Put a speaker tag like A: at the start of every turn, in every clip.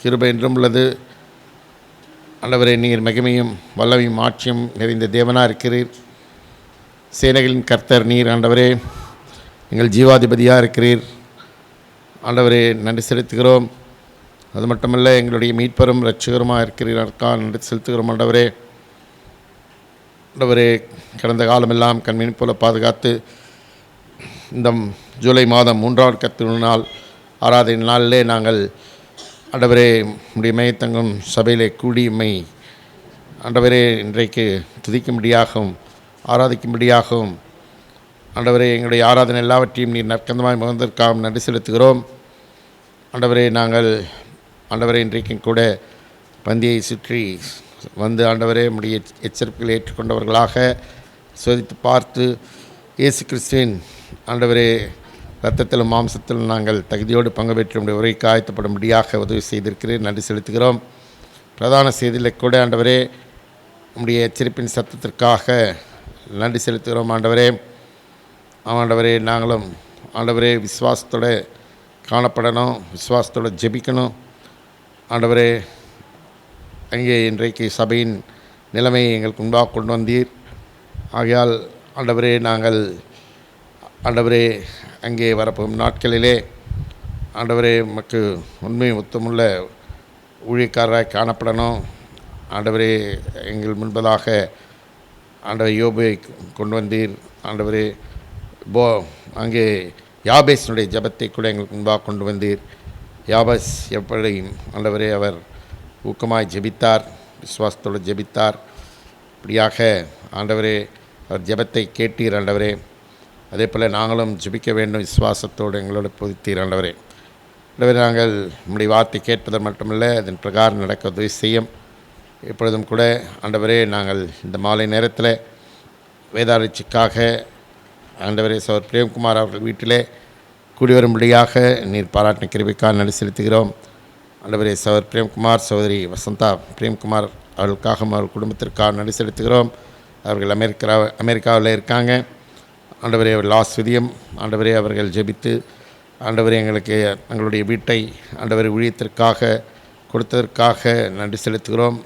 A: கிருபை என்றும் உள்ளது. ஆண்டவரே, நீர் மகிமையும் வல்லமையும் ஆட்சியும் நிறைந்த தேவனாக இருக்கிறீர். சேனைகளின் கர்த்தர் நீர். ஆண்டவரே, எங்கள் ஜீவாதிபதியாக இருக்கிறீர். ஆண்டவரே, நன்றி செலுத்துகிறோம். அது மட்டுமல்ல, எங்களுடைய மீட்பரும் இரட்சகருமாக இருக்கிறீர்களா நன்றி செலுத்துகிறோம். ஆண்டவரே, ஆண்டவரே, கடந்த காலமெல்லாம் கண்மீன் போல பாதுகாத்து இந்த ஜூலை மாதம் 3வது கர்த்தருடைய நாள் ஆராதனை நாளிலே நாங்கள் ஆண்டவரே உம்முடைய மையத்தங்கும் சபையிலே கூடி உம்மை ஆண்டவரே இன்றைக்கு துதிக்கும்படியாகவும் ஆராதிக்கும்படியாகவும் ஆண்டவரே எங்களுடைய ஆராதனை எல்லாவற்றையும் நீர் நற்கந்தமாய் முகந்ததற்காக நன்றி செலுத்துகிறோம். ஆண்டவரே, நாங்கள் ஆண்டவரே இன்றைக்கும் கூட பந்தியை சுற்றி வந்து ஆண்டவரே உம்முடைய எச்சரிப்புகளை ஏற்றுக்கொண்டவர்களாக சோதித்து பார்த்து இயேசு கிறிஸ்துவின் ஆண்டவரே இரத்தத்திலும் மாம்சத்திலும் நாங்கள் தகுதியோடு பங்கு பெற்று உடைய உரைக்கு ஆயத்தப்படும்படியாக உதவி செய்திருக்கிறேன். நன்றி செலுத்துகிறோம். பிரதான செய்தியில் கூட ஆண்டவரே உம்முடைய எச்சரிப்பின் சத்தத்திற்காக நன்றி செலுத்துகிறோம். ஆண்டவரே, ஆண்டவரே, நாங்களும் ஆண்டவரே விசுவாசத்தோடு காணப்படணும், விசுவாசத்தோடு ஜெபிக்கணும். ஆண்டவரே, அங்கே இன்றைக்கு சபையின் நிலைமையை எங்களுக்கு முன்பாக கொண்டு வந்தீர். ஆகையால் ஆண்டவரே, நாங்கள் ஆண்டவரே அங்கே வரப்போகும் நாட்களிலே ஆண்டவரே உமக்கு உண்மை உத்தமுள்ள ஊழியக்காரராக காணப்படணும். ஆண்டவரே, எங்கள் முன்பதாக ஆண்டவர் யோபை கொண்டு வந்தீர். ஆண்டவரே, அங்கே யாபேஸினுடைய ஜபத்தை கூட எங்களுக்கு முன்பாக கொண்டு வந்தீர். யாபேஸ் எப்படி ஆண்டவரே அவர் ஊக்கமாய் ஜெபித்தார், விசுவாசத்தோடு ஜெபித்தார். இப்படியாக ஆண்டவரே அவர் ஜெபத்தை கேட்டீர். ஆண்டவரே, அதே போல் நாங்களும் ஜெபிக்க வேண்டும், விசுவாசத்தோடு எங்களோட பொதித்தீர். ஆண்டவரே, ஆண்டவரே, நாங்கள் நம்முடைய வார்த்தை கேட்பதற்கு மட்டுமல்ல, அதன் பிரகாரம் நடக்க உதவி செய்யும். இப்பொழுதும் கூட ஆண்டவரே, நாங்கள் இந்த மாலை நேரத்தில் வேதாராய்ச்சிக்காக ஆண்டவரே சகோதரர் பிரேம்குமார் அவர்கள் வீட்டிலே கூடி வரும்படியாக நீர் பாராட்டின கிருபைக்காக நன்றி செலுத்துகிறோம். ஆண்டவரே, சகோதரர் பிரேம்குமார், சகோதரி வசந்தா பிரேம்குமார் அவர்களுக்காகவும் அவர்கள் குடும்பத்திற்காக நன்றி செலுத்துகிறோம். அவர்கள் அமெரிக்காவில் இருக்காங்க. ஆண்டவரே, அவர்கள் ஆஸ்வதியம் ஆண்டவரே அவர்கள் ஜெபித்து ஆண்டவரே எங்களுக்கு தங்களுடைய வீட்டை ஆண்டவரே ஊழியத்திற்காக கொடுத்ததற்காக நன்றி செலுத்துகிறோம்.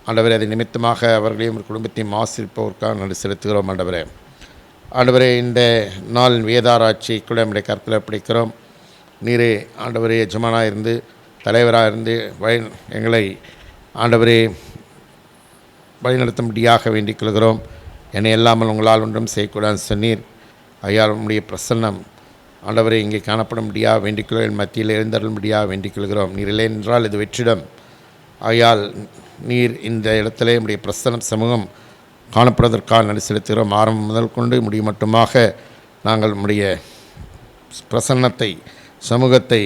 A: ஆண்டவரே, அதை நிமித்தமாக அவர்களையும் ஒரு குடும்பத்தையும் ஆசிரிப்பதற்காக நன்றி செலுத்துகிறோம். ஆண்டவரே, இந்த நாள் வேதாராய்ச்சி கூட நம்முடைய கருத்தில் பிடிக்கிறோம். நீரே ஆண்டவரே எஜமானாக இருந்து தலைவராக இருந்து எங்களை ஆண்டவரே வழிநடத்தும்படியாக வேண்டிக் கொள்கிறோம். என்னை இல்லாமல் உங்களால் ஒன்றும் செய்யக்கூடாது சொன்னீர். ஐயா, உம்முடைய பிரசன்னம் ஆண்டவரை இங்கே காணப்படும்படியாக வேண்டிக்கொள்ள மத்தியில் எழுந்தருளும்படியாக வேண்டிக் கொள்கிறோம். நீர் இல்லை என்றால் இது வெற்றிடம். ஆகையால் நீர் இந்த இடத்துல உம்முடைய பிரசன்னம் சமூகம் காணப்படுவதற்காக நன்றி செலுத்துகிறோம். ஆரம்பம் முதல் கொண்டு முடியும் மட்டுமாக நாங்கள் உம்முடைய பிரசன்னத்தை சமூகத்தை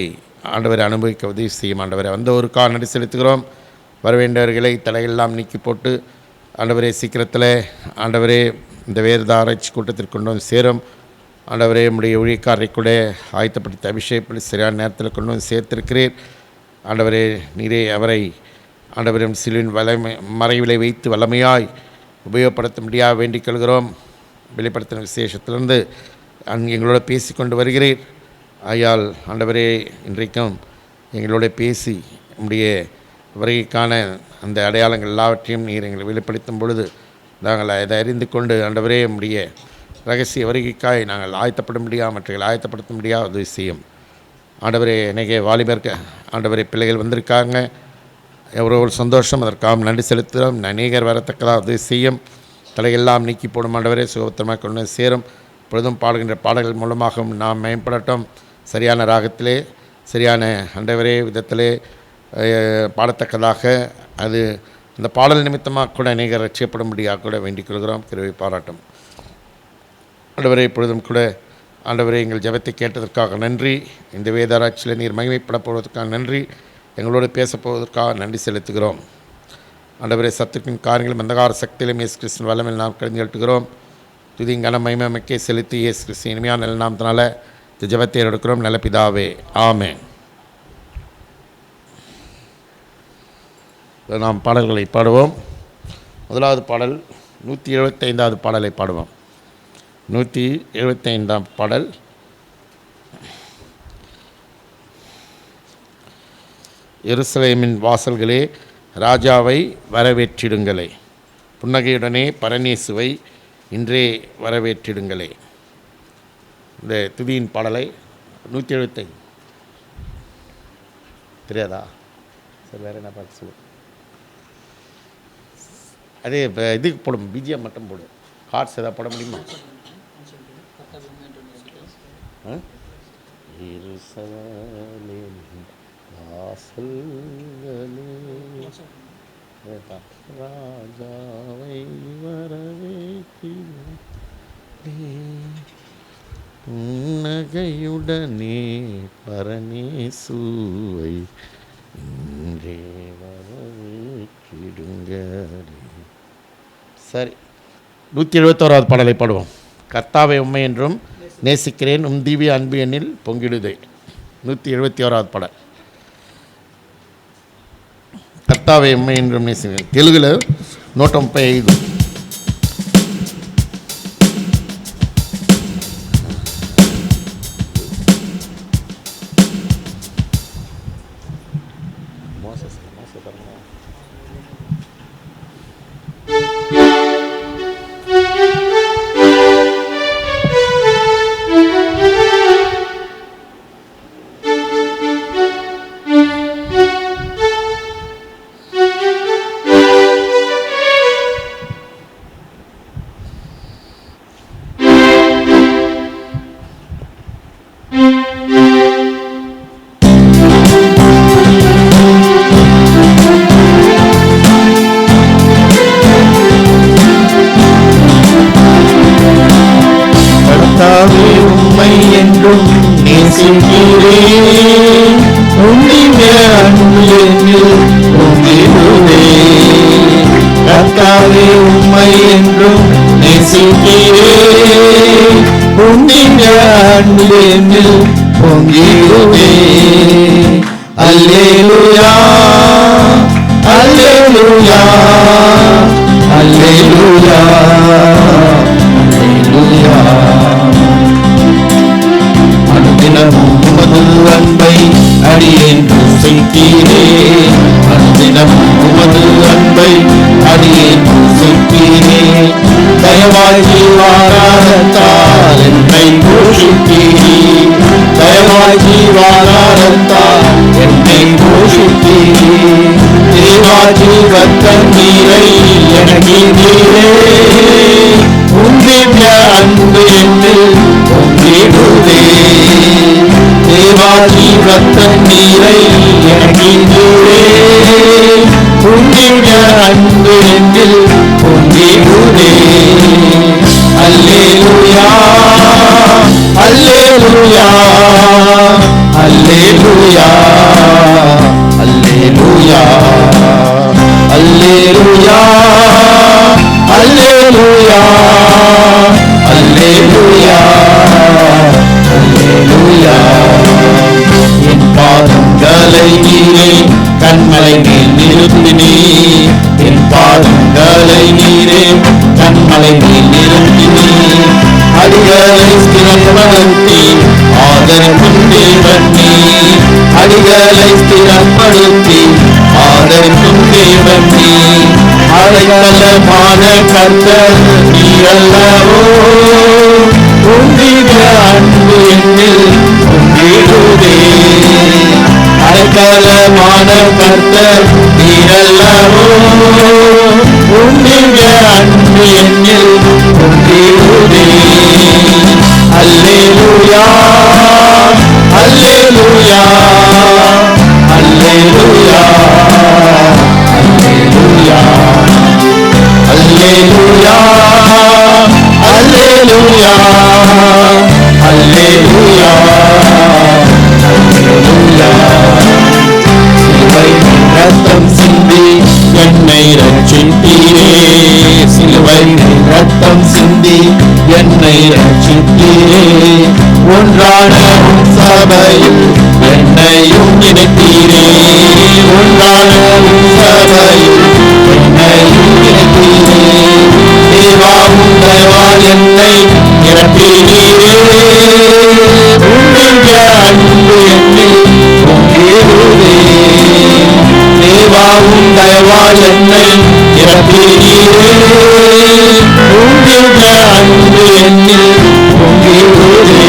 A: ஆண்டவரை அனுபவிக்க உதவி செய்யும். ஆண்டவரை வந்த ஒரு கால் நன்றி செலுத்துகிறோம். வரவேண்டியவர்களை தலையெல்லாம் நீக்கி போட்டு ஆண்டவரே சீக்கிரத்தில் ஆண்டவரே இந்த வேத ஆராய்ச்சி கூட்டத்திற்கு கொண்டு வந்து சேரும். ஆண்டவரே, உம்முடைய ஊழியக்காரரை கூட ஆயத்தப்படுத்தி அபிஷேகப்படி சரியான நேரத்தில் கொண்டு வந்து சேர்த்திருக்கிறீர். ஆண்டவரே, நீரே அவரை ஆண்டவரே சிலுவின் மறைவிலை வைத்து வல்லமையாய் உபயோகப்படுத்த முடியாது வேண்டிக் கொள்கிறோம். வெளிப்படுத்தின விசேஷத்திலிருந்து எங்களோட பேசி கொண்டு வருகிறீர். ஆயால் ஆண்டவரே, இன்றைக்கும் எங்களோட பேசி நம்முடைய வருகைக்கான அந்த அடையாளங்கள் எல்லாவற்றையும் நீர் எங்களை வெளிப்படுத்தும் பொழுது நாங்கள் அதை அறிந்து கொண்டு ஆண்டவரே நம்முடைய ரகசிய வருகைக்காய் நாங்கள் ஆயத்தப்பட முடியாது, மற்றவர்கள் ஆயத்தப்படுத்த முடியாது உதவி செய்யும். ஆண்டவரே, அநேக வாலிபருக்கு ஆண்டவரே பிள்ளைகள் வந்திருக்காங்க. எவ்வளோ ஒரு சந்தோஷம், அதற்காக நன்றி செலுத்துகிறோம். அநேகர் வரத்தக்கதாக உதவி செய்யும். தலையெல்லாம் நீக்கி போடும் ஆண்டவரே சுகத்திரமாக கொண்டு சேரும். பொழுதும் பாடுகின்ற பாடல்கள் மூலமாகவும் நாம் மேம்படட்டும். சரியான ராகத்திலே சரியான ஆண்டவரே விதத்திலே பாடத்தக்கதாக அது அந்த பாடல் நிமித்தமாக கூட அநேகர் ரட்சிக்கப்படும்படியாக கூட வேண்டிக் கொள்கிறோம். கிருபை பாராட்டும். ஆண்டவரே, இப்பொழுதும் கூட ஆண்டவரே எங்கள் ஜெபத்தை கேட்டதற்காக நன்றி. இந்த வேதாராய்ச்சியில் நீர் மகிமைப்பட போவதற்காக நன்றி. எங்களோடு பேசப்போவதற்காக நன்றி செலுத்துகிறோம். ஆண்டவரே, சத்துக்கின் காரியங்களும் அந்தகார சக்தியிலும் இயேசு கிறிஸ்துவின் வல்லமையில் நாம் கலந்து கேட்டுகிறோம். துதிங்கன மகிமைக்கே செலுத்தி இயேசு கிறிஸ்து இனிமையான நல்ல நாமத்தினால இந்த ஜெபத்தை எடுக்கிறோம். நல்ல பிதாவே, ஆமென். நாம் பாடல்களை பாடுவோம். முதலாவது பாடல் 175வது பாடலை பாடுவோம். 175ஆம் பாடல். எருசலேமின் வாசல்களே ராஜாவை வரவேற்றிடுங்களே. புன்னகையுடனே பரநேசுவை இன்றே வரவேற்றிடுங்களே. இந்த துதியின் பாடலை 175 தெரியாதா? சரி, வேறு என்ன பாட்டு சொல்லு. அதே இதுக்கு போடும், பிஜிஎம் மட்டும் போடு. கார்ட்ஸ் எதாவது போட முடியுமா? ராஜாவை புன்னகையுடனே பரநேசுவை இன்றே வரவேற்றிடுங்களே. சரி, 171வது பாடலை பாடுவோம். கர்த்தாவை உம்மை என்றும் நேசிக்கிறேன், உம் திவ்ய அன்பு எண்ணில் பொங்கிடுதே. 171வது பாடல். கர்த்தாவை உம்மை என்றும் நேசிக்கிறேன். தெலுங்குல 135.
B: கர்த்தாவே உம்மை என்றும் நேசிக்கிறேன், உம்மின் அன்பில் பொங்கிடுவே. அல்லேலூயா அல்லேலூயா அல்லேலூயா அல்லேலூயா. அனுதினமும் உமது அன்பை அடியேன் ருசிக்கிறேன், அனுதினமும் உமது அன்பை அடியேன் ருசிக்கிறேன். தயவாய் ஜீவாதாரத்தால் என்னை போஷிக்கிறேன், தயவாய் ஜீவாதாரத்தால் என்னை போஷிக்கிறேன். தேவா ஜீவத்தண்ணீரை எனக்கு நீரே, உம் திவ்ய அன்பு என்னில் பொங்கிடுதே. தேவா ஜீவத்தண்ணீரை எனக்கு நீரே, உம் திவ்ய அன்பு என்னில் பொங்கிடுதே. அல்லேலூயா அல்லேலூயா அல்லேலூயா அல்லேலூயா அல்லேலூயா அல்லேலூயா அல்லேலூயா அல்லேலூயா. என் பாதங்களை நீரே கண்மலை மேல் நிறுத்தினே, என் பாதங்களை நீரே கண்மலை மேல் நிறுத்தினே. அடிகளை ஸ்திரப்படுத்தி ஆதரிக்கும் தேவன் நீ, அடிகளை ஸ்திரப்படுத்தி ஆதரிக்கும் தேவன் நீ. அடைக்கலமான கர்த்தர் நீரல்லவோ, உம் திவ்ய அன்பு என்னில் பொங்கிடுதே. அடைக்கலமான கர்த்தர் நீரல்லவோ, உம் திவ்ய அன்பு என்னில் பொங்கிடுதே. அல்லேலூயா அல்லேலூயா அல்லேலூயா அல்லேலூயா அல்லேலூயா அல்லேலூயா அல்லேலூயா அல்லேலூயா. சிலுவை ரத்தம் சிந்தி என்னை ரட்சித்தீரே, சிலுவை ரத்தம் சிந்தி என்னை ரட்சித்தீரே. ஒன்றான சபையில் என்னையும் இணைத்தீரே, ஒன்றான சபையில் என்னையும் இணைத்தீரே. தேவாவும் தயவால் என்னை நிரப்பினீரே, உம் திவ்ய அன்பு என்னில் பொங்கிடுதே. தயவால் என்னை நிரப்பினீரே. உம்மிக அன்பு என்னில் பொங்கிடுதே.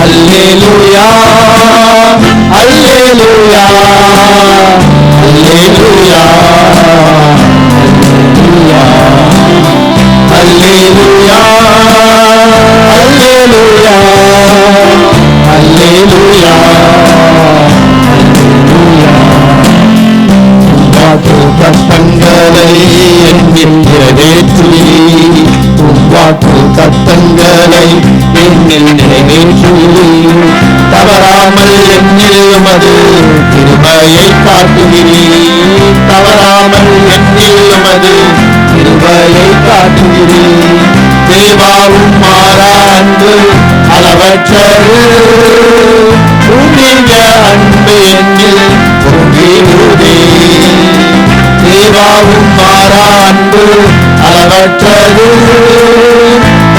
B: அல்லேலூயா அல்லேலூயா அல்லேலூயா அல்லேலூயா அல்லேலூயா அல்லேலூயா வாக்கு தத்தங்களை என்னில் நிறைவேற்றி. வாக்கு தத்தங்களை என்னில் நிறைவேற்றி. தவறாமல் என்னில் உமது கிருபையை காட்டுகிறீர். தவறாமல் என்னில் உமது கிருபையை காட்டுகிறீர். தேவாவும் மாறா அன்பு அளவற்றது. உம்மிக அன்பு என்னில் பொங்கிடுதே. தேவாவும் மாறா அன்பு அளவற்றது.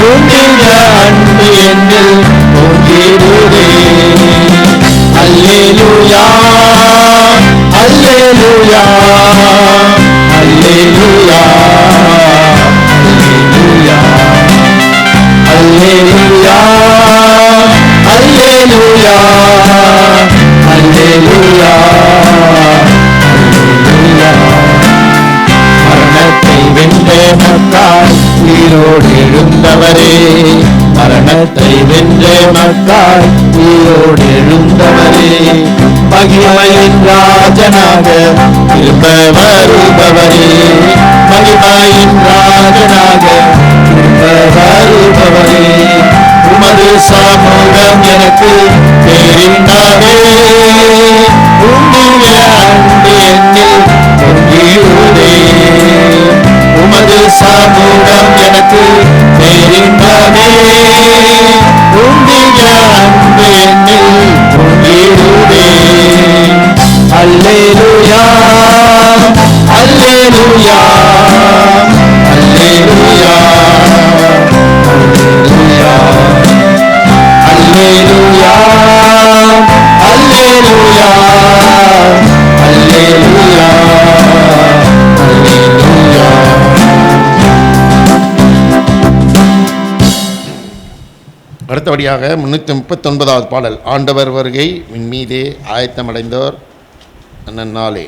B: உம்மிக அன்பு என்னில் பொங்கிடுதே. அல்லேலூயா அல்லேலூயா அல்லேலூயா அல்லேலூயா அல்லேலூயா அல்லேலூயா அல்லேலூயா. மரணத்தை வென்ற மக்கள் உயிரோடு எழுந்தவரே. மரணத்தை வென்ற மக்கள் உயிரோடு எழுந்தவரே. மகிமையின் ராஜனாக திரும்ப வருபவரே. மகிமையின் ராஜனாக திரும்ப வருபவரே. உமது சமூகம் எனக்கு தெரிந்ததே. உம்மிக அன்பு என்னில் பொங்கிடுதே. உமது சமூகம் எனக்கு தெரிந்ததே. உம்மிக அன்பு என்னில் பொங்கிடுதே. அல்லேலூயா அல்லேலூயா அல்லேலூயா அல்லேலூயா அல்லேலூயா அல்லேலூயா அல்லேலூயா.
A: அடுத்தபடியாக 339வது பாடல். ஆண்டவர் வருகை மீதே ஆயத்தமடைந்தோர் அந்நாளே.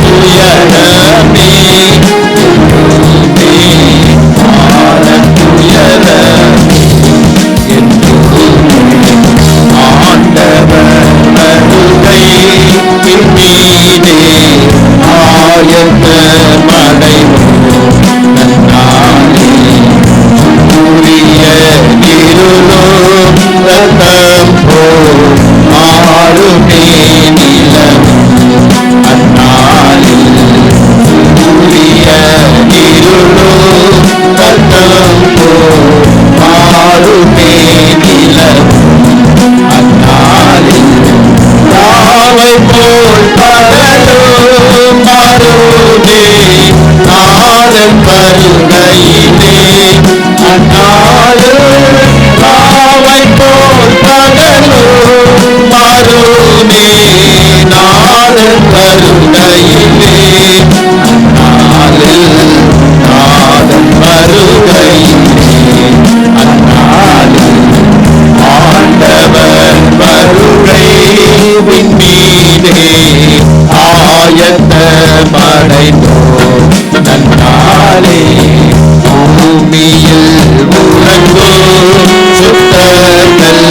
A: பெரிய
B: அடைந்தோம் நன்னாளே. பூமியில் உறங்கும் சுத்தர்கள்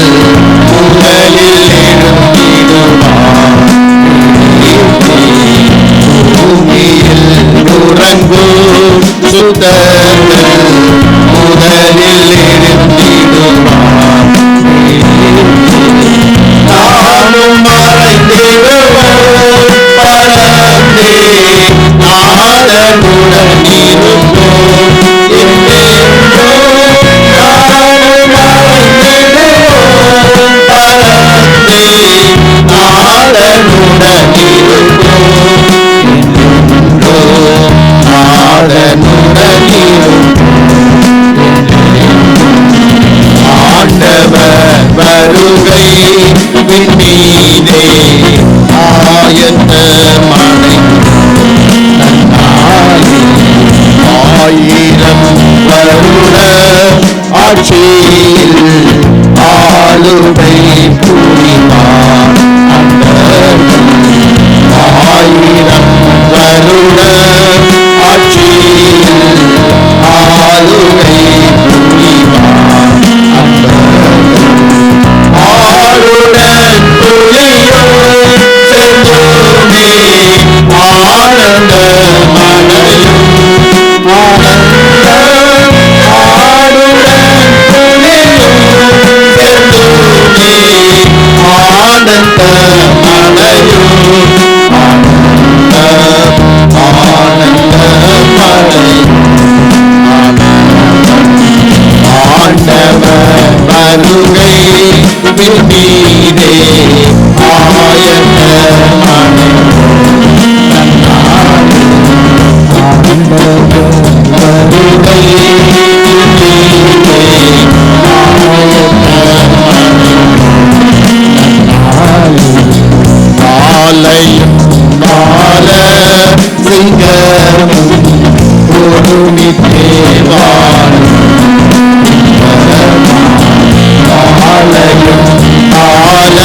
B: முதலில் எழுந்திடுவார். பூமியில் உறங்கும் சுத்தர்கள் முதலில் எழுந்திடுவார். நானும் மறைந்திடுவோம் பறந்தே நாதனுடன் இருப்போம் என்றென்றும். நானும் மறைந்திடுவோம் பறந்தே நாதனுடன் இருப்போம் என்றென்றும். நாதனுடன் ஆண்டவர் வருகை விண்ணீரே ஆயத்தமடை நன்னாளே. ஆயிரம் வருட ஆட்சியில் ஆளுகை புரிவார் அண்டர்கள். ஆயிரம் வருட ஆட்சியில் ஆளுகை புரிவார் அண்டர்கள். ஆளுடன் துளியும் செல்லுமே ஆனந்த மலையும் ஆனந்தம். ஆளுடன் துளியும் செல்லுமே ஆனந்த மலையும் ஆனந்தம். ஆனந்த மலையும் ஆண்டவர் வருகை விண்ணீரே ஆயத்தமடை நன்னாளே. ஆண்டவர் வருகை விண்ணீரே ஆயத்தமடை நன்னாளே. காலையும் மால சிங்கமும் ஒருமித்தேவான் ஆலயம் ஆல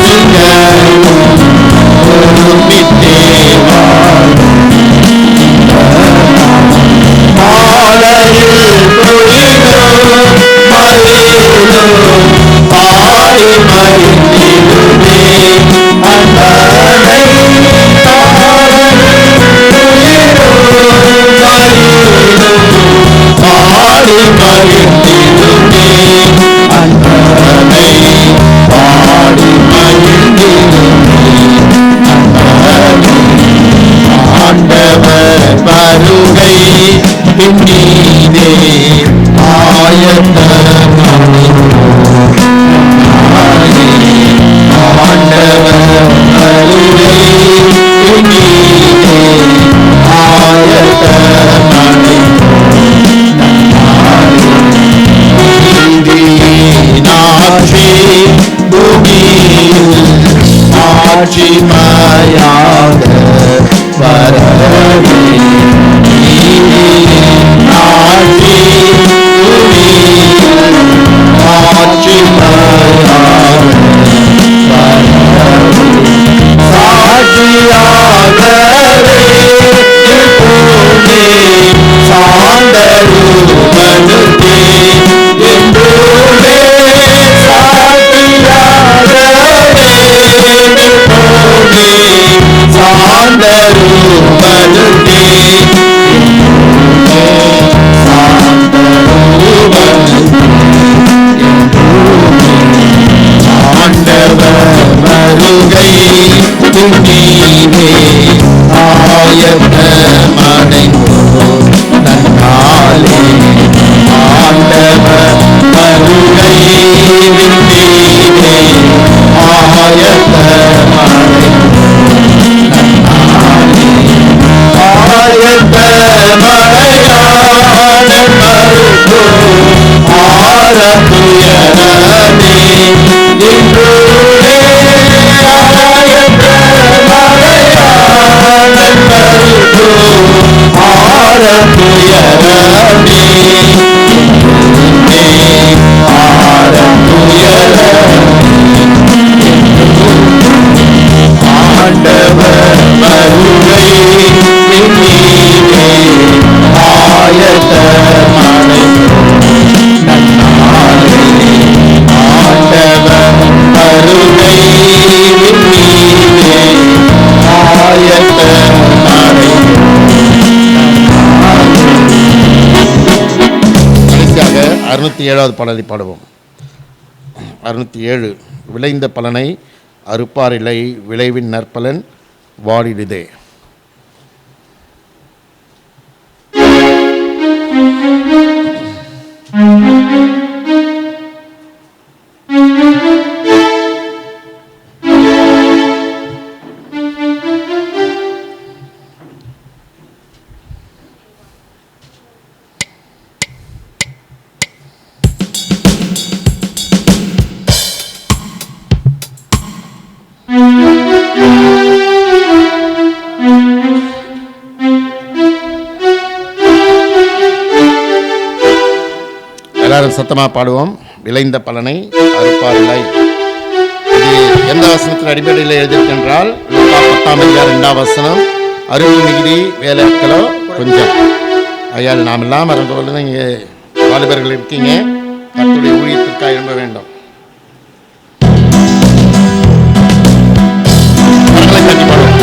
B: சிங்கமும் ஒருமித்தேவான் ஆலையில் பொழிலும் மலையிலும் பாடி மகிழ்ந்திடுமே அன்பனை. பாடி மகிழ்ந்திடுமே அன்பனை. பாடி மகிழ்ந்திடுமே அன்பனை. ஆண்டவர் வருகை விண்ணீரே ஆயத்தமடை நன்னாளே. ஆண்டவர் வருகை விண்ணீரே ஆயத்தமடை நன்னாளே. நீதியினாட்சி பூமியில் ஆட்சிமயாக வரவே. நீதியினாட்சி பூமியில் ஆட்சிமயாக வரவே. சாட்சியாகவே இப்போதே சார்ந்தருவனுக்கே என்றுமே. சாட்சியாகவே இப்போதே சார்ந்தருவனுக்கே என்றுமே. சார்ந்தருவனுக்கே என்றுமே. ஆண்டவர் வருகை விண்ணீரே ஆயத்தமடைந்தோம் நன்னாளே. ஆண்டவர் வருகை விண்ணீரே ஆயத்தமடைந்தோம் நன்னாளே. ஆயத்தமடையாத மருத்துவம் ஆரத்துயரமே இன்றுமே. ஆயத்தமடையாத மருத்துவம் ஆரத்துயரமே இன்றுமே. ஆரத்துயரமே
A: 607வது பாடலை பாடுவோம். 607. விளைந்த பலனை அறுப்பாரில்லை, விளைவின் நற்பலன் வாடிடுதே. எல்லாரும் சத்தமாக பாடுவோம். விளைந்த பலனை அறுப்பாரில்லை. இது எந்த வசனத்தின் அடிப்படையில் எழுதியிருக்கின்றால் 10:2 அருள் மிகுதி வேலைக்களோ கொஞ்சம். ஐயால் நாம் எல்லாம் மறந்து கொள்ளுங்க. இங்கே வாலிபர்கள் இருக்கீங்க, கர்த்தருடைய ஊழியத்திற்காக எழும்ப வேண்டும். கட்டி பாடுவோம்.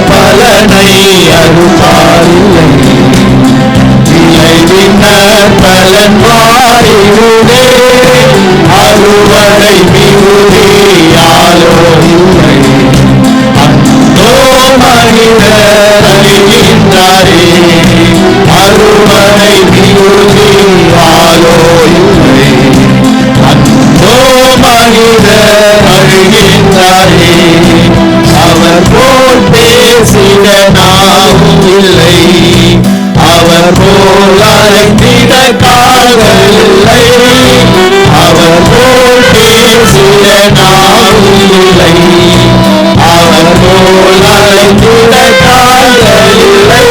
B: பலனை அறுப்பாரில்லை, விளைவின் நற்பலன் வாடிடுதே. அறுவடை மிகுதியாலோ இல்லை, அந்தோ மனிதர் அழிகின்றாரே. அறுவடை மிகுதியாலோ இல்லை, அந்தோ மனிதர் அழிகின்றாரே. அவர் போல் பேசிட நாவும் இல்லை, அவர் போல் அழைத்திட கால்கள் இல்லை. அவர் போல் பேசிட நாவும் இல்லை, அவர் போல் அழைத்திட கால்கள் இல்லை.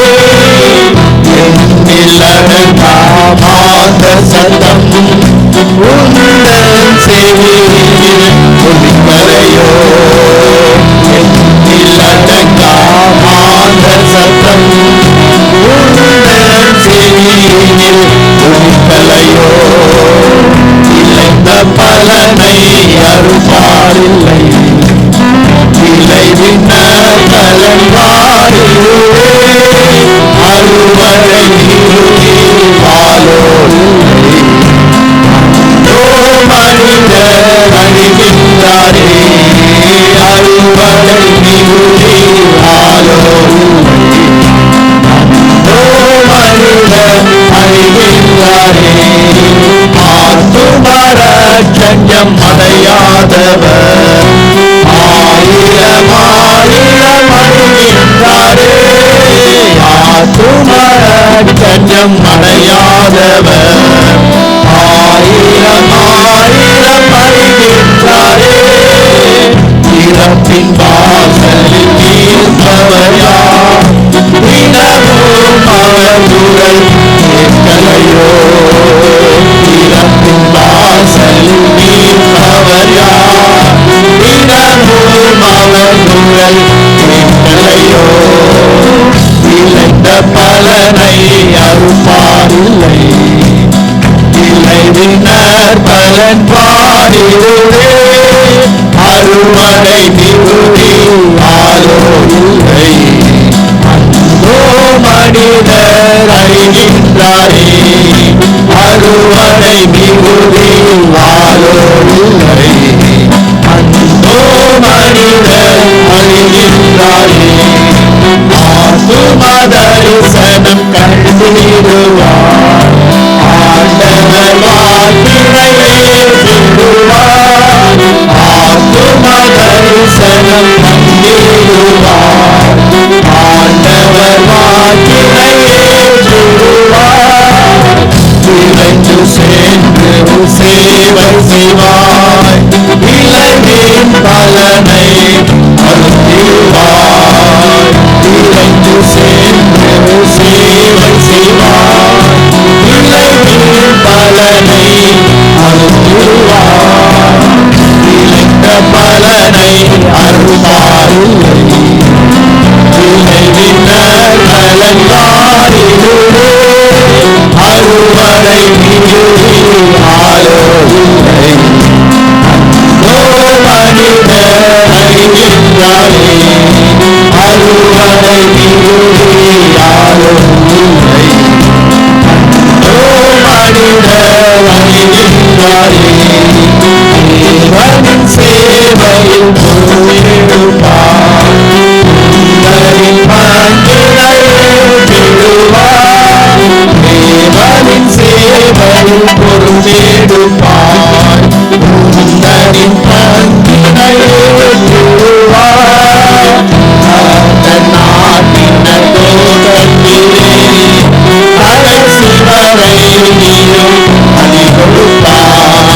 B: என்னிலடங்கா மாத சத்தம் உந்தன் செவியில் ஒலிப்பதையோ. என்னிலடங்கா மாத சத்தம் உந்தன் செவியில் ஒலிப்பதையோ. இளைந்த பலனை அறுப்பாரில்லை, விளைவின் நற்பலன் வாடிடுதே. அறுவடை மிகுதி வாலோ இல்லை, அந்தோ மனிதர் அழிகின்றாரே. அறுவடை மிகுதி வாலோ இல்லை, அந்தோ மனிதர் அழிகின்றாரே. ஆத்துமரட்சண்யம் அடையாதவர் ஆயிரம் ஆயிரம் அழிகின்றாரே. ஆத்துமரட்சண்யம் அடையாதவர் ஆயிரம் ஆயிரம் அழிகின்றாரே. இறப்பின் வாசலில் நிற்பவர் யார்? தினமும் அவர் குரல் கேட்கலையோ. இறப்பின் வாசலில் நிற்பவர் யார்? தினமும் அவர் குரல் கேட்கலையோ. விளைந்த பலனை அறுப்பாரில்லை, விளைவின் நற்பலன் வாடிடுதே. அறுவடை மிகுதி வாலோ இல்லை, அந்தோ மனிதர் அழிகின்றாரே. அறுவடை மிகுதி வாலோ இல்லை, அந்தோ மனிதர் அழிகின்றாரே. ஆத்தும தரிசனம் கண்டிடுவார், ஆண்டவர் வாக்கினையே சொல்லுவார். ஆத்தும தரிசனம் கண்டிடுவார், ஆண்டவர் வாக்கினையே சொல்லுவார். விரைந்து சென்று சேவை செய்வாய், விளைவின் பலனை அருந்திடுவாய். விரைந்து சென்று சேவை செய்வாய், விளைவின் பலனை அருந்திடுவாய். விளைந்த பலனை அறுப்பாரில்லை, விளைவின் நற்பலன் வாடிடுதே. ஆளவில்லை. மனிதர் அறிகின்றாரே, அறுவடை விரும்பி ஆளவில்லை. மனிதர் அறிகின்றாரே, தேவனின் சேவையில் போயிருப்பார். உங்களின் மகிழை விடுவார். தேவனின் சேவையில் பொறுப்பேடுப்பார். உங்களின் மகிழை விடுவார். தன் நாட்டின தோட்டத்திலே அரசு வரை நீரும் அதி கொடுப்பார்.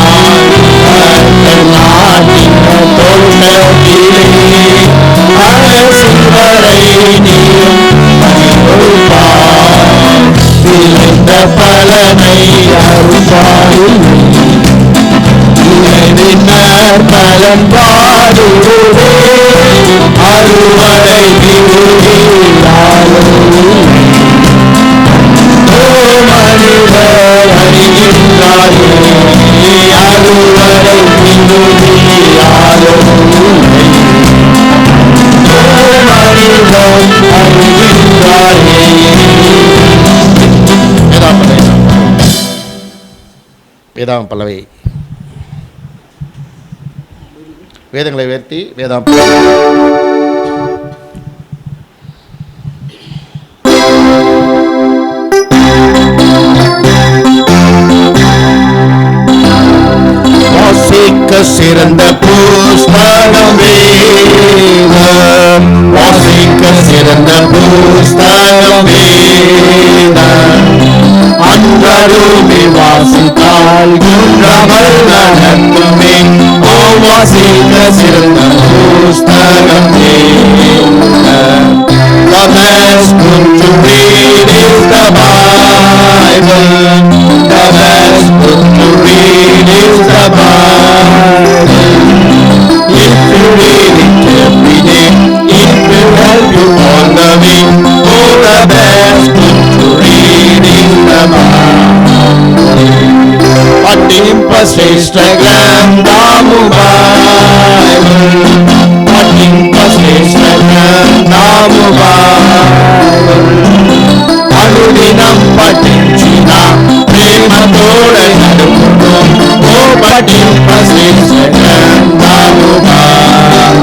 B: தன் நாட்டின தோட்டத்திலே அரசு வரை நீரும் அதி கொடுப்பார். விளைந்த பலனை அறுப்பாரில்லை. இளைஞர் பலன் பாடுவே அறுவடை விரும்பி ஆளவில்லை. மனிதர் அறிகின்றாரே, அறுவடை விரும்பி ஆளவில்லை. மனிதர் அறிகின்றாரே.
A: வேதாம் பல்லவி. வேதங்களை உயர்த்தி வேதாம்
B: வாசிக்க சிறந்த புஸ்தகம் வேதம். வாசிக்க சிறந்த புஸ்தகம் வேதம். அன்றருமே வாசித்தால் குன்றமல் நடக்குமே. ஓ வாசிக்க சிறந்த புஸ்தகம் வேதம். The best book to read is the Bible. The best book to read is the Bible. If you read it every day, it will help you on the way. Oh, the best book to read is the Bible. పఠింప శ్రేష్ఠ గ్రంథము Bible. పఠింప శ్రేష్ఠ గ్రంథము Bible. అనుదినం పఠించిన ప్రేమతోడ నడుపును. ఓ పఠింప శ్రేష్ఠ గ్రంథము Bible.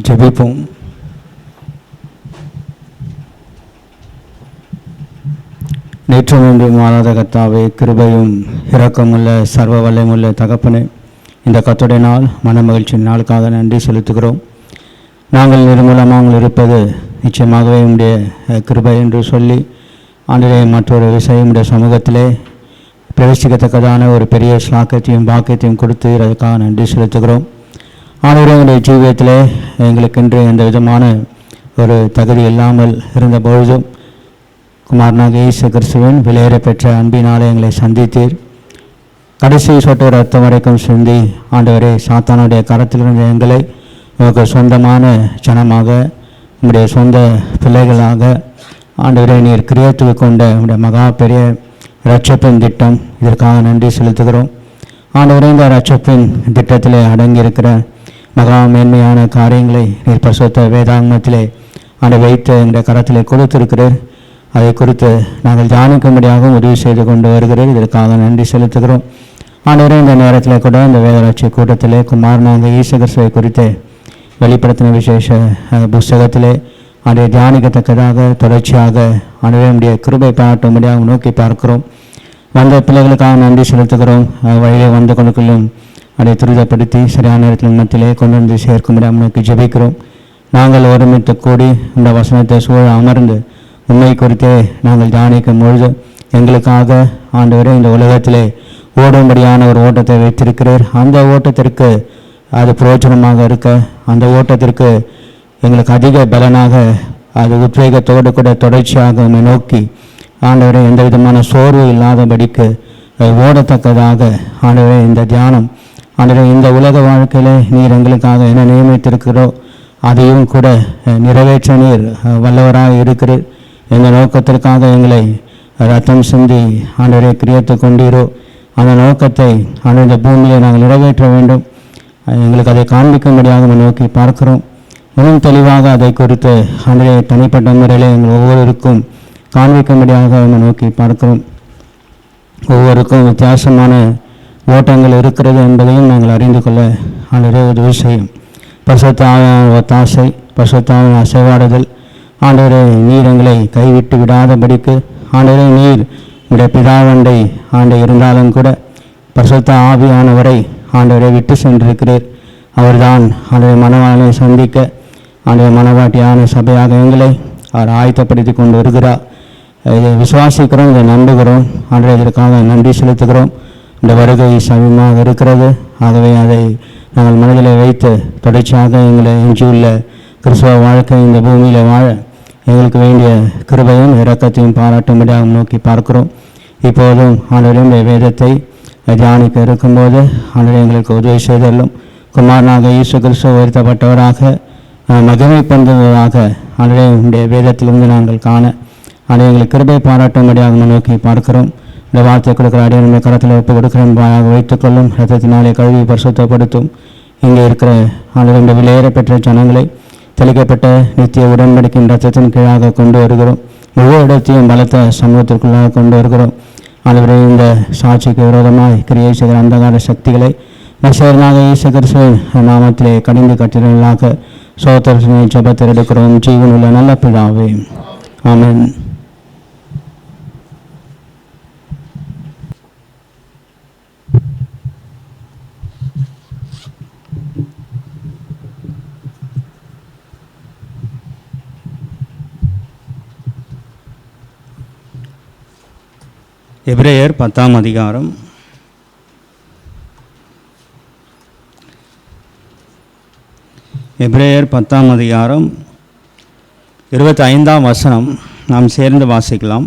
C: ஜெபிப்போம். நேற்றும் இன்றும் மாறாத கர்த்தாவே, கிருபையும் இரக்கமுள்ள சர்வ வல்லமையுள்ள தகப்பனே, இந்த கர்த்தருடைய நாள் மன மகிழ்ச்சியின் நாளுக்காக நன்றி செலுத்துகிறோம். நாங்கள் நிர்மூலமாக இருப்பது நிச்சயமாகவே உடைய கிருபை என்று சொல்லி ஆண்டவரே, மற்றொரு விஷயம் உடைய சமூகத்திலே பிரவேசிக்கத்தக்கதான ஒரு பெரிய ஸ்லாக்கத்தையும் பாக்கியத்தையும் கொடுத்து அதற்காக நன்றி செலுத்துகிறோம். ஆண்டவரே, உடைய ஜீவியத்திலே எங்களுக்கென்று எந்த விதமான ஒரு தகுதி இல்லாமல் இருந்த பொழுதும் குமாரனாக இயேசு கிறிஸ்துவின் விலையேற பெற்ற அன்பினாலே எங்களை சந்தித்தீர். கடைசி சொட்டு ரத்தம் வரைக்கும் சிந்தி ஆண்டவரே, சாத்தானுடைய கரத்திலிருந்த எங்களை உங்களுக்கு சொந்தமான ஜனமாக, உங்களுடைய சொந்த பிள்ளைகளாக ஆண்டவரே நீர் கிரியத்துவ கொண்ட உங்களுடைய மகா பெரிய இரட்சப்பின் திட்டம், இதற்காக நன்றி செலுத்துகிறோம். ஆண்டவரே, இந்த இரட்சப்பின் திட்டத்திலே அடங்கியிருக்கிற மகா மேன்மையான காரியங்களை நீர் பரிசுத்த வேதாகமத்திலே வைத்து எங்களுடைய கரத்திலே கொடுத்திருக்கிறீர். அதை குறித்து நாங்கள் தியானிக்கும்படியாகவும் உதவி செய்து கொண்டு வருகிறீர். இதற்காக நன்றி செலுத்துகிறோம். ஆண்டவரே, இந்த நேரத்தில் கூட இந்த வேதராட்சி கூட்டத்திலே குமாரனாக இயேசு கிறிஸ்துவை குறித்து வெளிப்படுத்தின விசேஷ புஸ்தகத்திலே அதை தியானிக்கத்தக்கதாக தொடர்ச்சியாக ஆண்டவரே உம்முடைய கிருபை பாராட்டும்படியாக நோக்கி பார்க்கிறோம். வந்த பிள்ளைகளுக்காக நன்றி செலுத்துகிறோம். வழியிலே வந்து கொண்டுக்குள்ளும் அதை துரிதப்படுத்தி சரியான நேரத்தில் மத்தியிலே கொண்டு வந்து சேர்க்கும்படியாக நோக்கி ஜெபிக்கிறோம். நாங்கள் ஒருமித்து கூடி இந்த வசனத்தை சூழ அமர்ந்து உண்மை குறித்தே நாங்கள் தியானிக்கும் பொழுது எங்களுக்காக ஆண்டவரே இந்த உலகத்திலே ஓடும்படியான ஒரு ஓட்டத்தை வைத்திருக்கிறீர். அந்த ஓட்டத்திற்கு அது பிரயோஜனமாக இருக்க, அந்த ஓட்டத்திற்கு எங்களுக்கு அதிக பலனாக அது உத்வேகத்தோடு கூட தொடர்ச்சியாக நோக்கி ஆண்டவரை எந்த விதமான சோர்வு இல்லாதபடிக்கு ஓடத்தக்கதாக ஆண்டவரே இந்த தியானம் ஆண்டவரே இந்த உலக வாழ்க்கையிலே நீர் எங்களுக்காக என்ன நியமித்திருக்கிறோ அதையும் கூட நிறைவேற்ற நீர் வல்லவராக இருக்கிறீர். எந்த நோக்கத்திற்காக எங்களை ரத்தம் சிந்தி ஆண்டவரை கிரியத்து கொண்டீரோ அந்த நோக்கத்தை ஆண்டவர் இந்த பூமியிலே நாங்கள் நிறைவேற்ற வேண்டும். எங்களுக்கு அதை காண்பிக்கும்படியாக நோக்கி பார்க்கிறோம். இன்னும் தெளிவாக அதை குறித்து ஆண்டவரை தனிப்பட்ட முறையில் எங்கள் ஒவ்வொருவருக்கும் காண்பிக்கும்படியாக நோக்கி பார்க்கிறோம். ஒவ்வொருக்கும் வித்தியாசமான ஓட்டங்கள் இருக்கிறது என்பதையும் நாங்கள் அறிந்து கொள்ள ஆண்டவரே உதவி செய்யும். பரிசுத்தாவின் ஒத்தாசை, பரிசுத்தாவின் அசைவாடுதல், ஆண்டவரே நீர் எங்களை கைவிட்டு விடாதபடிக்கு ஆண்டவரே நீர் உடைய பிதாவண்டை ஆண்டை இருந்தாலும் கூட பரிசுத்த ஆவியானவரை ஆண்டவரை விட்டு சென்றிருக்கிறீர். அவர்தான் ஆண்டவரை மனவாளனை சந்திக்க ஆண்டவரை மனவாட்டியான சபையாக எங்களை அவர் ஆயத்தப்படுத்தி கொண்டு வருகிறார். இதை விசுவாசிக்கிறோம், இதை நம்புகிறோம். ஆண்டவரை இதற்காக நன்றி செலுத்துகிறோம். இந்த வருகை சமயமாக இருக்கிறது. ஆகவே அதை நாங்கள் மனதில் வைத்து தொடர்ச்சியாக எங்களை எஞ்சியுள்ள கிறிஸ்தவ வாழ்க்கை இந்த பூமியில் வாழ எங்களுக்கு வேண்டிய கிருபையும் இரக்கத்தையும் பாராட்டும்படியாக நோக்கி பார்க்கிறோம். இப்போதும் ஆண்டவருடைய வேதத்தை தியானிக்க இருக்கும்போது ஆண்டவரை எங்களுக்கு உதவி செய்தல்லும் குமாரனாக இயேசு கிறிஸ்து உயர்த்தப்பட்டவராக மகிமை பொருந்துவதாக ஆண்டவருடைய வேதத்திலிருந்து நாங்கள் காண ஆண்டவரை எங்களுக்கு கிருபை பாராட்டும்படியாக நோக்கி பார்க்கிறோம். இந்த வார்த்தை கொடுக்குற அடியானுமே கரத்தில் ஒப்பு கொடுக்கிறேன் பாயாக வைத்துக்கொள்ளும். ரத்தத்தினாலே கழுவி பரிசுத்தப்படுத்தும். இங்கே இருக்கிற ஆண்டவருடைய விலையேற பெற்ற ஜனங்களை தெளிக்கப்பட்ட நித்திய உடன்படிக்கையின் ரத்தத்தின் கீழாக கொண்டு வருகிறோம். முழு இடத்தையும் பலத்த சமூகத்திற்குள்ளாக கொண்டு வருகிறோம். ஆண்டவரே இந்த சாட்சிக்கு விரோதமாய் கிரியை செய்கிற அந்தகார சக்திகளை நசரனாக இயேசு கிறிஸ்துவின் நாமத்திலே கடிந்து கட்டிடலாக சோதரனை ஜெபத்தில் எடுக்கிறோம். ஜீவனுள்ள நல்ல பிதாவே, ஆமென். எபிரேயர் 10ஆம் அதிகாரம் எபிரேயர் 10ஆம் அதிகாரம் 25ஆம் வசனம் நாம் சேர்ந்து வாசிக்கலாம்.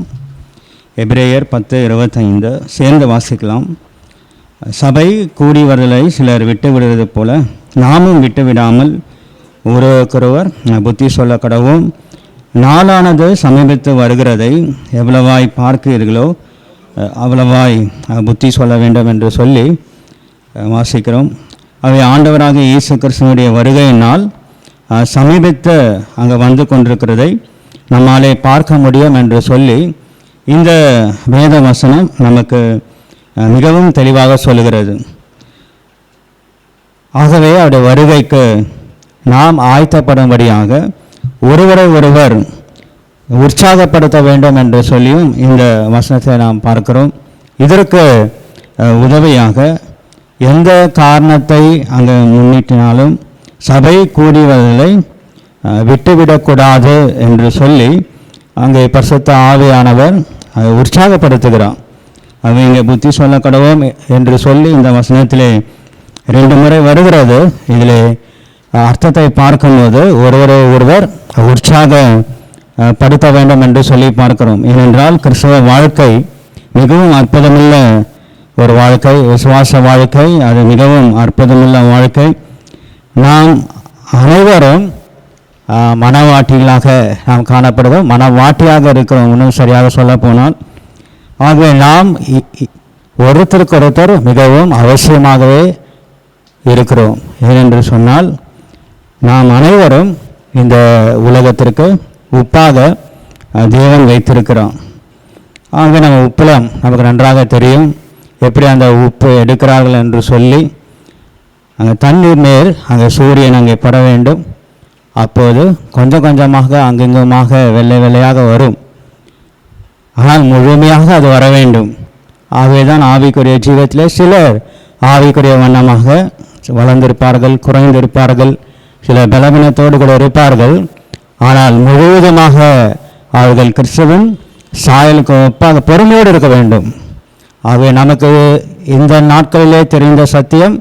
C: எபிரேயர் 10:25 சேர்ந்து வாசிக்கலாம். சபை கூடி வருதலை சிலர் விட்டு விடுவது போல நாமும் விட்டு விடாமல் ஒருவருக்கொருவர் புத்தி சொல்ல கடவும். நாளானது சமீபித்து வருகிறதை எவ்வளவாய் பார்க்கிறீர்களோ அவ்வளவாய் புத்தி சொல்ல வேண்டும் என்று சொல்லி வாசிக்கிறோம். அவை ஆண்டவராக இயேசு கிறிஸ்துவினுடைய வருகையினால் சமீபத்து அங்கே வந்து கொண்டிருக்கிறதை நம்மாலே பார்க்க முடியும் என்று சொல்லி இந்த வேத வசனம் நமக்கு மிகவும் தெளிவாக சொல்லுகிறது. ஆகவே அவருடைய வருகைக்கு நாம் ஆயத்தப்படும்படியாக ஒருவரை ஒருவர் உற்சாகப்படுத்த வேண்டும் என்று சொல்லியும் இந்த வசனத்தை நாம் பார்க்கிறோம். இதற்கு உதவியாக எந்த காரணத்தை அங்கே முன்னிட்டினாலும் சபை கூடிவதை விட்டுவிடக்கூடாது என்று சொல்லி அங்கே பரிசுத்த ஆவியானவர் உற்சாகப்படுத்துகிறார். அது இங்கே புத்தி சொல்ல கடவோம் என்று சொல்லி இந்த வசனத்திலே 2 முறை வருகிறது. இதில் அர்த்தத்தை பார்க்கும்போது ஒருவரை ஒருவர் உற்சாகப்படுத்த வேண்டும் என்று சொல்லி பார்க்கிறோம். ஏனென்றால் கிறிஸ்தவ வாழ்க்கை மிகவும் அற்புதமுள்ள ஒரு வாழ்க்கை, விசுவாச வாழ்க்கை. அது மிகவும் அற்புதமுள்ள வாழ்க்கை. நாம் அனைவரும் மனவாட்டிகளாக நாம் காணப்படுவோம், மனவாட்டியாக இருக்கிறோம் இன்னும் சரியாக சொல்ல போனால். ஆகவே நாம் ஒருத்தருக்கொருத்தர் மிகவும் அவசியமாகவே இருக்கிறோம். ஏனென்று சொன்னால் நாம் அனைவரும் இந்த உலகத்திற்கு உப்பாக தேவன் வைத்திருக்கிறோம். ஆகவே நம்ம உப்புலம் நமக்கு நன்றாக தெரியும். எப்படி அந்த உப்பு எடுக்கிறார்கள் என்று சொல்லி அங்கே தண்ணீர் மேல் அங்கே சூரியன் அங்கே பட வேண்டும். அப்போது கொஞ்சம் கொஞ்சமாக அங்கெங்குமாக வெள்ளை வெள்ளையாக வரும். ஆனால் முழுமையாக அது வர வேண்டும். ஆகவே தான் ஆவிக்குரிய ஜீவத்திலே சிலர் ஆவிக்குரிய வண்ணமாக வளர்ந்திருப்பார்கள், குறைந்திருப்பார்கள், சில பலவீனத்தோடு கூட இருப்பார்கள். ஆனால் முழுவதுமாக அவர்கள் கிறிஸ்துவின் சாயலுக்கு ஒப்பாக பொறுமையோடு இருக்க வேண்டும். ஆகவே நமக்கு இந்த நாட்களிலே தெரிந்த சத்தியம்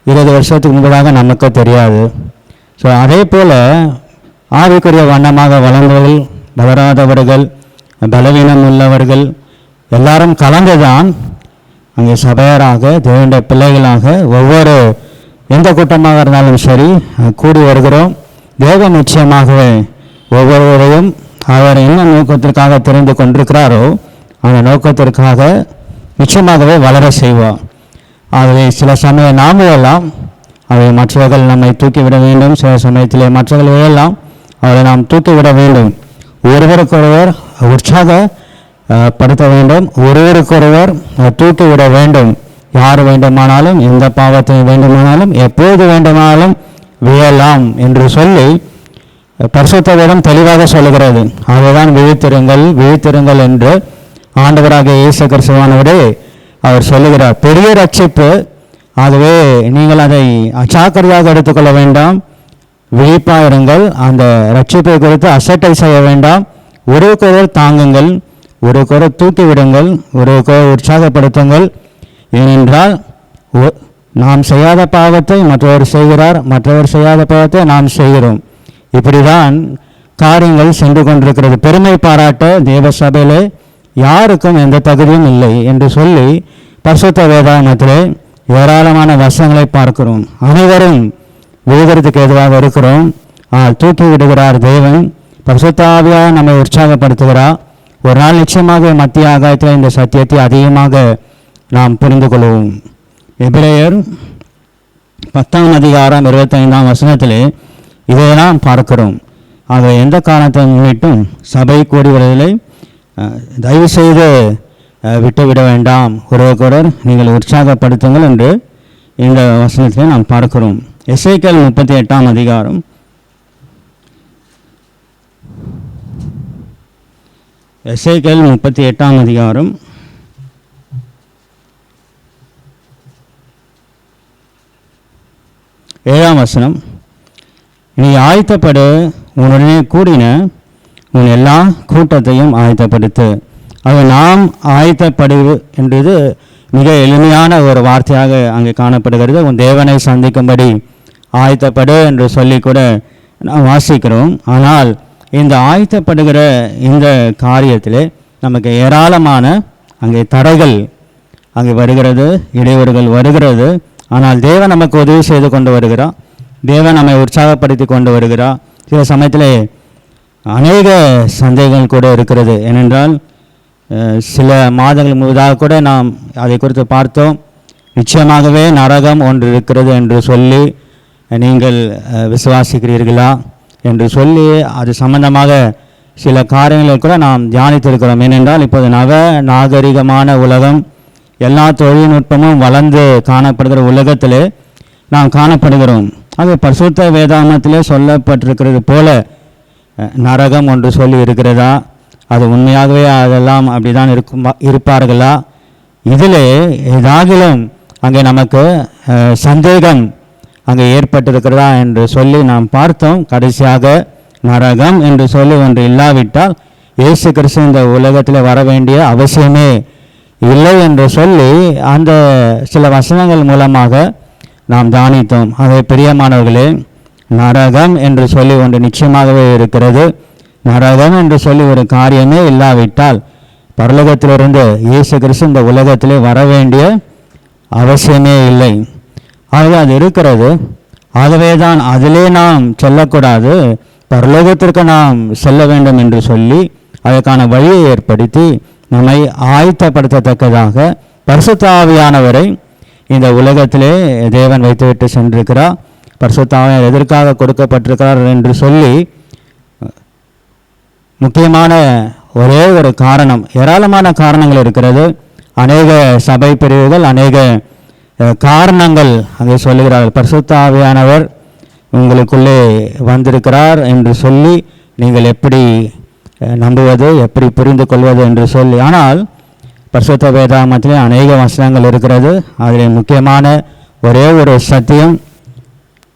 C: 20 வருஷத்துக்கு முன்பதாக நமக்கு தெரியாது. ஸோ அதே போல் ஆவிக்குரிய வண்ணமாக வளர்ந்தவர்கள், வளராதவர்கள், பலவீனம் உள்ளவர்கள் எல்லாரும் கலந்துதான் அங்கே சபையராக தேவனுடைய பிள்ளைகளாக ஒவ்வொரு எந்த கூட்டமாக இருந்தாலும் சரி கூடி வருகிறோம். தேவன் நிச்சயமாகவே ஒவ்வொருவரையும் அவர் என்ன நோக்கத்திற்காக தெரிந்து கொண்டிருக்கிறாரோ அந்த நோக்கத்திற்காக நிச்சயமாகவே வளர செய்வார். ஆகவே சில சமயம் நாமும் எல்லாம் அவை மற்றவர்கள் நம்மை தூக்கிவிட வேண்டும், சில சமயத்திலே மற்றவர்கள் எல்லாம் அவரை நாம் தூக்கிவிட வேண்டும். ஒருவருக்கொருவர் உற்சாகப்படுத்த வேண்டும், ஒருவருக்கொருவர் தூக்கிவிட வேண்டும். யார் வேண்டுமானாலும் எந்த பாவத்தை வேண்டுமானாலும் எப்போது வேண்டுமானாலும் விழலாம் என்று சொல்லி பரிசுத்த வேதம் தெளிவாக சொல்லுகிறது. அதுதான் விழித்திருங்கள் என்று ஆண்டவராகிய இயேசு கிறிஸ்துவானவரே அவர் சொல்லுகிறார். பெரிய ரட்சிப்பு. ஆகவே நீங்கள் அதை அச்சாக்கிரதையாக எடுத்துக்கொள்ள வேண்டாம், விழிப்பாயிருங்கள். அந்த ரட்சிப்பை குறித்து அசட்டை செய்ய வேண்டாம். ஒருவருக்கொருவர் தாங்குங்கள், ஒருவருக்கொருவர் தூக்கி விடுங்கள், ஒருவருக்கொருவர் உற்சாகப்படுத்துங்கள். ஏனென்றால் நாம் செய்யாத பாவத்தை மற்றவர் செய்கிறார், மற்றவர் செய்யாத பாவத்தை நாம் செய்கிறோம். இப்படிதான் காரியங்கள் சென்று கொண்டிருக்கிறது. பெருமை பாராட்ட தேவ சபையிலே யாருக்கும் எந்த தகுதியும் இல்லை என்று சொல்லி பரிசுத்த வேதாகமத்திலே ஏராளமான வசனங்களை பார்க்கிறோம். அனைவரும் விழுகிறதுக்கு எதுவாக இருக்கிறோம். தூக்கி விடுகிறார் தேவன். பரிசுத்த ஆவியாக நம்மை உற்சாகப்படுத்துகிறார். ஒரு நாள் நிச்சயமாக மத்திய ஆகாயத்தில் இந்த சத்தியத்தை அதிகமாக நாம் புரிந்து கொள்வோம். எபிரேயர் 10:25 இதையெல்லாம் பார்க்கிறோம். ஆக எந்த காரணத்தை முன்னிட்டும் சபை கூடி வருவதில்லை. தயவு செய்து விட்டுவிட வேண்டாம், ஒருவருக்கொருவர் நீங்கள் உற்சாகப்படுத்துங்கள் என்று இந்த வசனத்திலே நாம் பார்க்கிறோம். எசேக்கியேல் 38 எசேக்கியேல் 38 7 நீ ஆயத்தப்படு, உன்னுடனே கூடின உன் எல்லா கூட்டத்தையும் ஆயத்தப்படுத்து. அது நாம் ஆயத்தப்படு என்றது மிக எளிமையான ஒரு வார்த்தையாக அங்கே காணப்படுகிறது. உன் தேவனை சந்திக்கும்படி ஆயத்தப்படு என்று சொல்லி கூட நாம் வாசிக்கிறோம். ஆனால் இந்த ஆயத்தப்படுகிற இந்த காரியத்திலே நமக்கு ஏராளமான அங்கே தடைகள் அங்கே வருகிறது, இடையூறுகள் வருகிறது. ஆனால் தேவன் நமக்கு உதவி செய்து கொண்டு வருகிறார். தேவன் நம்மை உற்சாகப்படுத்தி கொண்டு வருகிறார். சில சமயத்தில் அநேக சந்தேகங்கள் கூட இருக்கிறது. ஏனென்றால் சில மாதங்கள் முழுவதாக கூட நாம் அதை குறித்து பார்த்தோம். நிச்சயமாகவே நரகம் ஒன்று இருக்கிறது என்று சொல்லி நீங்கள் விசுவாசிக்கிறீர்களா என்று சொல்லி அது சம்பந்தமாக சில காரியங்களை கூட நாம் தியானித்திருக்கிறோம். ஏனென்றால் இப்போது நாகரிகமான உலகம், எல்லா தொழில்நுட்பமும் வளர்ந்து காணப்படுகிற உலகத்திலே நாம் காணப்படுகிறோம். அது பரிசுத்த வேதாகமத்திலே சொல்லப்பட்டிருக்கிறது போல நரகம் ஒன்று சொல்லி இருக்கிறதா? அது உண்மையாகவே அதெல்லாம் அப்படிதான் இருப்பார்களா? இதில் ஏதாகிலும் அங்கே நமக்கு சந்தேகம் அங்கே ஏற்பட்டிருக்கிறதா என்று சொல்லி நாம் பார்த்தோம். கடைசியாக நரகம் என்று சொல்லி ஒன்று இல்லாவிட்டால் இயேசு கிறிஸ்து இந்த உலகத்தில் வர வேண்டிய அவசியமே இல்லை என்று சொல்லி அந்த சில வசனங்கள் மூலமாக நாம் தியானித்தோம். அதை பிரியமானவர்களே, நரகம் என்று சொல்லி ஒன்று நிச்சயமாகவே இருக்கிறது. நரகம் என்று சொல்லி ஒரு காரியமே இல்லாவிட்டால் பரலோகத்திலிருந்து இயேசு கிறிஸ்து இந்த உலகத்திலே வர வேண்டிய அவசியமே இல்லை. ஆகவே அது இருக்கிறது. ஆகவே தான் அதிலே நாம் செல்லக்கூடாது, பரலோகத்திற்கு நாம் செல்ல வேண்டும் என்று சொல்லி அதற்கான வழியை ஏற்படுத்தி நம்மை ஆயத்தப்படுத்தத்தக்கதாக பரிசுத்த ஆவியானவரை இந்த உலகத்திலே தேவன் வைத்துவிட்டு சென்றிருக்கிறார். பரிசுத்த ஆவியானவர் எதற்காக கொடுக்கப்பட்டிருக்கிறார் என்று சொல்லி முக்கியமான ஒரே ஒரு காரணம், ஏராளமான காரணங்கள் இருக்கிறது. அநேக சபை பிரிவுகள் அநேக காரணங்கள் அங்கே சொல்லுகிறார்கள். பரிசுத்த ஆவியானவர் உங்களுக்குள்ளே வந்திருக்கிறார் என்று சொல்லி நீங்கள் எப்படி நம்புவது, எப்படி புரிந்து கொள்வது என்று சொல்லி. ஆனால் பரிசுத்த வேதாகமத்திலே அநேக வசனங்கள் இருக்கிறது. அதில் முக்கியமான ஒரே ஒரு சத்தியம்,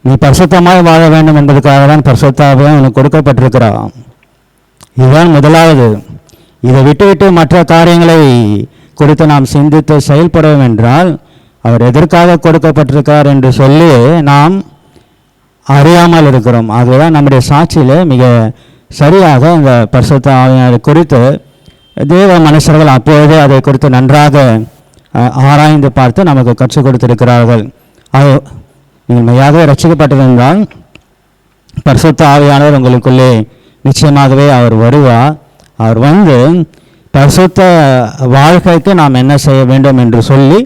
C: நீ பரிசுத்தமாய் வாழ வேண்டும் என்பதற்காக தான் பரிசுத்த ஆவியானவர் உனக்கு கொடுக்கப்பட்டிருக்கிறார். இதுதான் முதலாவது. இதை விட்டுவிட்டு மற்ற காரியங்களை குறித்து நாம் சிந்தித்து செயல்படுவோம் என்றால் அவர் எதற்காக கொடுக்கப்பட்டிருக்கிறார் என்று சொல்லி நாம் அறியாமல் இருக்கிறோம். ஆகவேதான் நம்முடைய சாட்சியில் மிக சரியாக இந்த பரிசுத்த ஆவியானவர் குறித்து தேவ மனுஷர்கள் அப்போதே அதை குறித்து நன்றாக ஆராய்ந்து பார்த்து நமக்கு கற்றுக் கொடுத்திருக்கிறார்கள். அது நீங்கள் மெய்யாகவே ரட்சிக்கப்பட்டிருந்தால் பரிசுத்த ஆவியானவர் உங்களுக்குள்ளே நிச்சயமாகவே அவர் வருவார். அவர் வந்து பரிசுத்த வாழ்க்கைக்கு நாம் என்ன செய்ய வேண்டும் என்று சொல்லி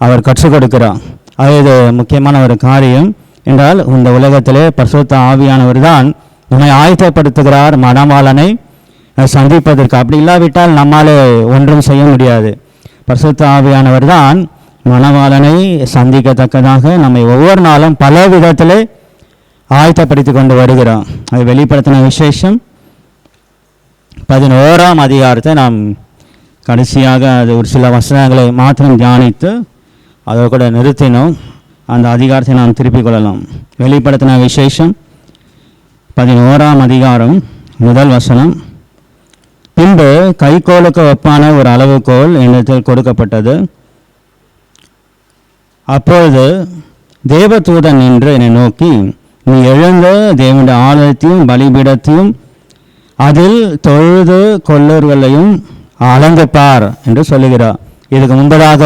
C: அவர் கற்றுக் கொடுக்கிறார். அது இது முக்கியமான ஒரு காரியம் என்றால் இந்த உலகத்திலே பரிசுத்த ஆவியானவர் தான் நம்மை ஆயத்தப்படுத்துகிறார் மணவாளனை சந்திப்பதற்கு. அப்படி இல்லாவிட்டால் நம்மாலே ஒன்றும் செய்ய முடியாது. பரிசுத்த ஆவியானவர் தான் மணவாளனை சந்திக்கத்தக்கதாக நம்மை ஒவ்வொரு நாளும் பல விதத்திலே ஆயத்தப்படுத்தி கொண்டு வருகிறோம். அது வெளிப்படுத்தின விசேஷம் 11ஆம் அதிகாரத்தை நாம் கடைசியாக அது ஒரு சில வசனங்களை மாத்திரம் தியானித்து அதை கூட நிறுத்தினோம். அந்த அதிகாரத்தை நாம் திருப்பிக் கொள்ளலாம். வெளிப்படுத்தின விசேஷம் 11ஆம் அதிகாரம் 1 வசனம். பின்பு கைக்கோலுக்கு ஒப்பான ஒரு அளவுகோல் என்னிடத்தில் கொடுக்கப்பட்டது. அப்பொழுது தேவதூதன் நின்று என்னை நோக்கி, நீ எழுந்த தேவனுடைய ஆலயத்தையும் பலிபீடத்தையும் அதில் தொழுது கொள்ளர்களையும் அளந்து பார் என்று சொல்லுகிறார். இதுக்கு முன்பதாக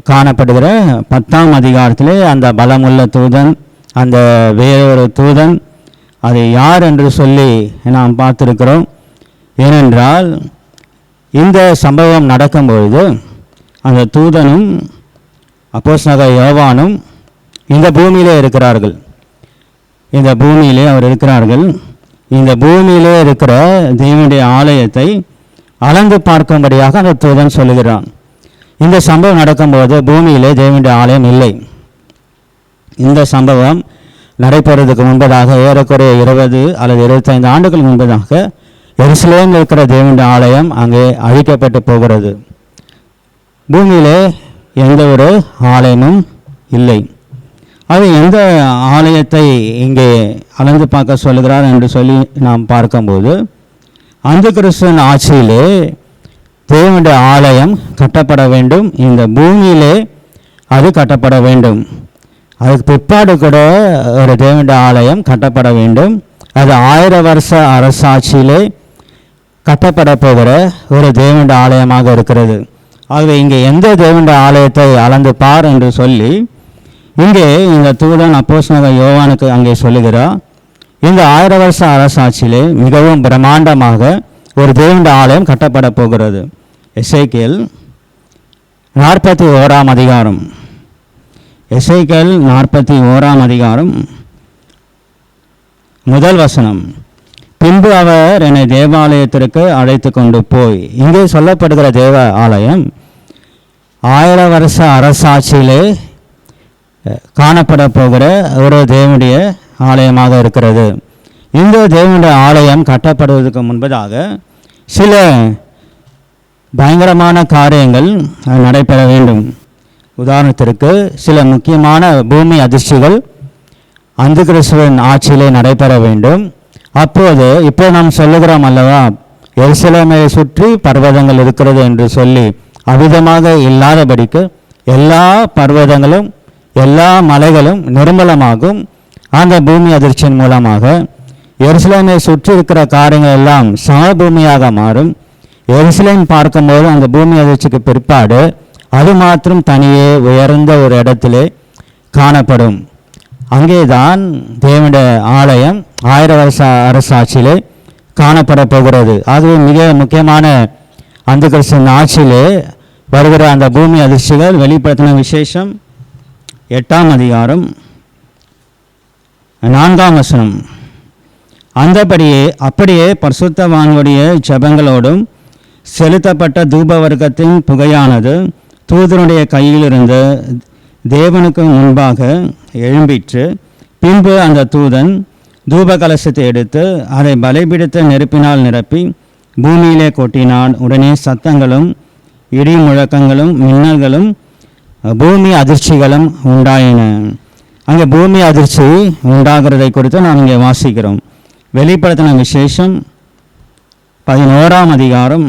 C: காணப்படுகிற 10ஆம் அதிகாரத்திலே அந்த பலமுள்ள தூதன், அந்த வேறொரு தூதன், அதை யார் என்று சொல்லி நாம் பார்த்திருக்கிறோம். ஏனென்றால் இந்த சம்பவம் நடக்கும்பொழுது அந்த தூதனும் அப்போஸ்தலனாகிய யோவானும் இந்த பூமியிலே இருக்கிறார்கள். இந்த பூமியிலே அவர் இருக்கிறார்கள். இந்த பூமியிலே இருக்கிற தேவனுடைய ஆலயத்தை அளந்து பார்க்கும்படியாக அந்த தூதன் சொல்லுகிறான். இந்த சம்பவம் நடக்கும்போது பூமியிலே தேவனுடைய ஆலயம் இல்லை. இந்த சம்பவம் நடைபெறுவதற்கு முன்பதாக ஏறக்குறைய 20 அல்லது 25 ஆண்டுகள் முன்பதாக எருசலேமில் இருக்கிற தேவனுடைய ஆலயம் அங்கே அழிக்கப்பட்டு போகிறது. பூமியிலே எந்த ஒரு ஆலயமும் இல்லை. அது எந்த ஆலயத்தை இங்கே அளந்து பார்க்க சொல்லுகிறார் என்று சொல்லி நாம் பார்க்கும்போது, அந்த கிறிஸ்துவின் ஆட்சியிலே தேவனுடைய ஆலயம் கட்டப்பட வேண்டும். இந்த பூமியிலே அது கட்டப்பட வேண்டும். அதுக்கு பிற்பாடு கூட ஒரு தேவனுடைய ஆலயம் கட்டப்பட வேண்டும். அது 1000 வருஷ அரசாட்சியிலே கட்டப்பட போகிற ஒரு தேவனுடைய ஆலயமாக இருக்கிறது. ஆகவே இங்கே எந்த தேவனுடைய ஆலயத்தை அளந்து பார் என்று சொல்லி இங்கே இந்த தூதன் அப்போஸ்தலனாகிய யோவானுக்கு அங்கே சொல்லுகிறார். இந்த 1000 வருஷ அரசாட்சியிலே மிகவும் பிரம்மாண்டமாக ஒரு தேவனுடைய ஆலயம் கட்டப்பட போகிறது. எசேக்கியேல் 41ஆம் அதிகாரம். எசேக்கியேல் 41ஆம் அதிகாரம் 1 வசனம். பின்பு அவர் என்னை தேவாலயத்திற்கு அழைத்து கொண்டு போய், இங்கே சொல்லப்படுகிற தேவ ஆலயம் 1000 வருஷ அரசாட்சியிலே காணப்பட போகிற ஒரு தேவனுடைய ஆலயமாக இருக்கிறது. இந்த தேவனுடைய ஆலயம் கட்டப்படுவதற்கு முன்பதாக சில பயங்கரமான காரியங்கள் நடைபெற வேண்டும். உதாரணத்திற்கு சில முக்கியமான பூமி அதிர்ச்சிகள் அந்த கிறிஸ்துவின் ஆட்சியிலே நடைபெற வேண்டும். அப்போது இப்போ நாம் சொல்லுகிறோம் அல்லவா, எருசலேமை சுற்றி பர்வதங்கள் இருக்கிறது என்று சொல்லி அவ்விதமாக இல்லாதபடிக்கு எல்லா பர்வதங்களும் எல்லா மலைகளும் நிர்மலமாகும். அந்த பூமி அதிர்ச்சியின் மூலமாக எருசலேமை சுற்றி இருக்கிற காரியங்கள் எல்லாம் சமபூமியாக மாறும். எருசலேம் பார்க்கும்போது அந்த பூமி அதிர்ச்சிக்கு பிற்பாடு அது மாத்திரம் தனியே உயர்ந்த ஒரு இடத்திலே காணப்படும். அங்கேதான் தேவனுடைய ஆலயம் 1000 வருஷ அரசாட்சியிலே காணப்பட போகிறது. ஆகவே மிக முக்கியமான அந்த கிறிஸ்துவின் ஆட்சியிலே வருகிற அந்த பூமி அதிர்ச்சிகள் வெளிப்படுத்தின விசேஷம் 8ஆம் அதிகாரம் 4ஆம் வசனம். அப்படியே பரிசுத்தவான்களுடைய ஜெபங்களோடும் செலுத்தப்பட்ட தூப வர்க்கத்தின் புகையானது தூதனுடைய கையிலிருந்து தேவனுக்கு முன்பாக எழும்பிற்று. பின்பு அந்த தூதன் தூப கலசத்தை எடுத்து அதை பலிபீடத்தை நெருப்பினால் நிரப்பி பூமியிலே கொட்டினான். உடனே சத்தங்களும் இடி முழக்கங்களும் மின்னல்களும் பூமி அதிர்ச்சிகளும் உண்டாயின. அங்கே பூமி அதிர்ச்சி உண்டாகிறதை குறித்து நாம் இங்கே வாசிக்கிறோம். வெளிப்படுத்தின விசேஷம் 11ஆம் அதிகாரம்.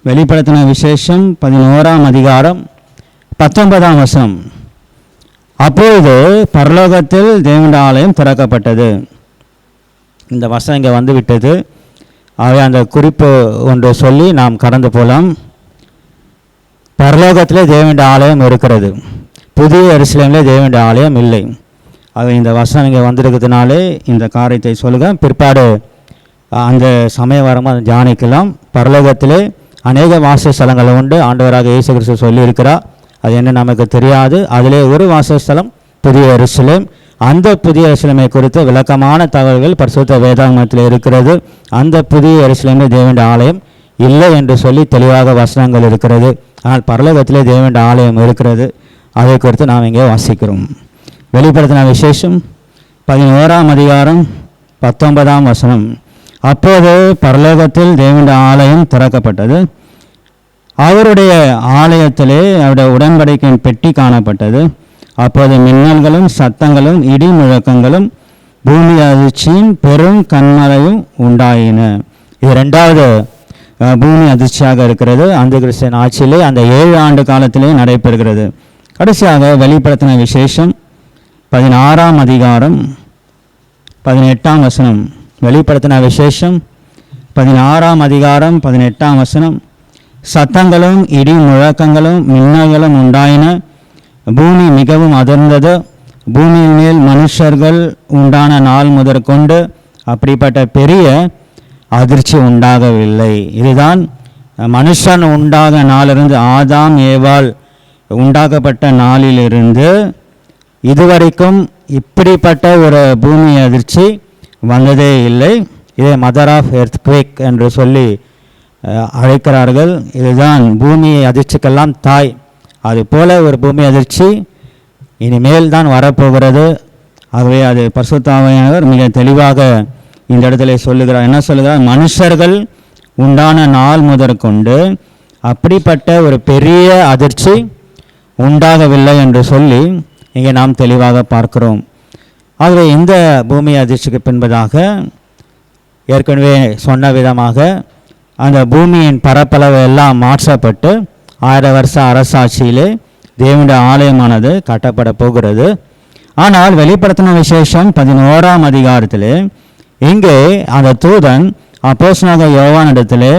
C: வெளிப்படுத்தின விசேஷம் 11ஆம் அதிகாரம் 19ஆம் வசனம். அப்பொழுது பரலோகத்தில் தேவனுடைய ஆலயம் திறக்கப்பட்டது. இந்த வசனம் இங்கே வந்து விட்டது. ஆகவே அந்த குறிப்பு ஒன்று சொல்லி நாம் கடந்து போகலாம். பரலோகத்திலே தேவனுடைய ஆலயம் இருக்கிறது, புதிய எருசலேமிலே தேவனுடைய ஆலயம் இல்லை. அது இந்த வசனம் இங்கே வந்திருக்கிறதுனாலே இந்த காரியத்தை சொல்லுங்க. பிற்பாடு அந்த சமயம் வரும்போது அதை தியானிக்கலாம். பரலோகத்திலே அநேக வாசஸ்தலங்கள் உண்டு. ஆண்டவராக இயேசு கிறிஸ்து சொல்லியிருக்கிறார். அது என்ன நமக்கு தெரியாது. அதிலே ஒரு வாசஸ்தலம் புதிய எருசலேம். அந்த புதிய எருசலேமை குறித்து விளக்கமான தகவல்கள் பரிசுத்த வேதாகமத்தில் இருக்கிறது. அந்த புதிய எருசலேமில் தேவனுடைய ஆலயம் இல்லை என்று சொல்லி தெளிவாக வசனங்கள் இருக்கிறது. ஆனால் பரலோகத்திலே தேவனுடைய ஆலயம் இருக்கிறது. அதை குறித்து நாம் இங்கே வாசிக்கிறோம். வெளிப்படுத்தின விசேஷம் 11ஆம் அதிகாரம் 19ஆம் வசனம். அப்போது பரலோகத்தில் தேவனுடைய ஆலயம் திறக்கப்பட்டது. அவருடைய ஆலயத்திலே அவருடைய உடன்படிக்கையின் பெட்டி காணப்பட்டது. அப்போது மின்னல்களும் சத்தங்களும் இடி முழக்கங்களும் பூமி அதிர்ச்சியும் பெரும் கன்மழையும் உண்டாயின. இது 2வது பூமி அதிர்ச்சியாக இருக்கிறது. அந்த கிறிஸ்தன் ஆட்சியிலே அந்த 7 ஆண்டு காலத்திலே நடைபெறுகிறது. கடைசியாக வெளிப்படுத்தின விசேஷம் 16ஆம் அதிகாரம் 18ஆம் வசனம். வெளிப்படுத்தின விசேஷம் 16ஆம் அதிகாரம் 18ஆம் வசனம். சத்தங்களும் இடி முழக்கங்களும் மின்னல்களும் உண்டாயின. பூமி மிகவும் அதிர்ந்தது. பூமியின் மேல் மனுஷர்கள் உண்டான நாள் முதற்கொண்டு அப்படிப்பட்ட பெரிய அதிர்ச்சி உண்டாகவில்லை. இதுதான் மனுஷன் உண்டாக நாளிலிருந்து, ஆதாம் ஏவாள் உண்டாக்கப்பட்ட நாளிலிருந்து இதுவரைக்கும் இப்படிப்பட்ட ஒரு பூமி அதிர்ச்சி வந்ததே இல்லை. இதை மதர் ஆஃப் எர்த்குவேக் என்று சொல்லி அழைக்கிறார்கள். இதுதான் பூமி அதிர்ச்சிக்கெல்லாம் தாய். அதுபோல ஒரு பூமி அதிர்ச்சி இனிமேல் தான் வரப்போகிறது. ஆகவே அது பரிசுத்த ஆவியானவர் மிக தெளிவாக இந்த இடத்துல சொல்லுகிறார். என்ன சொல்லுகிறார்? மனுஷர்கள் உண்டான நாள் முதற்கொண்டு அப்படிப்பட்ட ஒரு பெரிய அதிர்ச்சி உண்டாகவில்லை என்று சொல்லி இங்கே நாம் தெளிவாக பார்க்கிறோம். ஆகவே இந்த பூமி அதிர்ச்சிக்கு பின்பதாக ஏற்கனவே சொன்ன விதமாக அந்த பூமியின் பரப்பளவு எல்லாம் மாற்றப்பட்டு 1000 வருஷ அரசாட்சியிலே தேவனுடைய ஆலயமானது கட்டப்பட போகிறது. ஆனால் வெளிப்படுத்தின விசேஷம் 11ஆம் அதிகாரத்திலே இங்கே அந்த தூதன் அப்போஸ்தலனாகிய யோவானிடத்திலே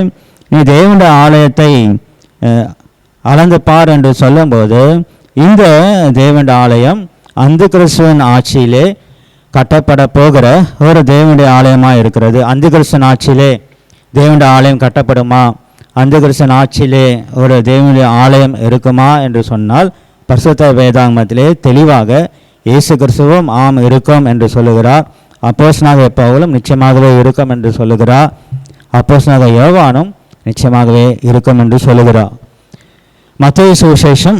C: நீ தேவனுடைய ஆலயத்தை அளந்து பார் என்று சொல்லும்போது இந்த தேவனுடைய ஆலயம் அந்த கிறிஸ்துவின் ஆட்சியிலே கட்டப்பட போகிற ஒரு தேவனுடைய ஆலயமாக இருக்கிறது. அந்த கிறிஸ்துவின் ஆட்சியிலே தேவனுடைய ஆலயம் கட்டப்படுமா? அந்த கிறிஸ்துவின் ஆட்சியிலே ஒரு தேவனுடைய ஆலயம் இருக்குமா என்று சொன்னால் பரிசுத்த வேதாகமத்திலே தெளிவாக இயேசு கிறிஸ்துவும் ஆம் இருக்கும் என்று சொல்லுகிறார். அப்போஸ்தலனாகிய பவுலும் நிச்சயமாகவே இருக்கும் என்று சொல்லுகிறார். அப்போஸ்தலனாகிய யோவானும் நிச்சயமாகவே இருக்கும் என்று சொல்லுகிறார். மத்தேயு சுவிசேஷம்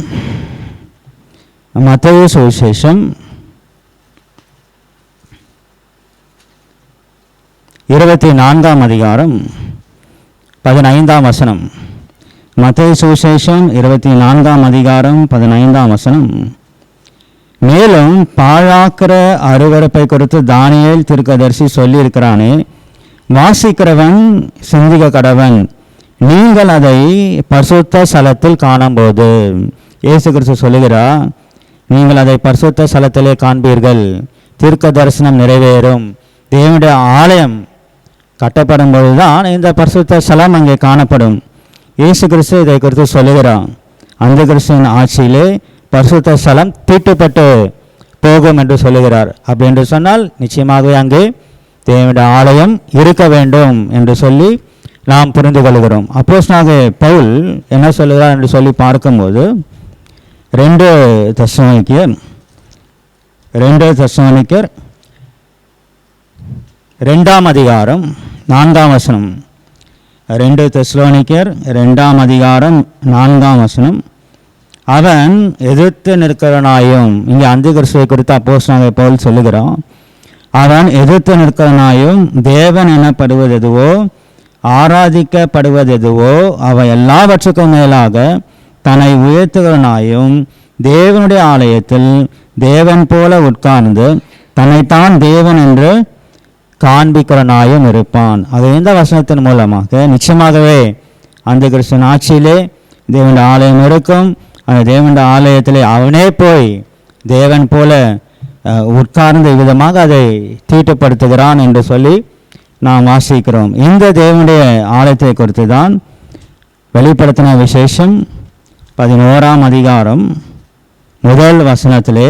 C: 24ஆம் அதிகாரம் 15ஆம் வசனம். மத்தேயு சுவிசேஷம் 24ஆம் அதிகாரம் 15ஆம் வசனம். மேலும் பாழாக்கிற அருவருப்பை குறித்து தானியேல் தீர்க்கதரிசி சொல்லியிருக்கிறானே, வாசிக்கிறவன் சிந்திக்க கடவன், நீங்கள் அதை பரிசுத்த ஸ்தலத்தில் காணும்போது. இயேசு கிறிஸ்து சொல்லுகிறார், நீங்கள் அதை பரிசுத்த ஸ்தலத்திலே காண்பீர்கள், தீர்க்க தரிசனம் நிறைவேறும். தேவனுடைய ஆலயம் கட்டப்படும் பொழுதுதான் இந்த பரிசுத்த ஸ்தலம் அங்கே காணப்படும். இயேசு கிறிஸ்து இதை குறித்து சொல்லுகிறார். அந்த கிறிஸ்துவின் ஆட்சியிலே பரிசுத்த ஸ்தலம் தீட்டுப்பட்டு போகும் என்று சொல்லுகிறார். அப்படி என்று சொன்னால் நிச்சயமாகவே அங்கே தேவனுடைய ஆலயம் இருக்க வேண்டும் என்று சொல்லி நாம் புரிந்து கொள்கிறோம். அப்போஸ்தலனாகிய பவுல் என்ன சொல்லுகிறார் என்று சொல்லி பார்க்கும்போது 2 தெசலோனிக்கேயர் 2ஆம் அதிகாரம் 4ஆம் வசனம். 2 தெசலோனிக்கேயர் 2ஆம் அதிகாரம் 4ஆம் வசனம். அவன் எதிர்த்து நிற்கிறனாயும், இங்கே அந்த கிறிஸ்துவை குறித்து அப்போஸ்தலனாகிய பவுல் சொல்லுகிறான். அவன் எதிர்த்து நிற்கிறனாயும் தேவன் எனப்படுவது எதுவோ ஆராதிக்கப்படுவது எதுவோ அவை எல்லாவற்றுக்கும் மேலாக தன்னை உயர்த்துகிறனாயும் தேவனுடைய ஆலயத்தில் தேவன் போல உட்கார்ந்து தன்னைத்தான் தேவன் என்று காண்பிக்கிறனாயும் இருப்பான். அது இந்த வசனத்தின் மூலமாக நிச்சயமாகவே அந்த கிறிஸ்துவின் ஆட்சியிலே தேவனுடைய ஆலயம் இருக்கும். அந்த தேவனுடைய ஆலயத்திலே அவனே போய் தேவன் போல உட்கார்ந்த விதமாக அதை தீட்டுப்படுத்துகிறான் என்று சொல்லி நாம் வாசிக்கிறோம். இந்த தேவனுடைய ஆலயத்தை குறித்து தான் வெளிப்படுத்தின விசேஷம் 11ஆம் அதிகாரம் முதல் வசனத்திலே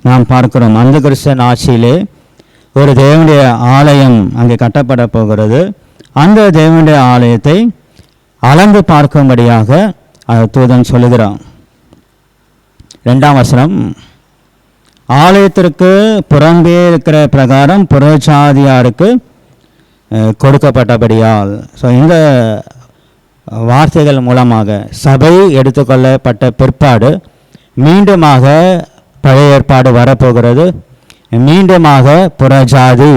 C: நாம் பார்க்கிறோம். அந்த கிறிஸ்தன் ஆட்சியிலே ஒரு தேவனுடைய ஆலயம் அங்கே கட்டப்பட போகிறது. அந்த தேவனுடைய ஆலயத்தை அளந்து பார்க்கும்படியாக தூதன் சொல்லுகிறான். 2ஆம் வசனம், ஆலயத்திற்கு புறம்பே இருக்கிற பிரகாரம் புறஜாதியாருக்கு கொடுக்கப்பட்டபடியால். ஸோ இந்த வார்த்தைகள் மூலமாக சபை எடுத்துக்கொள்ளப்பட்ட பிற்பாடு மீண்டுமாக பழைய ஏற்பாடு வரப்போகிறது. மீண்டுமாக புறஜாதி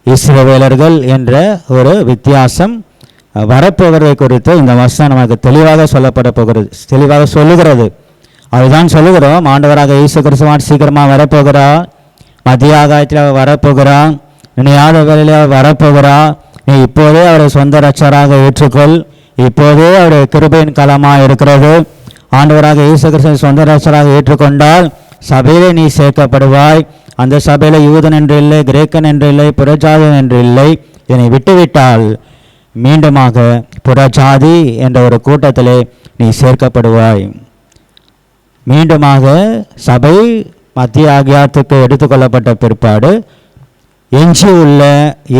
C: இஸ்ரவேலர்கள் என்ற ஒரு வித்தியாசம் வரப்போகிறதை குறித்து இந்த வசனம் நமக்கு தெளிவாக சொல்லப்பட போகிறது, தெளிவாக சொல்லுகிறது. அதுதான் சொல்லுகிறோம், ஆண்டவராக இயேசு கிறிஸ்துவான் சீக்கிரமாக வரப்போகிறா, மத்திய ஆகாயத்தில் வரப்போகிறா, நினையாத வேலையில் வரப்போகிறா. நீ இப்போதே அவரை சொந்த ரட்சராக ஏற்றுக்கொள். இப்போதே அவருடைய கிருபையின் காலமாக இருக்கிறது. ஆண்டவராக இயேசு கிறிஸ்துவை சொந்த ரட்சராக ஏற்றுக்கொண்டால் சபையிலே நீ சேர்க்கப்படுவாய். அந்த சபையில் யூதன் என்று இல்லை, கிரேக்கன் என்று இல்லை, புறஜாதியன் என்று இல்லை. இதனை விட்டுவிட்டால் மீண்டுமாக புறஜாதி என்ற ஒரு கூட்டத்திலே நீ சேர்க்கப்படுவாய். மீண்டுமாக சபை மத்திய ஆகியாத்துக்கு எடுத்துக்கொள்ளப்பட்ட பிற்பாடு எஞ்சி உள்ள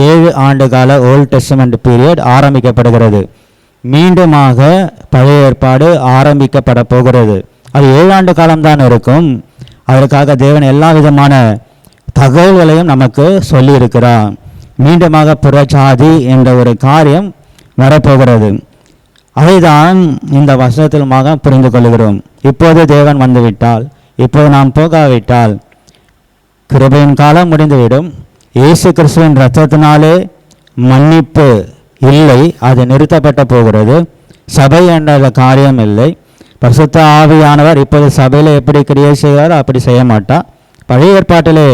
C: 7 ஆண்டு கால ஓல்ட் டெஸ்டமெண்ட் பீரியட் ஆரம்பிக்கப்படுகிறது. மீண்டுமாக பழைய ஏற்பாடு ஆரம்பிக்கப்பட போகிறது. அது 7 ஆண்டு காலம்தான் இருக்கும். அதற்காக தேவன் எல்லா விதமான தகவல்களையும் நமக்கு சொல்லியிருக்கிறார். மீண்டுமாக புறஜாதி என்ற ஒரு காரியம் வரப்போகிறது. அதைதான் இந்த வசனத்திலுமாக புரிந்து கொள்கிறோம். இப்போது தேவன் வந்துவிட்டால், இப்போது நாம் போகாவிட்டால் கிருபையின் காலம் முடிந்துவிடும். இயேசு கிறிஸ்துவின் இரத்தத்தினாலே மன்னிப்பு இல்லை, அது நிறுத்தப்பட்ட போகிறது. சபை என்ற காரியம் இல்லை. பரிசுத்த ஆவியானவர் இப்போது சபையில் எப்படி கிரியை செய்வாரோ அப்படி செய்ய மாட்டார். பழைய ஏற்பாட்டிலே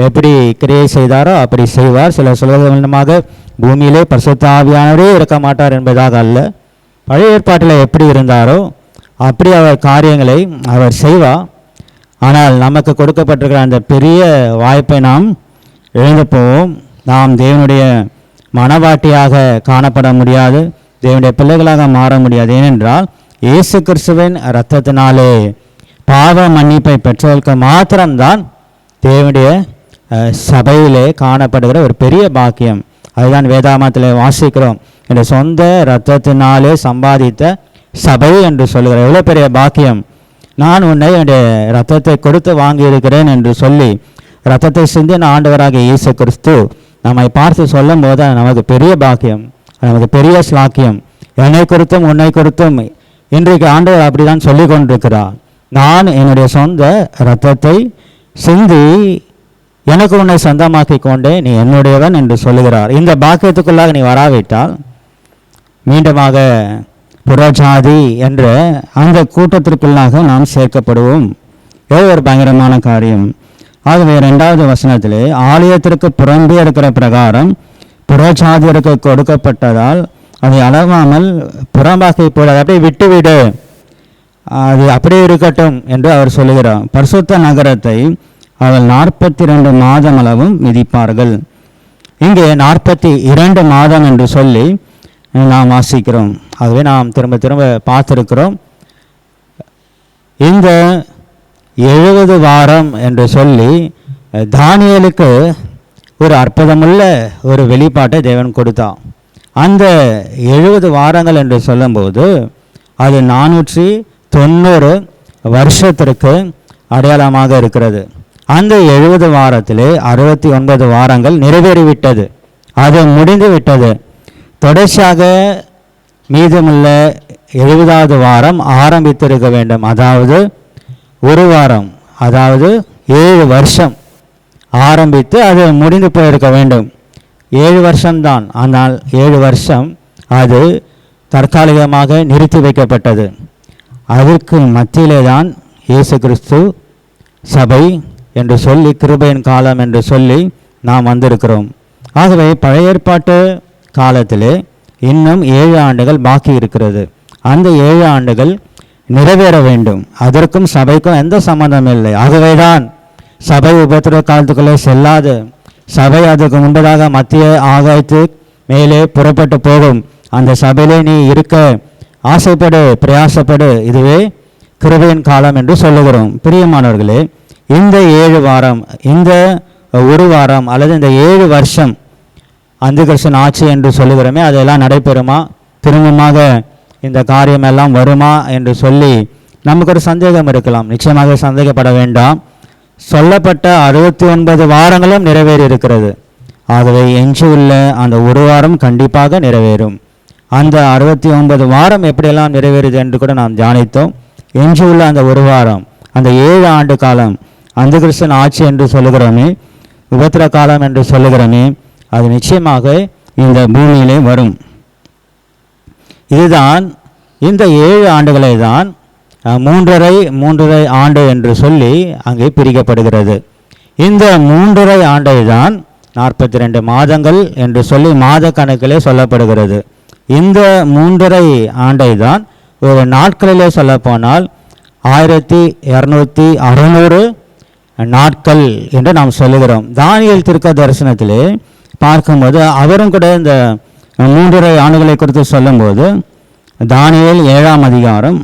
C: எப்படி கிரியை செய்தாரோ அப்படி செய்வார். சில சொல்வதமாக பூமியிலே பரிசுத்த ஆவியானவரே இருக்க மாட்டார் என்பதாக அல்ல. பழைய ஏற்பாட்டில் எப்படி இருந்தாரோ அப்படி அவர் காரியங்களை அவர் செய்வார். ஆனால் நமக்கு கொடுக்கப்பட்டிருக்கிற அந்த பெரிய வாய்ப்பை நாம் இழந்து போவோம். நாம் தேவனுடைய மனவாட்டியாக காணப்பட முடியாது, தேவனுடைய பிள்ளைகளாக மாற முடியாது. ஏனென்றால் இயேசு கிறிஸ்துவின் இரத்தத்தினாலே பாவ மன்னிப்பை பெற்றவர்களுக்கு மாத்திரம்தான் தேவனுடைய சபையிலே காணப்படுகிற ஒரு பெரிய பாக்கியம். அதுதான் வேதாகமத்தில் வாசிக்கிறோம். என்னுடைய சொந்த இரத்தத்தினாலே சம்பாதித்த சபை என்று சொல்லுகிற எவ்வளோ பெரிய பாக்கியம். நான் உன்னை என்னுடைய இரத்தத்தை கொடுத்து வாங்கியிருக்கிறேன் என்று சொல்லி இரத்தத்தை சிந்தின ஆண்டவராக இயேசு கிறிஸ்து நம்மை பார்த்து சொல்லும் போது நமக்கு பெரிய பாக்கியம், நமக்கு பெரிய ஸ்லாக்கியம். என்னை குறித்தும் உன்னை குறித்தும் இன்றைக்கு ஆண்டவர் அப்படி தான் சொல்லி கொண்டிருக்கிறார். நான் என்னுடைய சொந்த இரத்தத்தை சிந்தி எனக்கு உன்னை சொந்தமாக்கி கொண்டே நீ என்னுடையவன் என்று சொல்லுகிறார். இந்த பாக்கியத்துக்குள்ளாக நீ வராவிட்டால் மீண்டுமாக புறஜாதி என்ற அந்த கூட்டத்திற்குள்ளாக நாம் சேர்க்கப்படுவோம். ஏதோ ஒரு பயங்கரமான காரியம். ஆகவே 2வது வசனத்திலே ஆலயத்திற்கு புறம்பே இருக்கிற பிரகாரம் புறஜாதியருக்கு கொடுக்கப்பட்டதால் அதை அளவாமல் புறம்பாக்கி போடாது, அப்படியே விட்டுவிடு, அது அப்படியே இருக்கட்டும் என்று அவர் சொல்லுகிறார். பரிசுத்த நகரத்தை அவள் 42 மாதம் அளவும் மிதிப்பார்கள். இங்கே 42 மாதம் என்று சொல்லி நாம் வாசிக்கிறோம். ஆகவே நாம் திரும்ப திரும்ப பார்த்திருக்கிறோம். இந்த 70 வாரம் என்று சொல்லி தானியேலுக்கு ஒரு அற்புதமுள்ள ஒரு வெளிப்பாட்டை தேவன் கொடுத்தான். அந்த 70 வாரங்கள் என்று சொல்லும்போது அது 490 வருஷத்திற்கு அடையாளமாக இருக்கிறது. அந்த 70 வாரத்திலே 69 வாரங்கள் நிறைவேறிவிட்டது, அது முடிந்து விட்டது. தொடர்ச்சியாக மீதமுள்ள 70வது வாரம் ஆரம்பித்திருக்க வேண்டும். அதாவது ஒரு வாரம், அதாவது 7 வருஷம் ஆரம்பித்து அது முடிந்து போயிருக்க வேண்டும். 7 வருஷம்தான், ஆனால் 7 வருஷம் அது தற்காலிகமாக நிறுத்தி வைக்கப்பட்டது. அதற்கு மத்தியிலே தான் இயேசு கிறிஸ்து சபை என்று சொல்லி கிருபையின் காலம் என்று சொல்லி நாம் வந்திருக்கிறோம். ஆகவே பழைய ஏற்பாட்டு காலத்திலே இன்னும் 7 ஆண்டுகள் பாக்கி இருக்கிறது. அந்த 7 ஆண்டுகள் நிறைவேற வேண்டும். அதற்கும் சபைக்கும் எந்த சம்பந்தம் இல்லை. ஆகவே தான் சபை உபத்திரவ காலத்துக்குள்ளே செல்லாது, சபை அதுக்கு முன்பதாக மத்திய ஆகாயத்து மேலே புறப்பட்டு போகும். அந்த சபையிலே நீ இருக்க ஆசைப்படு, பிரயாசப்படு. இதுவே கிருபையின் காலம் என்று சொல்லுகிறோம். பிரியமானவர்களே, இந்த 7 வாரம், இந்த 1 வாரம் அல்லது இந்த 7 வருஷம் அந்திகிறிஸ்தன் ஆட்சி என்று சொல்லுகிறோமே, அதெல்லாம் நடைபெறுமா, திரும்பமாக இந்த காரியம் எல்லாம் வருமா என்று சொல்லி நமக்கு ஒரு சந்தேகம் இருக்கலாம். நிச்சயமாக சந்தேகப்பட வேண்டாம். சொல்லப்பட்ட 69 வாரங்களும் நிறைவேறி இருக்கிறது. ஆகவே எஞ்சியுள்ள அந்த 1 வாரம் கண்டிப்பாக நிறைவேறும். அந்த 69 வாரம் எப்படியெல்லாம் நிறைவேறுது என்று கூட நாம் தியானித்தோம். எஞ்சியுள்ள அந்த 1 வாரம், அந்த 7 ஆண்டு காலம் அந்திகிறிஸ்தன் ஆட்சி என்று சொல்லுகிறோமே, உபத்திர காலம் என்று சொல்லுகிறோமே, அது நிச்சயமாக இந்த பூமியிலே வரும். இதுதான் இந்த 7 ஆண்டுகளை தான் 3½ ஆண்டு என்று சொல்லி அங்கே பிரிக்கப்படுகிறது. இந்த 3½ ஆண்டை தான் 42 மாதங்கள் என்று சொல்லி மாத கணக்கிலே சொல்லப்படுகிறது. இந்த 3½ ஆண்டை தான் ஒரு நாட்களிலே சொல்லப்போனால் 1260 நாட்கள் என்று நாம் சொல்லுகிறோம். தானியேல் தீர்க்க தரிசனத்திலே பார்க்கும்போது அவரும் கூட இந்த 3½ ஆண்டுகளை குறித்து சொல்லும்போது தானியேல் 7ஆம் அதிகாரம்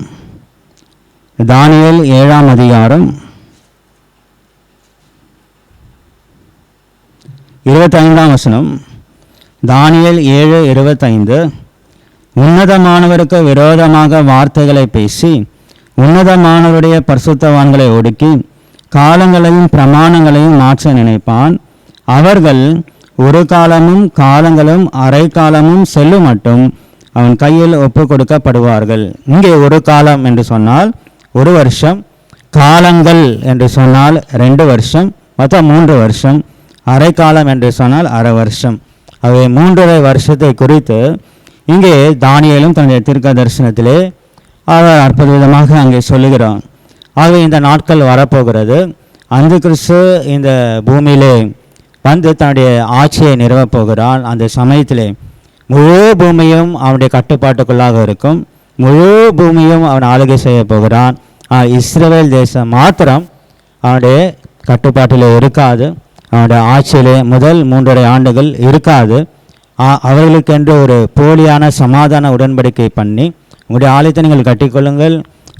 C: 25ஆம் வசனம், தானியேல் 7:25, உன்னதமானவருக்கு விரோதமாக வார்த்தைகளை பேசி உன்னதமானவருடைய பரிசுத்தவான்களை ஒடுக்கி காலங்களையும் பிரமாணங்களையும் மாற்ற நினைப்பான். அவர்கள் ஒரு காலமும் காலங்களும் அரை காலமும் செல்லும் மட்டும் அவன் கையில் ஒப்பு கொடுக்கப்படுவார்கள். இங்கே ஒரு காலம் என்று சொன்னால் 1 வருஷம், காலங்கள் என்று சொன்னால் 2 வருஷம், மொத்தம் 3 வருஷம், அரை காலம் என்று சொன்னால் அரை வருஷம். அவை 3½ வருஷத்தை குறித்து இங்கே தானியேலும் தன்னுடைய தீர்க்க தரிசனத்திலே அவர் அற்புதமாக அங்கே சொல்லுகிறான். ஆகவே இந்த நாட்கள் வரப்போகிறது. அந்திகிறிஸ்து இந்த பூமியிலே வந்து தன்னுடைய ஆட்சியை நிறுவப் போகிறான். அந்த சமயத்திலே முழு பூமியும் அவனுடைய கட்டுப்பாட்டுக்குள்ளாக இருக்கும். முழு பூமியும் அவன் ஆளுகை செய்ய போகிறான். இஸ்ரவேல் தேசம் மாத்திரம் அவனுடைய கட்டுப்பாட்டில் இருக்காது. அவனுடைய ஆட்சியிலே முதல் 3½ ஆண்டுகள் இருக்காது. அவர்களுக்கென்று ஒரு போலியான சமாதான உடன்படிக்கை பண்ணி, உங்களுடைய ஆலயத்தை நீங்கள் கட்டிக்கொள்ளுங்கள்,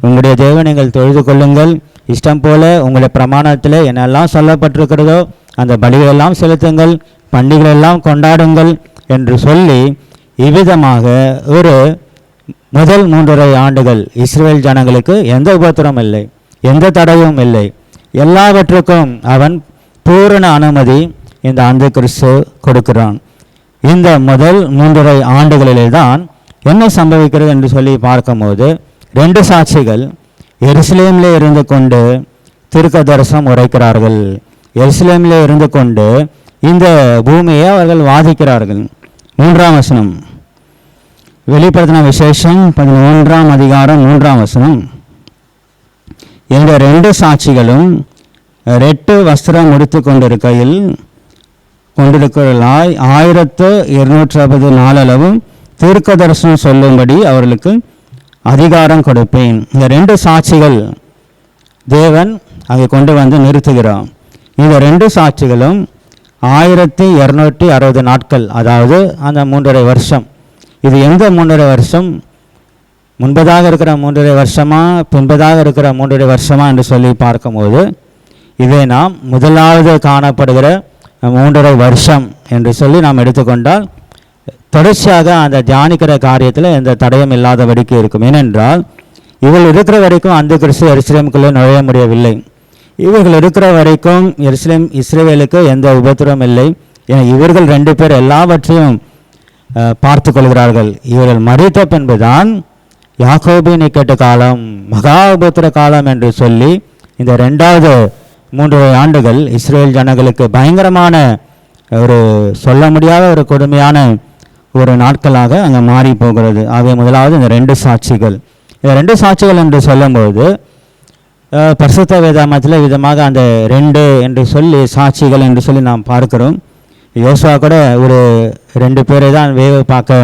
C: உங்களுடைய தேவனை நீங்கள் தொழுது கொள்ளுங்கள், இஷ்டம் போல உங்களுடைய பிரமாணத்தில் என்னெல்லாம் சொல்லப்பட்டிருக்கிறதோ அந்த பலிகளெல்லாம் செலுத்துங்கள், பண்டிகைகளெல்லாம் கொண்டாடுங்கள் என்று சொல்லி இவ்விதமாக ஒரு முதல் 3½ ஆண்டுகள் இஸ்ரவேல் ஜனங்களுக்கு எந்த உபத்திரமும் இல்லை, எந்த தடையும் இல்லை. எல்லாவற்றுக்கும் அவன் பூரண அனுமதி இந்த அந்திகிறிஸ்து கொடுக்கிறான். இந்த முதல் 3½ ஆண்டுகளிலே தான் என்ன சம்பவிக்கிறது என்று சொல்லி பார்க்கும்போது 2 சாட்சிகள் எருசலேமிலே இருந்து கொண்டு தீர்க்க தரிசனம் உரைக்கிறார்கள். எருசலேமிலே இருந்து கொண்டு இந்த பூமியை அவர்கள் வாதிக்கிறார்கள். 3ஆம் வசனம், வெளிப்படுத்தின விசேஷம் 11ஆம் அதிகாரம் 3ஆம் வசனம், இந்த 2 சாட்சிகளும் 2 வஸ்திரம் முடித்து கொண்டிருக்கிறாய் 1260 நாளளவும் தீர்க்க தரிசனம் சொல்லும்படி அவர்களுக்கு அதிகாரம் கொடுப்பேன். இந்த 2 சாட்சிகள் தேவன் அங்கே கொண்டு வந்து நிறுத்துகிறான். இந்த 2 சாட்சிகளும் 1260 நாட்கள், அதாவது அந்த 3½ வருஷம். இது எந்த 3½ வருஷம்? முன்பதாக இருக்கிற 3½ வருஷமா, பின்பதாக இருக்கிற 3½ வருஷமா என்று சொல்லி பார்க்கும்போது இதை நாம் முதலாவது காணப்படுகிற 3½ வருஷம் என்று சொல்லி நாம் எடுத்துக்கொண்டால் தொடர்ச்சியாக அந்த தியானிக்கிற காரியத்தில் எந்த தடையும் இல்லாதபடிக்கு இருக்கும். ஏனென்றால் இவர்கள் இருக்கிற வரைக்கும் அந்திகிறிஸ்து எருசலேமுக்குள்ளே நுழைய முடியவில்லை. இவர்கள் இருக்கிற வரைக்கும் இஸ்ரவேலுக்கு எந்த உபத்திரமும் இல்லை. ஏன்னா இவர்கள் 2 பேர் எல்லாவற்றையும் பார்த்து கொள்கிறார்கள். இவர்கள் மறித்த பின்புதான் யாக்கோபின் இக்கட்டு காலம், மகா உபத்திர காலம் என்று சொல்லி இந்த 2வது 3½ ஆண்டுகள் இஸ்ரேல் ஜனங்களுக்கு பயங்கரமான ஒரு சொல்ல முடியாத ஒரு கொடுமையான ஒரு நாட்களாக அங்கே மாறி போகிறது. ஆகவே முதலாவது இந்த 2 சாட்சிகள். இந்த 2 சாட்சிகள் என்று சொல்லும்போது பரிசுத்த வேதாகமத்தில் விதமாக அந்த 2 என்று சொல்லி சாட்சிகள் என்று சொல்லி நாம் பார்க்கிறோம். யோசுவா கூட ஒரு 2 பேரை தான் வேவு பார்க்க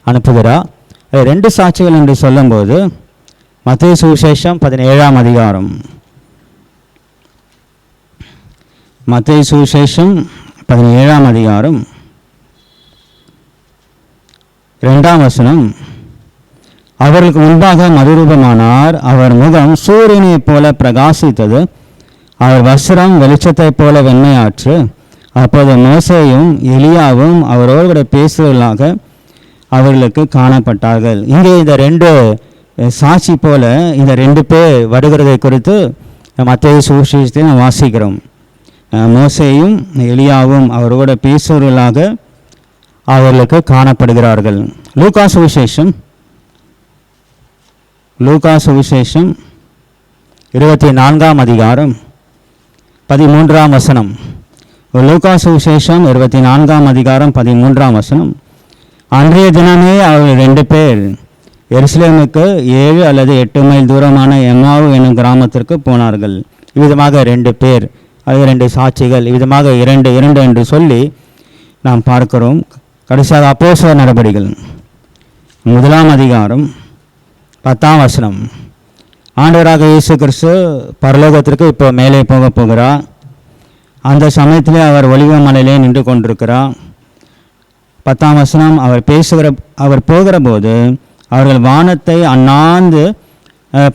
C: அனுப்புகிறார். 2 சாட்சிகள் என்று சொல்லும்போது மத்தேயு சுவிசேஷம் 17ஆம் அதிகாரம், மத்தேயு சுவிசேஷம் 17ஆம் அதிகாரம் 2ஆம் வசனம், அவர்களுக்கு முன்பாக மறுரூபமானார். அவர் முகம் சூரியனைப் போல பிரகாசித்தது. அவர் வஸ்திரம் வெளிச்சத்தைப் போல வெண்மையாற்று. அப்போது மோசேயும் எலியாவும் அவரோடு கூட பேசுவதாக அவர்களுக்கு காணப்பட்டார்கள். இங்கே இந்த ரெண்டு சாட்சி போல இந்த ரெண்டு பேர் வருகிறதை குறித்து மத்தேயு சுவிசேஷத்தை நாம் வாசிக்கிறோம். மோசேயும் எலியாவும் அவரோடு பேசுவர்களாக அவர்களுக்கு காணப்படுகிறார்கள். லூக்கா சுவிசேஷம் 24ஆம் அதிகாரம் 13ஆம் வசனம். லூக்கா சுவிசேஷம் 24ஆம் அதிகாரம் 13ஆம் வசனம். அன்றைய தினமே அவர்கள் 2 பேர் எருசலேமுக்கு 7 அல்லது 8 மைல் தூரமான எம்மாவு என்னும் கிராமத்திற்கு போனார்கள். இவ்விதமாக 2 பேர் அல்லது 2 சாட்சிகள், இவ்விதமாக 2 என்று சொல்லி நாம் பார்க்கிறோம். கடைசியாக அப்போஸ்தலர் நடபடிகள் 1ஆம் அதிகாரம் 10ஆம் வசனம். ஆண்டவராக இயேசு கிறிஸ்து பரலோகத்திற்கு இப்போ மேலே போகிறார். அந்த சமயத்திலே அவர் ஒலிவ மலையிலே நின்று கொண்டிருக்கிறார். 10ஆம் வசனம். அவர் போகிற போது அவர்கள் வானத்தை அண்ணாந்து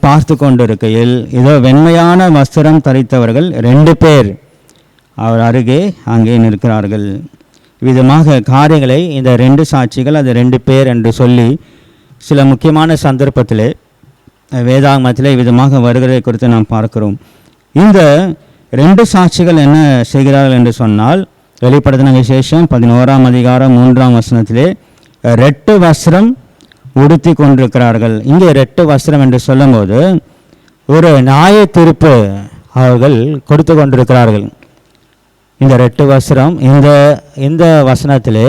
C: பார்த்து கொண்டிருக்கையில் இதோ வெண்மையான வஸ்திரம் தரித்தவர்கள் 2 பேர் அவர் அருகே அங்கே நிற்கிறார்கள். விதமாக காரியங்களை இந்த 2 சாட்சிகள், அது 2 பேர் என்று சொல்லி சில முக்கியமான சந்தர்ப்பத்திலே வேதாகமத்திலே விதமாக வருகிறதை குறித்து நாம் பார்க்கிறோம். இந்த 2 சாட்சிகள் என்ன செய்கிறார்கள் என்று சொன்னால், வெளிப்படுத்தின விசேஷம் 11ஆம் அதிகாரம் 3ஆம் வசனத்திலே ரெட்டு வஸ்திரம் உடுத்தி கொண்டிருக்கிறார்கள். இங்கே ரெட்டு வஸ்திரம் என்று சொல்லும்போது ஒரு நியாய தீர்ப்பு அவர்கள் கொடுத்து கொண்டிருக்கிறார்கள். இந்த ரெட்டு வஸ்திரம் இந்த வசனத்திலே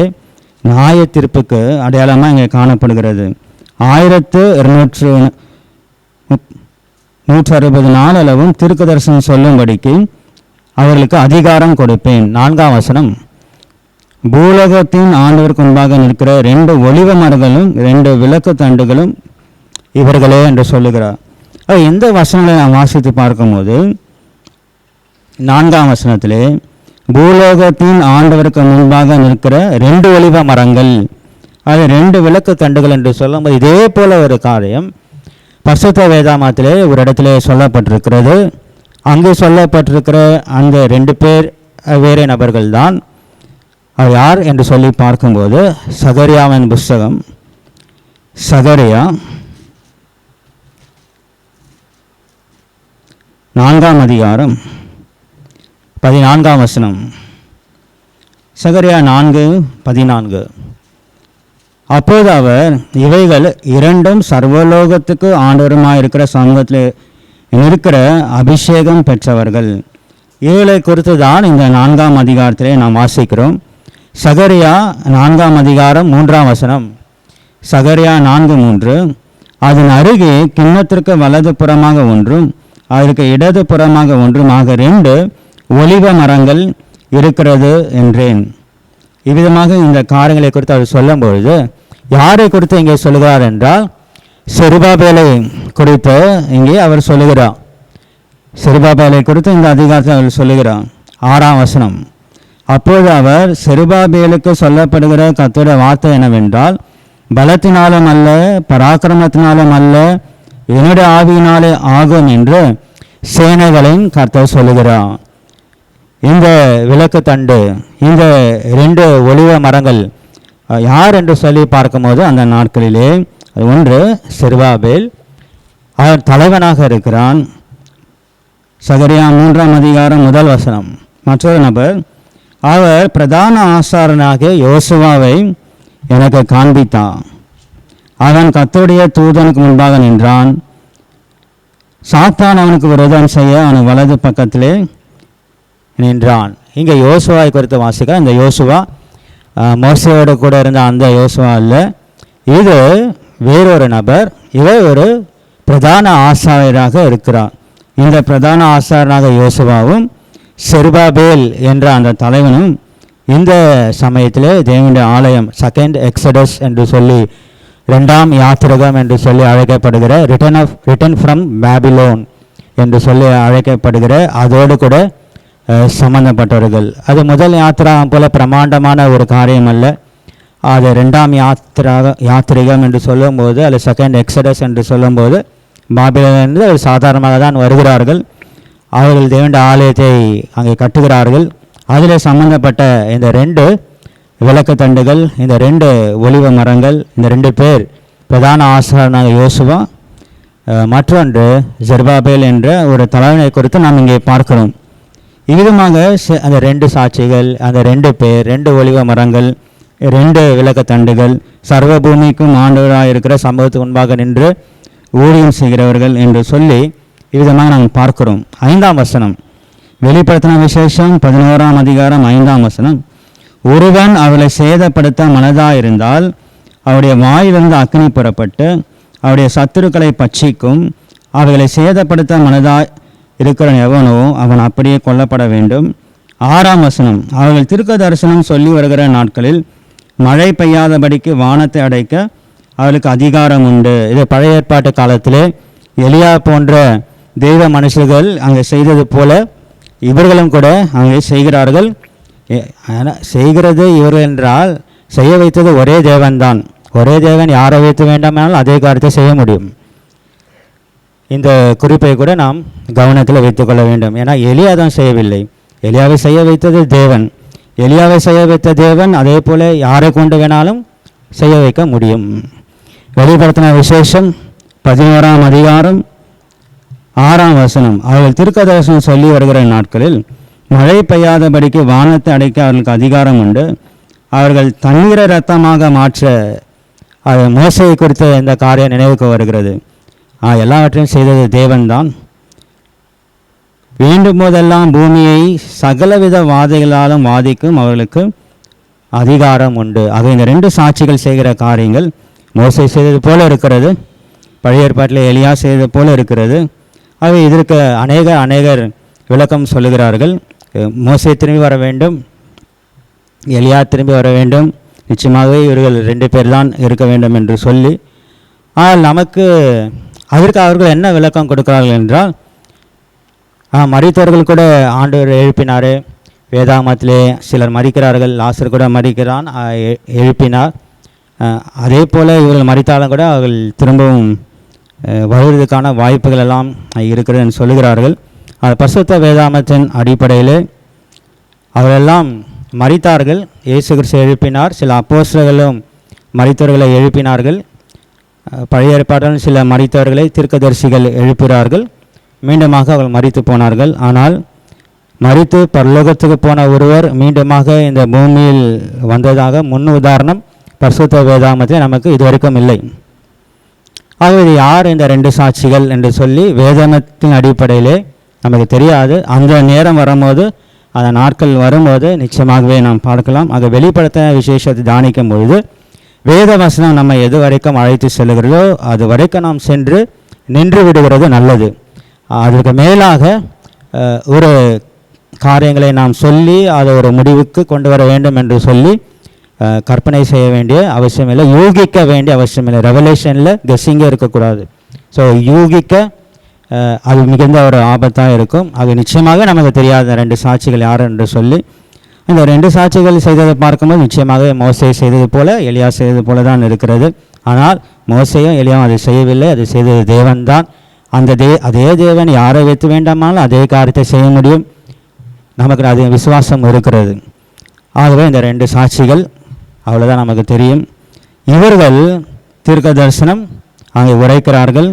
C: நியாய தீர்ப்புக்கு அடையாளமாக இங்கே காணப்படுகிறது. 1260 நாள் அளவும் தீர்க்க தரிசனம் சொல்லும்படிக்கு அவர்களுக்கு அதிகாரம் கொடுப்பேன். 4ஆம் வசனம். பூலோகத்தின் ஆண்டவருக்கு முன்பாக நிற்கிற 2 ஒலிவ மரங்களும் 2 விளக்கு தண்டுகளும் இவர்களே என்று சொல்லுகிறார். இந்த வசனங்களை நாம் வாசித்து பார்க்கும்போது 4ஆம் வசனத்திலே பூலோகத்தின் ஆண்டவருக்கு முன்பாக நிற்கிற 2 ஒலிவ மரங்கள், அது 2 விளக்கு தண்டுகள் என்று சொல்லும்போது இதே போல ஒரு காரியம் பரிசுத்த வேதாகமத்திலே ஒரு இடத்திலே சொல்லப்பட்டிருக்கிறது. அங்கு சொல்லப்பட்டிருக்கிற அந்த 2 பேர் வேறு நபர்கள் தான். அவர் யார் என்று சொல்லி பார்க்கும்போது சகரியாவின் புஸ்தகம், சகரியா 4ஆம் அதிகாரம் 14ஆம் வசனம். சகரியா 4:14. அப்போது அவர் இவைகள் 2 சர்வலோகத்துக்கு ஆண்டவருமாயிருக்கிற சமூகத்தில் இருக்கிற அபிஷேகம் பெற்றவர்கள். இவைகளை குறித்து தான் இந்த 4ஆம் அதிகாரத்திலே நாம் வாசிக்கிறோம். சகரியா 4ஆம் அதிகாரம் 3ஆம் வசனம். சகரியா 4:3. அதன் அருகே கிண்ணத்திற்கு வலது புறமாக ஒன்றும் அதற்கு இடது புறமாக ஒன்றுமாக 2 ஒலிவ மரங்கள் இருக்கிறது என்றேன். இவ்விதமாக இந்த காரியங்களை குறித்து அவர் சொல்லும்பொழுது யாரை குறித்து இங்கே சொல்லுகிறார் என்றால் செருபாபேலை குறித்து இங்கே அவர் சொல்லுகிறார். செருபாபேலை குறித்து இந்த அதிகாரத்தில் அவர் சொல்லுகிறார். 6ஆம் வசனம். அப்போது அவர் செருபாபேலுக்கு சொல்லப்படுகிற கர்த்தருடைய வார்த்தை என்னவென்றால், பலத்தினாலும் அல்ல பராக்கிரமத்தினாலும் அல்ல என்னுடைய ஆவியினாலே ஆகும் என்று சேனைகளின் கர்த்தர் சொல்லுகிறார். இந்த விளக்கு தண்டு, இந்த 2 ஒலிவ மரங்கள் யார் என்று சொல்லி பார்க்கும்போது அந்த நாட்களிலே ஒன்று செருபாபேல், அவர் தலைவனாக இருக்கிறான். சகரியா 3ஆம் அதிகாரம் 1 வசனம். மற்றொரு நபர், அவர் பிரதான ஆசாரனாகிய யோசுவாவை எனக்கு காண்பித்தான். அவன் கர்த்தருடைய தூதனுக்கு முன்பாக நின்றான். சாத்தான் அவனுக்கு விரோதம் செய்ய அவன் வலது பக்கத்திலே நின்றான். இங்கே யோசுவாவை குறித்து வாசிக்க, இந்த யோசுவா மோசேயோடு கூட இருந்த அந்த யோசுவா அல்ல, இது வேறொரு நபர். இவர் ஒரு பிரதான ஆசாரியராக இருக்கிறார். இந்த பிரதான ஆசாரியராக யோசுவாவும் செருபாபேல் என்ற அந்த தலைவனும் இந்த சமயத்திலே தேவனுடைய ஆலயம், செகண்ட் எக்ஸடஸ் என்று சொல்லி 2ஆம் யாத்திரகம் என்று சொல்லி அழைக்கப்படுகிற ரிட்டன் ஃப்ரம் பாபிலோன் என்று சொல்லி அழைக்கப்படுகிற அதோடு கூட சம்பந்தப்பட்டவர்கள். அது முதல் யாத்திரா போல பிரமாண்டமான ஒரு காரியம் அல்ல. அது 2ஆம் யாத்திரிகம் என்று சொல்லும்போது, அது செகண்ட் எக்ஸடஸ் என்று சொல்லும்போது, பாபிலோனிலிருந்து அவர் சாதாரணமாக தான் வருகிறார்கள். அவர்கள் தேவனுடைய ஆலயத்தை அங்கே கட்டுகிறார்கள். அதில் சம்பந்தப்பட்ட இந்த 2 விளக்குத்தண்டுகள், இந்த 2 ஒலிவ மரங்கள், இந்த 2 பேர் பிரதான ஆசாரியனாக யோசுவா, மற்றொன்று ஜெருபாபேல் என்ற ஒரு தலைவனை குறித்து நாம் இங்கே பார்க்கிறோம். இவ்விதமாக அந்த 2 சாட்சிகள், அந்த 2 பேர், 2 ஒலிவ மரங்கள், 2 விளக்குத்தண்டுகள், சர்வ பூமிக்கும் ஆண்டவராக இருக்கிற சம்பவத்துக்கு முன்பாக நின்று ஊழியம் செய்கிறவர்கள் என்று சொல்லி இவ்விதமாக நாம் பார்க்கிறோம். 5ஆம் வசனம், வெளிப்படுத்தின விசேஷம் 11ஆம் அதிகாரம் 5ஆம் வசனம், ஒருவன் அவளை சேதப்படுத்த மனதாயிருந்தால் அவருடைய வாயிலிருந்து அக்கினி புறப்பட்டு அவருடைய சத்துருக்களை பட்சிக்கும். அவைகளை சேதப்படுத்த மனதாய் இருக்கிற எவனோ அவன் அப்படியே கொல்லப்பட வேண்டும். 6ஆம் வசனம், அவர்கள் தீர்க்க தரிசனம் சொல்லி வருகிற நாட்களில் மழை பெய்யாதபடிக்கு வானத்தை அடைக்க அவளுக்கு அதிகாரம் உண்டு. இது பழைய ஏற்பாட்டு காலத்திலே எலியா போன்ற தெய்வ மனுஷர்கள் அங்கே செய்தது போல இவர்களும் கூட அங்கே செய்கிறார்கள். செய்கிறது இவர்கள் என்றால் செய்ய வைத்தது ஒரே தேவன்தான். ஒரே தேவன் யாரை வைத்து வேண்டாமானால் அதே காரியத்தை செய்ய முடியும். இந்த குறிப்பை கூட நாம் கவனத்தில் வைத்துக்கொள்ள வேண்டும். ஏன்னா எலியா தான் செய்யவில்லை, எலியாவை செய்ய வைத்தது தேவன். எலியாவை செய்ய வைத்த தேவன் அதே போல யாரை கொண்டு வேணாலும் செய்ய வைக்க முடியும். வெளிப்படுத்தின விசேஷம் 11ஆம் அதிகாரம் 6ஆம் வசனம், அவர்கள் தீர்க்க தரிசனம் சொல்லி வருகிற நாட்களில் மழை பெய்யாதபடிக்கு வானத்தை அடைக்க அவர்களுக்கு அதிகாரம் உண்டு. அவர்கள் தண்ணீரை இரத்தமாக மாற்ற, அது மோசையை குறித்த இந்த காரியம் நினைவுக்கு வருகிறது. எல்லாவற்றையும் செய்தது தேவன்தான். வேண்டும் போதெல்லாம் பூமியை சகலவித வாதைகளாலும் வாதிக்கும் அவர்களுக்கு அதிகாரம் உண்டு. ஆக இந்த 2 சாட்சிகள் செய்கிற காரியங்கள் மோசை செய்தது போல இருக்கிறது, பழைய ஏற்பாட்டில் எலியா செய்தது போல இருக்கிறது. ஆக இதற்கு அநேகர் விளக்கம் சொல்லுகிறார்கள். மோசே திரும்பி வர வேண்டும், எலியா திரும்பி வர வேண்டும், நிச்சயமாகவே இவர்கள் 2 பேர் தான் இருக்க வேண்டும் என்று சொல்லி, ஆனால் நமக்கு அதற்கு அவர்கள் என்ன விளக்கம் கொடுக்கிறார்கள் என்றால், மரித்தவர்கள் கூட ஆண்டவர் எழுப்பினார். வேதாகமத்திலே சிலர் மரிக்கிறார்கள், லாசர் கூட மரிக்கிறான், எழுப்பினார். அதே போல் இவர்கள் மரித்தாலும் கூட அவர்கள் திரும்பவும் வருவதற்கான வாய்ப்புகள் எல்லாம் இருக்கிறது என்று சொல்லுகிறார்கள். அது பரிசுத்த வேதாகமத்தின் அடிப்படையில் அவரெல்லாம் மரித்தார்கள், இயேசு கிறிஸ்து எழுப்பினார். சில அப்போஸ்தலர்களும் மரித்தவர்களை எழுப்பினார்கள். பழைய ஏற்பாட்டில் சில மரித்தவர்களை தீர்க்கதரிசிகள் எழுப்புகிறார்கள். மீண்டுமாக அவர்கள் மரித்து போனார்கள். ஆனால் மரித்து பரலோகத்துக்கு போன ஒருவர் மீண்டுமாக இந்த பூமியில் வந்ததாக முன் உதாரணம் பரிசுத்த வேதாகமத்தில் நமக்கு இதுவரைக்கும் இல்லை. ஆகவே இது யார் இந்த 2 சாட்சிகள் என்று சொல்லி வேதாகமத்தின் அடிப்படையிலே நமக்கு தெரியாது. அந்த நேரம் வரும்போது, அந்த நாட்கள் வரும்போது நிச்சயமாகவே நாம் பார்க்கலாம். ஆக வெளிப்படுத்த விசேஷத்தை தியானிக்கும் பொழுது வேத வசனம் நம்ம எது வரைக்கும் அழைத்து செல்கிறதோ அது வரைக்கும் நாம் சென்று நின்று விடுகிறது நல்லது. அதற்கு மேலாக ஒரு காரியங்களை நாம் சொல்லி அதை ஒரு முடிவுக்கு கொண்டு வர வேண்டும் என்று சொல்லி கற்பனை செய்ய வேண்டிய அவசியம் இல்லை, யூகிக்க வேண்டிய அவசியம் இல்லை. ரெவலேஷனில் கெஸ்ஸிங்கே இருக்கக்கூடாது. ஸோ யூகிக்க அது மிகுந்த ஒரு ஆபத்தாக இருக்கும். அது நிச்சயமாக நமக்கு தெரியாத 2 சாட்சிகள் யார் என்று சொல்லி இந்த 2 சாட்சிகள் செய்ததை பார்க்கும்போது நிச்சயமாக மோசே செய்தது போல எலியா செய்தது போல தான் இருக்கிறது. ஆனால் மோசேயும் எலியாவும் அதை செய்யவில்லை, அது செய்தது தேவன்தான். அதே தேவன் யாரை வைத்து வேண்டாமாலும் அதே காரியத்தை செய்ய முடியும். நமக்கு அது விசுவாசம் இருக்கிறது. ஆகவே இந்த 2 சாட்சிகள் அவ்வளோதான் நமக்கு தெரியும். இவர்கள் தீர்க்க தரிசனம் அங்கே உரைக்கிறார்கள்.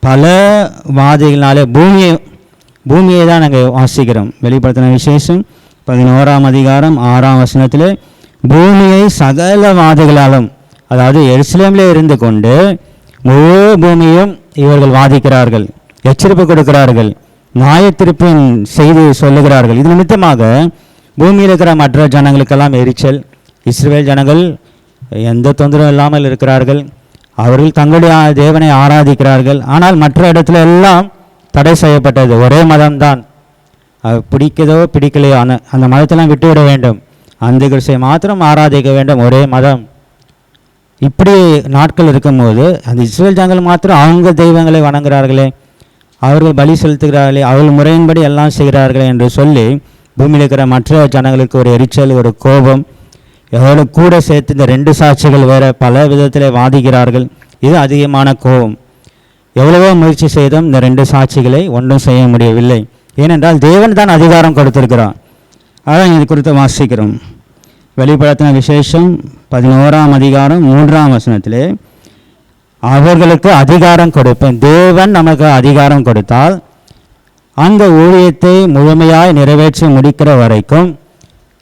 C: பல வாதைகளினாலே பூமியை தான் நாங்கள் வாசிக்கிறோம். வெளிப்படுத்தின விசேஷம் 11ஆம் அதிகாரம் 6ஆம் வசனத்திலே பூமியை சகல வாதைகளாலும், அதாவது எருசலேமிலே இருந்து கொண்டு முழு பூமியும் இவர்கள் வாதிக்கிறார்கள், எச்சரிப்பு கொடுக்கிறார்கள், நியாயத்தீர்ப்பின் செய்தி சொல்லுகிறார்கள். இது நிமித்தமாக பூமியில் இருக்கிற மற்ற ஜனங்களுக்கெல்லாம் எரிச்சல். இஸ்ரவேல் ஜனங்கள் எந்த தொந்தரவும் இல்லாமல் இருக்கிறார்கள், அவர்கள் தங்களுடைய தேவனை ஆராதிக்கிறார்கள். ஆனால் மற்ற இடத்துல எல்லாம் தடை செய்யப்பட்டது. ஒரே மதம்தான், பிடிக்கதோ பிடிக்கலையோ அந்த மதத்தெல்லாம் விட்டுவிட வேண்டும், அந்த கிறிஸ்துவை மாத்திரம் ஆராதிக்க வேண்டும், ஒரே மதம். இப்படி நாட்கள் இருக்கும்போது அந்த இஸ்ரவேல் ஜனங்கள் மாத்திரம் அவங்க தெய்வங்களை வணங்குகிறார்களே, அவர்கள் பலி செலுத்துகிறார்களே, அவர்கள் முறையின்படி எல்லாம் செய்கிறார்களே என்று சொல்லி பூமியில் இருக்கிற மற்ற ஜனங்களுக்கு ஒரு எரிச்சல், ஒரு கோபம். அதோடு கூட சேர்த்து இந்த 2 சாட்சிகள் வேற பல விதத்தில் வாதிக்கிறார்கள். இது அதிகமான கோபம். எவ்வளவோ முயற்சி செய்தும் இந்த 2 சாட்சிகளை ஒன்றும் செய்ய முடியவில்லை. ஏனென்றால் தேவன் தான் அதிகாரம் கொடுத்திருக்கிறார். அதான் இது குறித்து வாசிக்கிறோம். வெளிப்படுத்தின விசேஷம் 11ஆம் அதிகாரம் 3ஆம் வசனத்திலே அவர்களுக்கு அதிகாரம் கொடுப்பேன். தேவன் நமக்கு அதிகாரம் கொடுத்தால் அந்த ஊழியத்தை முழுமையாய் நிறைவேற்றி முடிக்கிற வரைக்கும்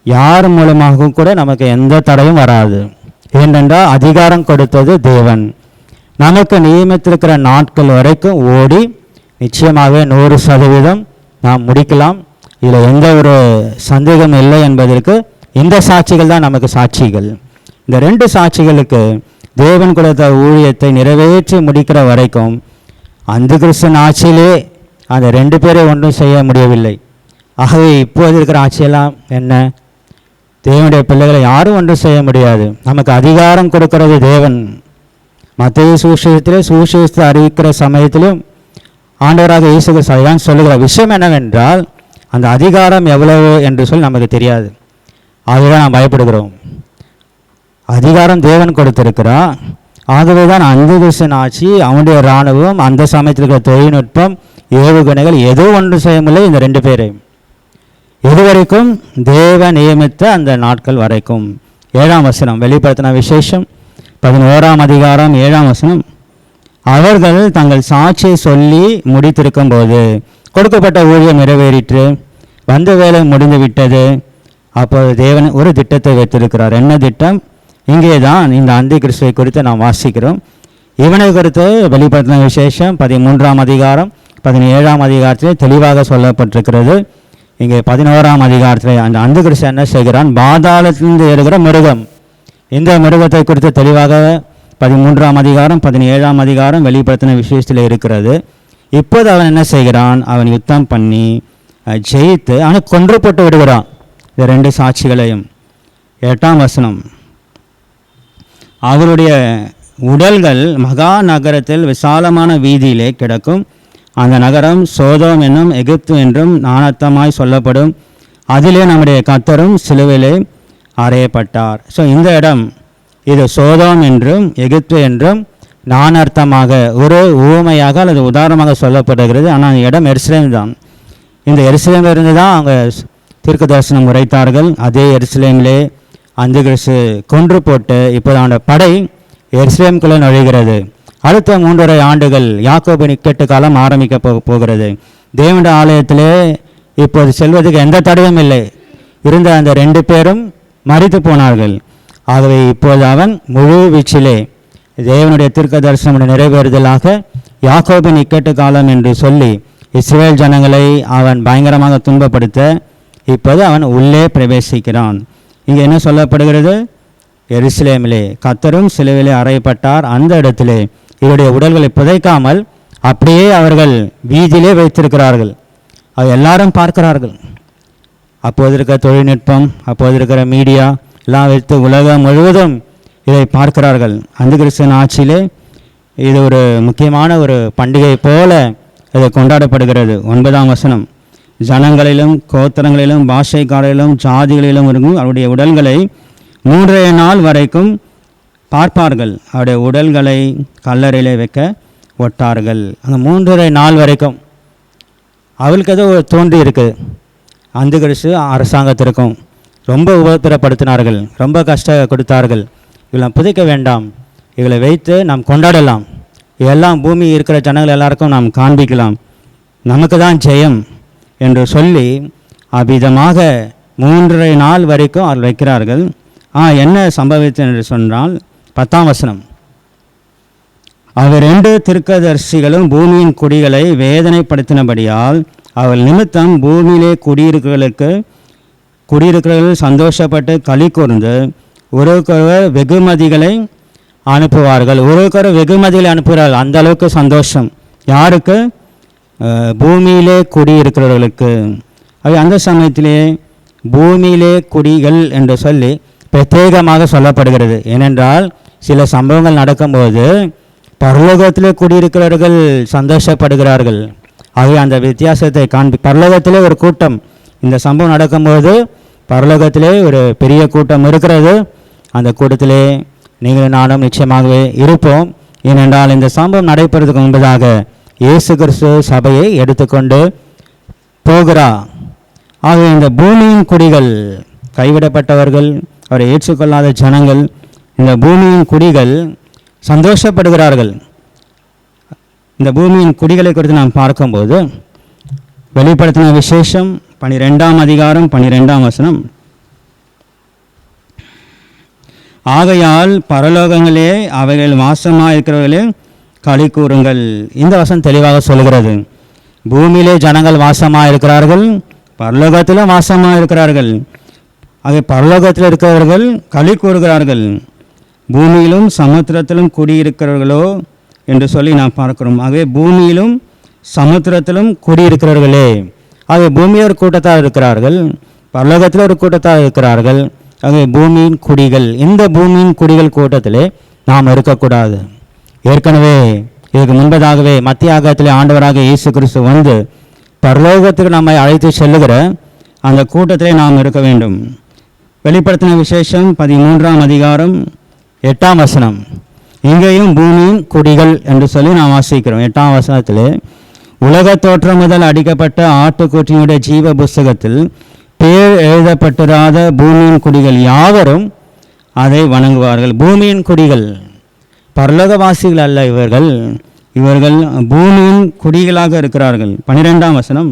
C: யார் மூலமாகவும் கூட நமக்கு எந்த தடையும் வராது. ஏனென்றால் அதிகாரம் கொடுத்தது தேவன். நமக்கு நியமித்திருக்கிற நாட்கள் வரைக்கும் ஓடி நிச்சயமாக 100% நாம் முடிக்கலாம். இதில் எந்த ஒரு சந்தேகம் இல்லை என்பதற்கு இந்த சாட்சிகள் தான் நமக்கு சாட்சிகள். இந்த 2 சாட்சிகளுக்கு தேவன் கொடுத்த ஊழியத்தை நிறைவேற்றி முடிக்கிற வரைக்கும் அந்த கிறிஸ்தன் ஆட்சியிலே அந்த 2 பேரை ஒன்றும் செய்ய முடியவில்லை. ஆகவே இப்போது இருக்கிற ஆட்சியெல்லாம் என்ன? தேவனுடைய பிள்ளைகளை யாரும் ஒன்றும் செய்ய முடியாது. நமக்கு அதிகாரம் கொடுக்கிறது தேவன். மத்திய சுவிசேஷத்தை அறிவிக்கிற சமயத்திலும் ஆண்டவராக இயேசு கிறிஸ்து தான் சொல்லுகிற விஷயம் என்னவென்றால் அந்த அதிகாரம் எவ்வளவு என்று சொல்லி நமக்கு தெரியாது. ஆகவே நாம் பயப்படுகிறோம். அதிகாரம் தேவன் கொடுத்திருக்கிறார். ஆகவே தான் அந்த கிறிஸ்தன் ஆட்சி, அவனுடைய இராணுவம், அந்த சமயத்தில் இருக்கிற தொழில்நுட்பம், ஏவுகணைகள் எதுவும் ஒன்றும் செய்ய முடியல இந்த 2 பேரையும். இதுவரைக்கும் தேவன் நியமித்த அந்த நாட்கள் வரைக்கும். 7ஆம் வசனம் வெளிப்படுத்தின விசேஷம் 11ஆம் அதிகாரம் 7ஆம் வசனம் அவர்கள் தங்கள் சாட்சியை சொல்லி முடித்திருக்கும் போது கொடுக்கப்பட்ட ஊழியம் நிறைவேறிற்று, வந்த வேலை முடிந்து விட்டது. அப்போது தேவன் ஒரு திட்டத்தை வைத்திருக்கிறார். என்ன திட்டம்? இங்கே தான் இந்த அந்தி கிறிஸ்துவை குறித்து நாம் வாசிக்கிறோம். இவனை குறித்து வெளிப்படுத்தின விசேஷம் 13ஆம் அதிகாரம் 17ஆம் அதிகாரத்தில் தெளிவாக சொல்லப்பட்டிருக்கிறது. இங்கே 11ஆம் அதிகாரத்தில் அந்த அந்தி கிறிஸ்து என்ன செய்கிறான்? பாதாளத்திலிருந்து ஏறுகிற மிருகம். இந்த மிருகத்தை குறித்து தெளிவாக 13ஆம் அதிகாரம் 17ஆம் அதிகாரம் வெளிப்படுத்தின விசேஷத்தில் இருக்கிறது. இப்போது அவன் என்ன செய்கிறான்? அவன் யுத்தம் பண்ணி ஜெயித்து அவனை கொன்று போட்டு விடுகிறான் இந்த 2 சாட்சிகளையும். 8ஆம் வசனம் அவருடைய உடல்கள் மகா நகரத்தில் விசாலமான வீதியிலே கிடக்கும். அந்த நகரம் சோதோம் என்னும் எகிப்து என்றும் நாணத்தமாய் சொல்லப்படும். அதிலே நம்முடைய கர்த்தரும் சிலுவையிலே அறையப்பட்டார். ஸோ இந்த இடம் இது சோதோம் என்றும் எகிப்து என்றும் நாணர்த்தமாக ஒரு ஊமையாக அல்லது உதாரணமாக சொல்லப்படுகிறது. ஆனால் அந்த இடம் எருசலேம் தான். இந்த எருசலேமில் இருந்து தான் அவங்க தீர்க்க தரிசனம் உரைத்தார்கள். அதே எருசலேமிலே அந்தி கிறிஸ்து கொன்று போட்டு இப்போது அவனுடைய படை எருசலேமுக்குள்ளே நுழைகிறது. அடுத்த 3.5 ஆண்டுகள் யாக்கோபின் இக்கட்டு காலம் ஆரம்பிக்க போகிறது. தேவனுடைய ஆலயத்திலே இப்போது செல்வதற்கு எந்த தடையும் இல்லை. இருந்த அந்த 2 பேரும் மரித்து போனார்கள். ஆகவே இப்போது அவன் முழு வீச்சிலே தேவனுடைய தீர்க்க தரிசனம் நிறைவேறுதலாக யாக்கோபின் இக்கட்டு காலம் என்று சொல்லி இஸ்ரவேல் ஜனங்களை அவன் பயங்கரமாக துன்பப்படுத்த இப்போது அவன் உள்ளே பிரவேசிக்கிறான். இங்கே என்ன சொல்லப்படுகிறது? எருசலேமிலே கர்த்தரும் சிலுவையிலே அறையப்பட்டார். அந்த இடத்திலே இவருடைய உடல்களை புதைக்காமல் அப்படியே அவர்கள் வீதியிலே வைத்திருக்கிறார்கள். அது எல்லாரும் பார்க்கிறார்கள். அப்போது இருக்கிற தொழில்நுட்பம், அப்போது இருக்கிற மீடியா எல்லாம் வைத்து உலகம் முழுவதும் இதை பார்க்கிறார்கள். அந்த கிறிஸ்தன் ஆட்சியிலே இது ஒரு முக்கியமான ஒரு பண்டிகை போல இது கொண்டாடப்படுகிறது. 9ஆம் வசனம் ஜனங்களிலும் கோத்திரங்களிலும் பாஷைக்காரரிலும் ஜாதிகளிலும் இருக்கும் அவருடைய உடல்களை 3 நாள் வரைக்கும் பார்ப்பார்கள். அவருடைய உடல்களை கல்லறையிலே வைக்க ஒட்டார்கள். அங்கே 3 நாள் வரைக்கும் அவளுக்கு ஏதோ தோன்றி இருக்குது. அந்த கிறிஸ்து அரசாங்கத்திற்கும் ரொம்ப உபத்திரப்படுத்தினார்கள், ரொம்ப கஷ்டம் கொடுத்தார்கள். இவளை புதைக்க வேண்டாம், இவளை வைத்து நாம் கொண்டாடலாம், இதெல்லாம் பூமி இருக்கிற ஜனங்கள் எல்லாருக்கும் நாம் காண்பிக்கலாம், நமக்கு தான் ஜெயம் என்று சொல்லி அவ்விதமாக 3 நாள் வரைக்கும் அவர் வைக்கிறார்கள். என்ன சம்பவித்தது என்று சொன்னால் 10ஆம் வசனம் அவர் 2 தீர்க்கதரிசிகளும் பூமியின் குடிகளை வேதனைப்படுத்தினபடியால் அவள் நிமித்தம் பூமியிலே குடியிருக்கிறவர்கள் சந்தோஷப்பட்டு களி கூர்ந்து ஒருவருக்கொருவர் வெகுமதிகளை அனுப்புவார்கள். ஒருவருக்கொரு வெகுமதிகளை அனுப்புகிறார்கள். அந்த அளவுக்கு சந்தோஷம். யாருக்கு? பூமியிலே குடியிருக்கிறவர்களுக்கு. அந்த சமயத்திலே பூமியிலே குடிகள் என்று சொல்லி பிரத்யேகமாக சொல்லப்படுகிறது. ஏனென்றால் சில சம்பவங்கள் நடக்கும்போது பரலோகத்திலே குடியிருக்கிறவர்கள் சந்தோஷப்படுகிறார்கள். ஆகவே அந்த வித்தியாசத்தை பரலோகத்திலே ஒரு கூட்டம், இந்த சம்பவம் நடக்கும்போது பரலோகத்திலே ஒரு பெரிய கூட்டம் இருக்கிறது. அந்த கூட்டத்திலே நீங்களும் நானும் நிச்சயமாகவே இருப்போம். ஏனென்றால் இந்த சம்பவம் நடைபெறதுக்கு முன்பதாக இயேசு கிறிஸ்து சபையை எடுத்துக்கொண்டு போகிறார். ஆகவே இந்த பூமியின் குடிகள், கைவிடப்பட்டவர்கள், அவரை ஏற்றுக்கொள்ளாத ஜனங்கள், இந்த பூமியின் குடிகள் சந்தோஷப்படுகிறார்கள். இந்த பூமியின் குடிகளை குறித்து நாம் பார்க்கும்போது வெளிப்படுத்தின விசேஷம் 12ஆம் அதிகாரம் 12ஆம் வசனம், ஆகையால் பரலோகங்களே அவைகள் வாசமாக இருக்கிறவர்களே களி கூறுங்கள். இந்த வசனம் தெளிவாக சொல்கிறது. பூமியிலே ஜனங்கள் வாசமாக இருக்கிறார்கள், பரலோகத்திலும் வாசமாக இருக்கிறார்கள். ஆக பரலோகத்தில் இருக்கிறவர்கள் களி கூறுகிறார்கள். பூமியிலும் சமுத்திரத்திலும் குடியிருக்கிறவர்களோ என்று சொல்லி நாம் பார்க்கிறோம். ஆகவே பூமியிலும் சமுத்திரத்திலும் குடியிருக்கிறவர்களே, ஆகவே பூமியில் ஒரு கூட்டத்தார் இருக்கிறார்கள், பரலோகத்தில் ஒரு கூட்டத்தார் இருக்கிறார்கள். ஆகவே பூமியின் குடிகள், இந்த பூமியின் குடிகள் கூட்டத்திலே நாம் இருக்கக்கூடாது. ஏற்கனவே இதுக்கு முன்பதாகவே மத்திய ஆகத்திலே ஆண்டவராக இயேசு கிறிஸ்து வந்து பரலோகத்துக்கு நம்மை அழைத்து செல்லுகிற அந்த கூட்டத்திலே நாம் இருக்க வேண்டும். வெளிப்படுத்தின விசேஷம் 13ஆம் அதிகாரம் 8ஆம் வசனம், இங்கேயும் பூமியின் குடிகள் என்று சொல்லி நாம் வாசிக்கிறோம். 8ஆம் வசனத்திலே, உலக தோற்றம் முதல் அடிக்கப்பட்ட ஆட்டுக்குட்டியினுடைய ஜீவ புஸ்தகத்தில் பேர் எழுதப்பட்டிராத பூமியின் குடிகள் யாவரும் அதை வணங்குவார்கள். பூமியின் குடிகள், பரலோகவாசிகள் அல்ல இவர்கள், இவர்கள் பூமியின் குடிகளாக இருக்கிறார்கள். 12ஆம் வசனம்,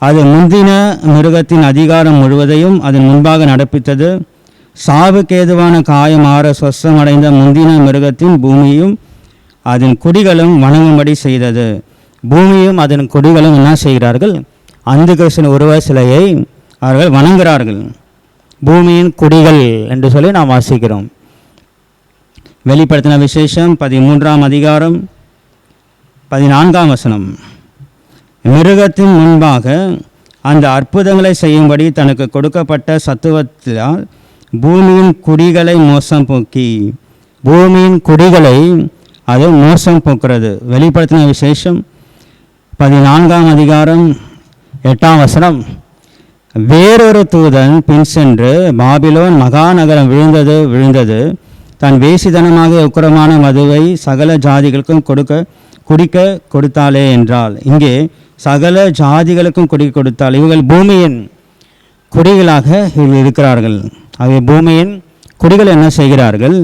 C: அது முந்தின மிருகத்தின் அதிகாரம் முழுவதையும் அதன் முன்பாக நடப்பித்தது. சாவுக்கேதுவான காயம் ஆற சொஸ்தமடைந்த முந்தின மிருகத்தின் பூமியும் அதன் குடிகளும் வணங்கும்படி செய்தது. பூமியும் அதன் குடிகளும் என்ன செய்கிறார்கள்? அந்த கிறிஸ்துவின் உருவ சிலையை அவர்கள் வணங்குகிறார்கள். பூமியின் குடிகள் என்று சொல்லி நாம் வாசிக்கிறோம். வெளிப்படுத்தின விசேஷம் 13ஆம் அதிகாரம் 14ஆம் வசனம், மிருகத்தின் முன்பாக அந்த அற்புதங்களை செய்யும்படி தனக்கு கொடுக்கப்பட்ட சத்துவத்தால் பூமியின் குடிகளை மோசம் போக்கி, பூமியின் குடிகளை அது மோசம் போக்குறது. வெளிப்படுத்தின விசேஷம் 14ஆம் அதிகாரம் 8ஆம் வசனம், வேறொரு தூதன் பின் சென்று பாபிலோன் மகாநகரம் விழுந்தது தன் வேசித்தனமாக உக்கிரமான மதுவை சகல ஜாதிகளுக்கும் குடிக்க கொடுத்தாளே என்றால், இங்கே சகல ஜாதிகளுக்கும் குடிக்க கொடுத்தாள். இவர்கள் பூமியின் குடிகளாக இருக்கிறார்கள். ஆகவே பூமியின் குடிகள் என்ன செய்கிறார்கள்?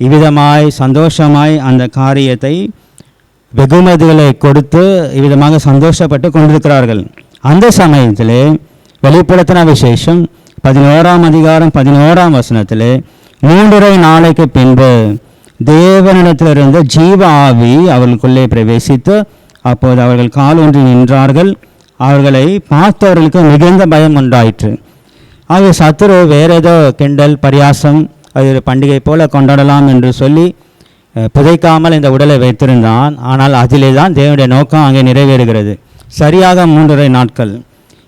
C: இவ்விதமாய் சந்தோஷமாய் அந்த காரியத்தை வெகுமதிகளை கொடுத்து இவ்விதமாக சந்தோஷப்பட்டு கொண்டிருக்கிறார்கள். அந்த சமயத்திலே வெளிப்படுத்தின விசேஷம் 11ஆம் அதிகாரம் 11ஆம் வசனத்திலே, 3 நாளைக்கு பின்பு தேவனிடத்திலிருந்து ஜீவ ஆவி அவர்களுக்குள்ளே பிரவேசித்து அப்போது அவர்கள் கால் ஒன்றி நின்றார்கள். அவர்களை பார்த்தவர்களுக்கு மிகுந்த பயம் உண்டாயிற்று. ஆகவே சத்துரு வேறு ஏதோ கிண்டல் பரியாசம், அது ஒரு பண்டிகை போல கொண்டாடலாம் என்று சொல்லி புதைக்காமல் இந்த உடலை வைத்திருந்தான். ஆனால் அதிலே தான் தேவனுடைய நோக்கம் அங்கே நிறைவேறுகிறது. சரியாக 3 நாட்கள்.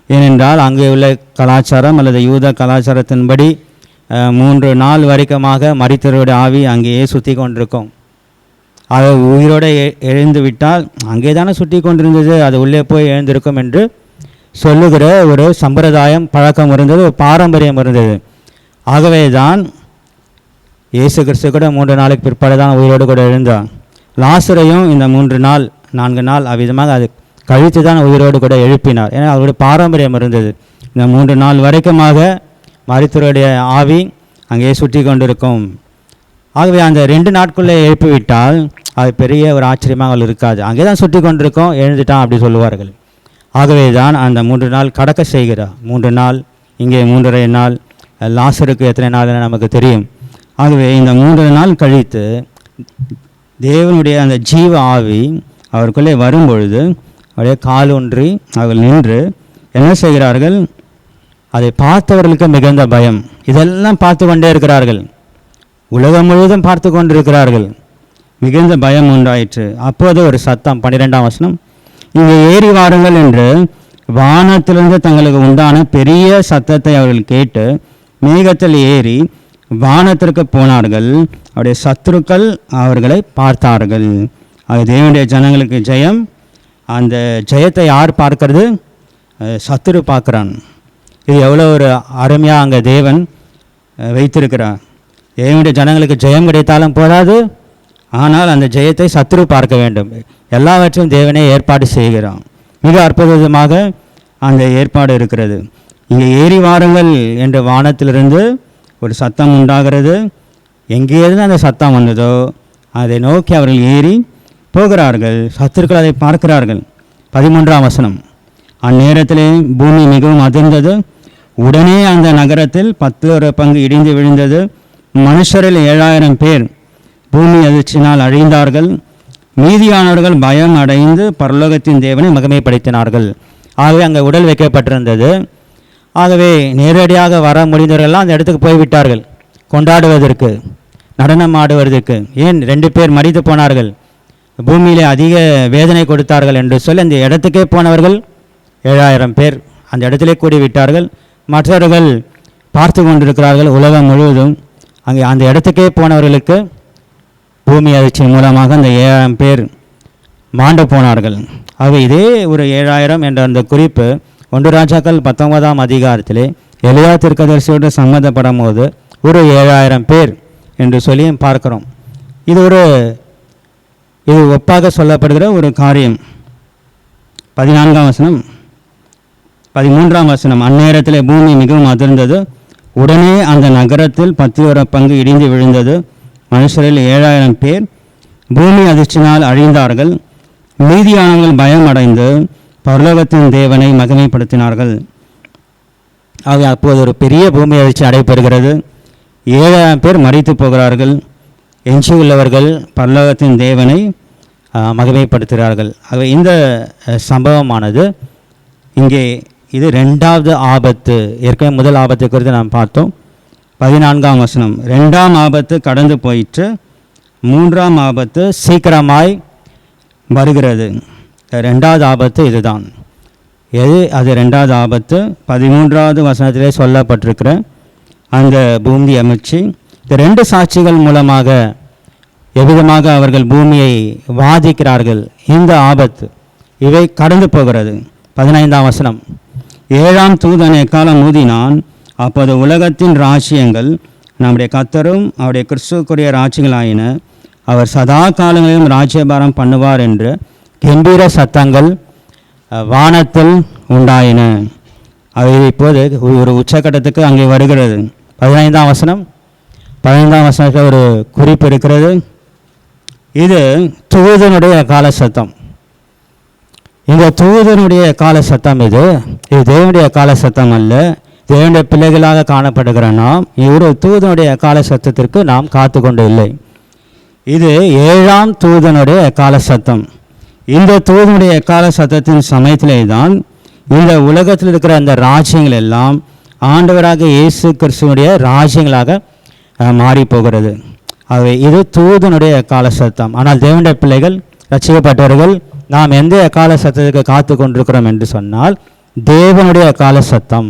C: ஏனென்றால் அங்கே உள்ள கலாச்சாரம் அல்லது யூத கலாச்சாரத்தின்படி 3 நாள் வரைக்குமாக மரித்தவருடைய ஆவி அங்கேயே சுற்றி கொண்டிருக்கும். அது உயிரோடு எழுந்து விட்டால் அங்கே தானே சுற்றி கொண்டிருந்தது, அது உள்ளே போய் எழுந்திருக்கும் என்று சொல்லுகிற ஒரு சம்பிரதாயம் பழக்கம் இருந்தது, ஒரு பாரம்பரியம் இருந்தது. ஆகவே தான் இயேசு கிறிஸ்து கூட 3 நாளைக்கு பிற்பாடு தான் உயிரோடு கூட எழுந்தார். லாசரையும் இந்த 3 நாள் 4 நாள் அவ்விதமாக அது கழித்து தான் உயிரோடு கூட எழுப்பினார். ஏன்னா அவருடைய பாரம்பரியம் இருந்தது. இந்த 3 நாள் வரைக்குமாக மரித்தவருடைய ஆவி அங்கே சுற்றி கொண்டிருக்கும். ஆகவே அந்த 2 நாட்குள்ளே எழுப்பிவிட்டால் அது பெரிய ஒரு ஆச்சரியமாக இருக்காது. அங்கே தான் சுற்றி கொண்டிருக்கோம், எழுந்துட்டான் அப்படி சொல்லுவார்கள். ஆகவே தான் அந்த 3 நாள் கடக்க செய்கிறார். 3 நாள், இங்கே 3.5 நாள், லாசருக்கு எத்தனை நாள் நமக்கு தெரியும். ஆகவே இந்த 3 நாள் கழித்து தேவனுடைய அந்த ஜீவ ஆவி அவருக்குள்ளே வரும்பொழுது அப்படியே கால் ஒன்றி அவர்கள் நின்று என்ன செய்கிறார்கள்? அதை பார்த்தவர்களுக்கு மிகுந்த பயம். இதெல்லாம் பார்த்து கொண்டே இருக்கிறார்கள், உலகம் முழுவதும் பார்த்து கொண்டிருக்கிறார்கள். மிகுந்த பயம் உண்டாயிற்று. அப்போது ஒரு சத்தம், 12ஆம் வசனம், இங்கே ஏறி வாருங்கள் என்று வானத்திலிருந்து தங்களுக்கு உண்டான பெரிய சத்தத்தை அவர்கள் கேட்டு மேகத்தில் ஏறி வானத்திற்கு போனார்கள். அவருடைய சத்துருக்கள் அவர்களை பார்த்தார்கள். அது தேவனுடைய ஜனங்களுக்கு ஜெயம். அந்த ஜெயத்தை யார் பார்க்கிறது? சத்துரு பார்க்குறான். இது எவ்வளோ ஒரு அருமையாக அங்கே தேவன் வைத்திருக்கிறார். தேவனுடைய ஜனங்களுக்கு ஜெயம் கிடைத்தாலும் போதாது, ஆனால் அந்த ஜெயத்தை சத்துரு பார்க்க வேண்டும். எல்லாவற்றையும் தேவனே ஏற்பாடு செய்கிறான். மிக அற்புதமாக அந்த ஏற்பாடு இருக்கிறது. இங்கே ஏறி வாருங்கள் என்ற வானத்திலிருந்து ஒரு சத்தம் உண்டாகிறது. எங்கேயிருந்து அந்த சத்தம் வந்ததோ அதை நோக்கி அவர்கள் ஏறி போகிறார்கள். சத்துருக்கள் அதை பார்க்கிறார்கள். 13ஆம் வசனம், அந்நேரத்திலே பூமி மிகவும் அதிர்ந்தது. உடனே அந்த நகரத்தில் 10 பங்கு இடிந்து விழுந்தது. மனுஷரில் 7000 பேர் பூமி அதிர்ச்சினால் அழிந்தார்கள். மீதியானவர்கள் பயம் அடைந்து பரலோகத்தின் தேவனை மகிமைப்படுத்தினார்கள். ஆகவே அங்கே உடல் வைக்கப்பட்டிருந்தது. ஆகவே நேரடியாக வர முடிந்தவர்கள்லாம் அந்த இடத்துக்கு போய்விட்டார்கள் கொண்டாடுவதற்கு, நடனம் ஆடுவதற்கு. ஏன் 2 பேர் மரித்து போனார்கள், பூமியிலே அதிக வேதனை கொடுத்தார்கள் என்று சொல்லி அந்த இடத்துக்கே போனவர்கள் 7000 பேர் அந்த இடத்திலே கூடிவிட்டார்கள். மற்றவர்கள் பார்த்து கொண்டிருக்கிறார்கள் உலகம் முழுவதும். அங்கே அந்த இடத்துக்கே போனவர்களுக்கு பூமி அதிர்ச்சி மூலமாக அந்த 7000 பேர் மாண்டு போனார்கள். ஆக இதே ஒரு 7000 என்ற அந்த குறிப்பு 1 ராஜாக்கள் 19ஆம் அதிகாரத்திலே எலியா தீர்க்கதரிசியோடு சம்மந்தப்படும் போது ஒரு 7000 பேர் என்று சொல்லியும் பார்க்கிறோம். இது ஒப்பாக சொல்லப்படுகிற ஒரு காரியம். 14ஆம் வசனம், 13ஆம் வசனம், அந்நேரத்திலே பூமி மிகவும் அதிர்ந்தது. உடனே அந்த நகரத்தில் 10 பங்கு இடிந்து விழுந்தது. மனுஷரில் 7000 பேர் பூமி அதிர்ச்சினால் அழிந்தார்கள். மீதியானவர்கள் பயம் அடைந்து பரலோகத்தின் தேவனை மகிமைப்படுத்தினார்கள். ஆக அப்போது ஒரு பெரிய பூமி அதிர்ச்சி நடைபெறுகிறது. 7000 பேர் மரித்து போகிறார்கள். எஞ்சியுள்ளவர்கள் பரலோகத்தின் தேவனை மகிமைப்படுத்துகிறார்கள். ஆக இந்த சம்பவமானது இங்கே இது 2வது ஆபத்து. ஏற்கனவே முதல் ஆபத்தை குறித்து நாம் பார்த்தோம். 14ஆம் வசனம், 2ஆம் ஆபத்து கடந்து போயிற்று, 3ஆம் ஆபத்து சீக்கிரமாய் வருகிறது. 2வது ஆபத்து இதுதான். அது 2வது ஆபத்து 13வது வசனத்திலே சொல்லப்பட்டிருக்கிற அந்த பூமி அமைச்சு. இந்த 2 சாட்சிகள் மூலமாக எவ்விதமாக அவர்கள் பூமியை வாதிக்கிறார்கள். இந்த ஆபத்து இவை கடந்து போகிறது. 15ஆம் வசனம், 7ஆம் தூதன் எக்காலம் ஊதினான். அப்போது உலகத்தின் ராஜ்யங்கள் நம்முடைய கர்த்தரும் அவருடைய கிறிஸ்துவுக்குரிய ராஜ்யங்களாயின. அவர் சதா காலங்களிலும் ராஜ்யபாரம் பண்ணுவார் என்று கம்பீர சத்தங்கள் வானத்தில் உண்டாயின. அவை இப்போது ஒரு உச்சக்கட்டத்துக்கு அங்கே வருகிறது. 15ஆம் வசனம், 15ஆம் வசனத்தில் ஒரு குறிப்பு இருக்கிறது. இது தூதனுடைய கால சத்தம். இந்த தூதனுடைய கால சத்தம் இது தேவனுடைய கால சத்தம் அல்ல. தேவனுடைய பிள்ளைகளாக காணப்படுகிற நாம் ஒரு தூதனுடைய கால சத்தத்திற்கு நாம் காத்து கொண்டு இல்லை. இது 7ஆம் தூதனுடைய கால சத்தம். இந்த தூதனுடைய கால சத்தத்தின் சமயத்திலே தான் இந்த உலகத்தில் இருக்கிற அந்த ராஜ்யங்கள் எல்லாம் ஆண்டவராக இயேசு கிறிஸ்துவனுடைய ராஜ்யங்களாக மாறி போகிறது. ஆகவே இது தூதனுடைய கால சத்தம். ஆனால் தேவனுடைய பிள்ளைகள், ரட்சிக்கப்பட்டவர்கள், நாம் எந்த கால சத்தத்துக்கு காத்து கொண்டிருக்கிறோம் என்று சொன்னால் தேவனுடைய கால சத்தம்.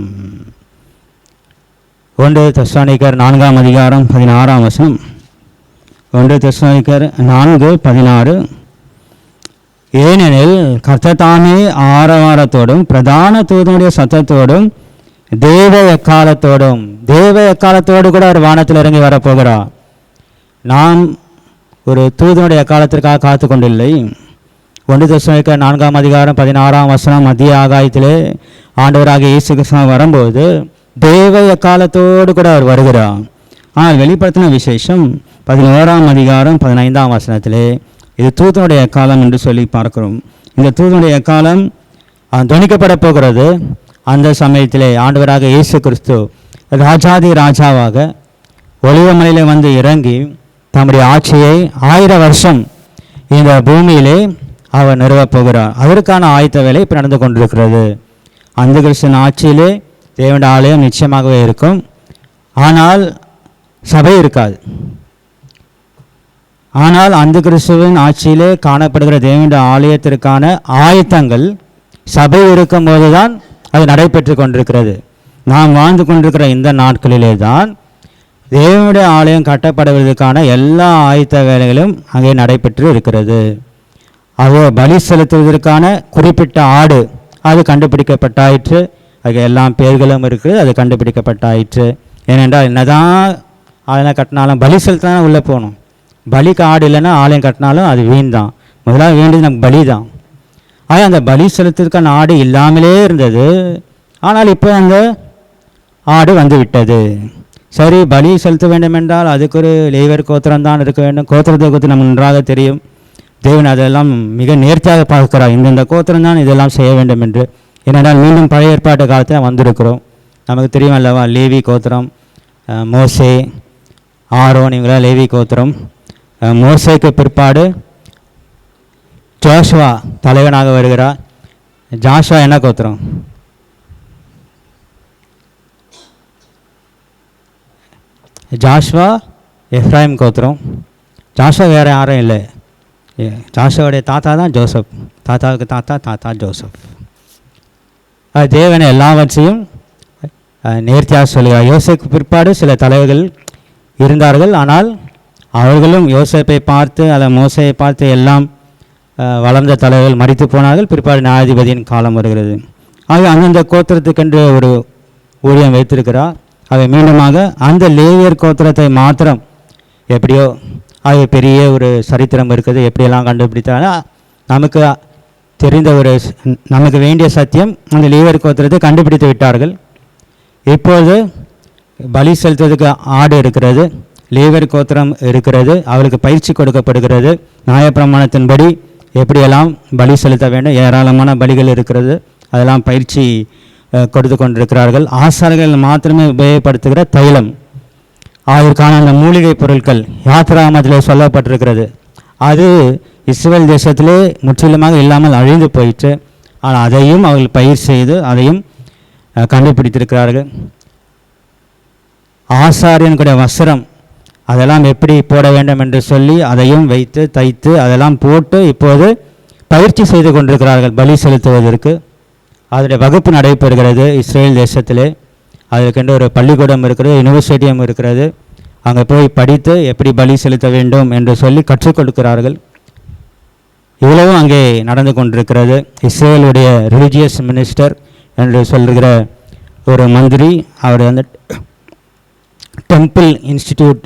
C: 1 தெசலோனிக்கர் 4ஆம் அதிகாரம் 16ஆம் வசனம். 1 தெசலோனிக்கர் 4:16, ஏனெனில் கர்த்தர் தாமே ஆரவாரத்தோடும் பிரதான தூதனுடைய சத்தத்தோடும் தேவ எக்காலத்தோடு கூட ஒரு வானத்தில் இறங்கி வரப்போகிறார். நாம் ஒரு தூதனுடைய எக்காலத்திற்காக காத்து கொண்டில்லை. 1 தெசலோனிக்கர் 4ஆம் அதிகாரம் 16ஆம் வசனம், மத்திய ஆகாயத்திலே ஆண்டவராக இயேசு கிறிஸ்து வரும்போது தேவ எக்காலத்தோடு கூட அவர் வருகிறார். ஆனால் வெளிப்படுத்தின விசேஷம் 11ஆம் அதிகாரம் 15ஆம் வசனத்திலே இது தூதனுடைய காலம் என்று சொல்லி பார்க்கிறோம். இந்த தூதனுடைய காலம் துணிக்கப்பட போகிறது. அந்த சமயத்திலே ஆண்டவராக இயேசு கிறிஸ்து ராஜாதி ராஜாவாக ஒலிவமலையில் வந்து இறங்கி தம்முடைய ஆட்சியை 1000 வருஷம் இந்த பூமியிலே அவர் நிறுவப் போகிறார். அதற்கான ஆயத்த வேலை இப்போ நடந்து கொண்டிருக்கிறது. அந்த கிறிஸ்தன் ஆட்சியிலே தேவனுடைய ஆலயம் நிச்சயமாகவே இருக்கும். ஆனால் சபை இருக்காது. ஆனால் அந்த கிறிஸ்துவின் ஆட்சியிலே காணப்படுகிற தேவனுடைய ஆலயத்திற்கான ஆயத்தங்கள் சபை இருக்கும்போது தான் அது நடைபெற்று கொண்டிருக்கிறது. நாம் வாழ்ந்து கொண்டிருக்கிற இந்த நாட்களிலே தான் தேவனுடைய ஆலயம் கட்டப்படுவதற்கான எல்லா ஆயத்த வேலைகளும் அங்கே நடைபெற்று இருக்கிறது. அது பலி செலுத்துவதற்கான குறிப்பிட்ட ஆடு அது கண்டுபிடிக்கப்பட்டாயிற்று. அது எல்லாம் பேர்களும் இருக்குது, அது கண்டுபிடிக்கப்பட்டாயிற்று. ஏனென்றால் என்னதான் அதெல்லாம் கட்டினாலும் பலி செலுத்தினா உள்ளே போகணும். பலிக்கு ஆடு இல்லைன்னா ஆலயம் கட்டினாலும் அது வீண் தான். முதலாக வேண்டியது நமக்கு பலி தான். ஆனால் அந்த பலி செலுத்துறதுக்கான ஆடு இல்லாமலே இருந்தது. ஆனால் இப்போ அந்த ஆடு வந்து விட்டது. சரி, பலி செலுத்த வேண்டும் என்றால் அதுக்கு ஒரு லேவியர் கோத்திரம் தான் இருக்க வேண்டும். கோத்திரத்தை குறித்து நம்ம நன்றாக தெரியும். தேவன் அதெல்லாம் மிக நேர்த்தியாக பார்க்கிறார். இந்த கோத்திரம் தான் இதெல்லாம் செய்ய வேண்டும் என்று. ஏனென்றால் மீண்டும் பழைய ஏற்பாட்டு காலத்தில் வந்திருக்கிறோம். நமக்கு தெரியும் அல்லவா, லேவி கோத்திரம், மோசே, ஆரோன், இவங்களாம் லேவி கோத்திரம். மோசேக்கு பிற்பாடு ஜோஷுவா தலைவனாக வருகிறார். ஜாஷுவா என்ன கோத்திரம்? ஜாஷுவா எஃப்ராயிம் கோத்திரம். ஜாஷுவா வேறு யாரும் இல்லை. ஜாஷுவாவுடைய தாத்தா தான் ஜோசப். தாத்தாவுக்கு தாத்தா ஜோசப். தேவனை எல்லாவற்றையும் நேர்த்தியாக சொல்கிறார். யோசேப்புக்கு பிற்பாடு சில தலைவர்கள் இருந்தார்கள். ஆனால் அவர்களும் யோசேப்பை பார்த்து மோசையை பார்த்து எல்லாம் வளர்ந்த தலைவர்கள் மரித்து போனார்கள். பிற்பாடு நியாயாதிபதியின் காலம் வருகிறது. ஆக அந்தந்த கோத்திரத்துக்கென்று ஒரு ஊழியம் வைத்திருக்கிறார். அவை மீண்டுமாக அந்த லேவியர் கோத்திரத்தை மாத்திரம் எப்படியோ அது பெரிய ஒரு சரித்திரம் இருக்குது. எப்படியெல்லாம் கண்டுபிடித்தாலும் நமக்கு தெரிந்த நமக்கு வேண்டிய சத்தியம், அந்த லேவியர் கோத்திரத்தை கண்டுபிடித்து விட்டார்கள். இப்போது பலி செலுத்துவதற்கு ஆடு இருக்கிறது, லேவியர் கோத்திரம் இருக்கிறது, அவளுக்கு பயிற்சி கொடுக்கப்படுகிறது. நியாயப்பிரமாணத்தின்படி எப்படியெல்லாம் பலி செலுத்த வேண்டும், ஏராளமான பலிகள் இருக்கிறது, அதெல்லாம் பயிற்சி கொடுத்து கொண்டிருக்கிறார்கள். ஆசாரிகள் மாத்திரமே உபயோகப்படுத்துகிற தைலம், அதற்கான அந்த மூலிகை பொருட்கள் யாத்திராமத்தில் சொல்லப்பட்டிருக்கிறது. அது இஸ்ரேல் தேசத்திலே முற்றிலுமாக இல்லாமல் அழிந்து போயிற்று. ஆனால் அதையும் அவர்கள் பயிர் செய்து அதையும் கண்டுபிடித்திருக்கிறார்கள். ஆசாரியனுடைய வஸ்திரம் அதெல்லாம் எப்படி போட வேண்டும் என்று சொல்லி அதையும் வைத்து தைத்து அதெல்லாம் போட்டு இப்போது பயிற்சி செய்து கொண்டிருக்கிறார்கள் பலி செலுத்துவதற்கு. அதனுடைய வகுப்பு நடைபெறுகிறது இஸ்ரேல் தேசத்திலே. அதற்கென்று ஒரு பள்ளிக்கூடம் இருக்கிறது, யூனிவர்சிட்டியும் இருக்கிறது. அங்கே போய் படித்து எப்படி பலி செலுத்த வேண்டும் என்று சொல்லி கற்றுக் கொடுக்கிறார்கள். இவ்வளவும் அங்கே நடந்து கொண்டிருக்கிறது. இஸ்ரேலுடைய ரிலிஜியஸ் மினிஸ்டர் என்று சொல்கிற ஒரு மந்திரி, அவர் வந்து டெம்பிள் இன்ஸ்டிடியூட்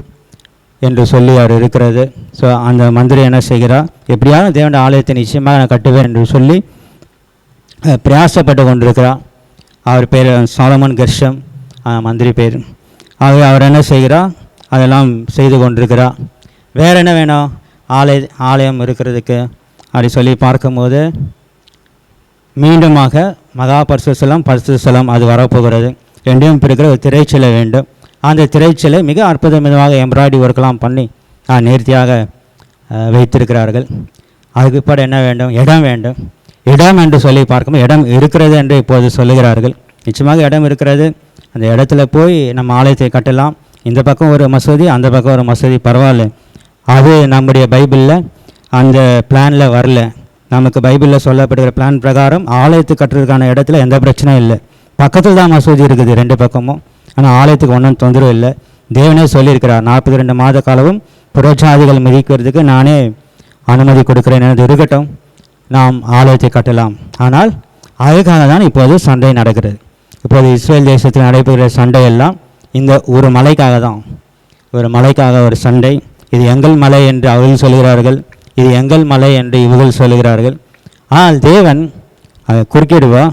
C: என்று சொல்லி அவர் இருக்கிறது. ஸோ அந்த மந்திரி என்ன செய்கிறார், எப்படியாவது தேவனுடைய ஆலயத்தை நிச்சயமாக நான் கட்டுவேன் என்று சொல்லி பிரயாசப்பட்டு கொண்டிருக்கிறார். அவர் பேர் சாலமன் கெர்ஷம், மந்திரி பேர். ஆகவே அவர் என்ன செய்கிறார், அதெல்லாம் செய்து கொண்டிருக்கிறார். வேறு என்ன வேணும் ஆலயம் இருக்கிறதுக்கு அப்படி சொல்லி பார்க்கும்போது மீண்டுமாக மகா பரிசுத்தலம் பரிசுத்த ஸ்தலம் அது வரப்போகிறது. ரெண்டையும் பிரிக்கிற ஒரு திரைச்சிலை வேண்டும். அந்த திரைச்சிலை மிக அற்புதமாக எம்ப்ராய்டரி ஒர்க்கெலாம் பண்ணி நேர்த்தியாக வைத்திருக்கிறார்கள். அதுக்கு இப்போ என்ன வேண்டும், இடம் வேண்டும். இடம் என்று சொல்லி பார்க்கும்போது இடம் இருக்கிறது என்று இப்போது சொல்லுகிறார்கள். நிச்சயமாக இடம் இருக்கிறது. அந்த இடத்துல போய் நம்ம ஆலயத்தை கட்டலாம். இந்த பக்கம் ஒரு மசூதி, அந்த பக்கம் ஒரு மசூதி, பரவாயில்ல. அது நம்முடைய பைபிளில் அந்த பிளானில் வரல. நமக்கு பைபிளில் சொல்லப்படுகிற பிளான் பிரகாரம் ஆலயத்துக்கு கட்டுறதுக்கான இடத்துல எந்த பிரச்சனையும் இல்லை. பக்கத்தில் தான் மசூதி இருக்குது ரெண்டு பக்கமும். ஆனால் ஆலயத்துக்கு ஒன்றும் தொந்தரவு இல்லை. தேவனே சொல்லியிருக்கிறார், 42 மாத காலமும் புறஜாதிகள் மிதிக்கிறதுக்கு நானே அனுமதி கொடுக்குறேன், எனது இருக்கட்டும், நாம் ஆலயத்தை கட்டலாம். ஆனால் அதுக்காக தான் இப்போது சண்டை நடக்கிறது. இப்போது இஸ்ரேல் தேசத்தில் நடைபெறுகிற சண்டையெல்லாம் இந்த ஒரு மலைக்காக தான். ஒரு மலைக்காக ஒரு சண்டை. இது எங்கள் மலை என்று அவர்கள் சொல்கிறார்கள், இது எங்கள் மலை என்று இவர்கள் சொல்கிறார்கள். ஆனால் தேவன் குறுக்கிடுவா.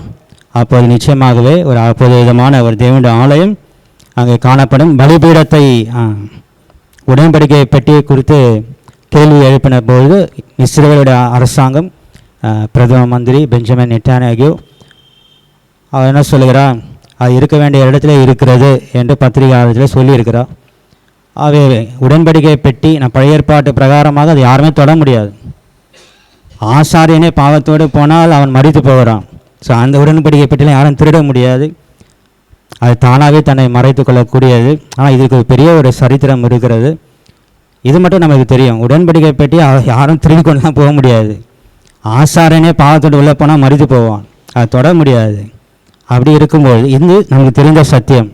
C: அப்போது நிச்சயமாகவே ஒரு அப்போது விதமான ஒரு தேவனுடைய ஆலயம் அங்கே காணப்படும். பலிபீடத்தை உடன்படிக்கை பெட்டியை குறித்து கேள்வி எழுப்பின பொழுது இஸ்ரேலுடைய அரசாங்கம் பிரதம மந்திரி பெஞ்சமின் நெட்டானியாகு அவர் என்ன சொல்லுகிறார், அது இருக்க வேண்டிய இடத்துல இருக்கிறது என்று பத்திரிகையாளத்தில் சொல்லியிருக்கிறார். ஆகவே உடன்படிக்கை பெட்டி பழைய ஏற்பாட்டு பிரகாரமாக அது யாருமே தொட முடியாது. ஆசாரியனே பாவத்தோடு போனால் அவன் மரித்து போகிறான். ஸோ அந்த உடன்படிக்கை பெட்டியில் யாரும் திருட முடியாது. அது தானாகவே தன்னை மறைத்து கொள்ளக்கூடியது. ஆனால் இதுக்கு பெரிய ஒரு சரித்திரம் இருக்கிறது. இது மட்டும் நமக்கு தெரியும், உடன்படிக்கை பெட்டி யாரும் திருடி கொண்டு தான் போக முடியாது. ஆசாரனே பாவத்தோடு உள்ளே போனால் மரித்து போவான், அது தொட முடியாது. அப்படி இருக்கும்போது இது நமக்கு தெரிந்த சத்தியம்.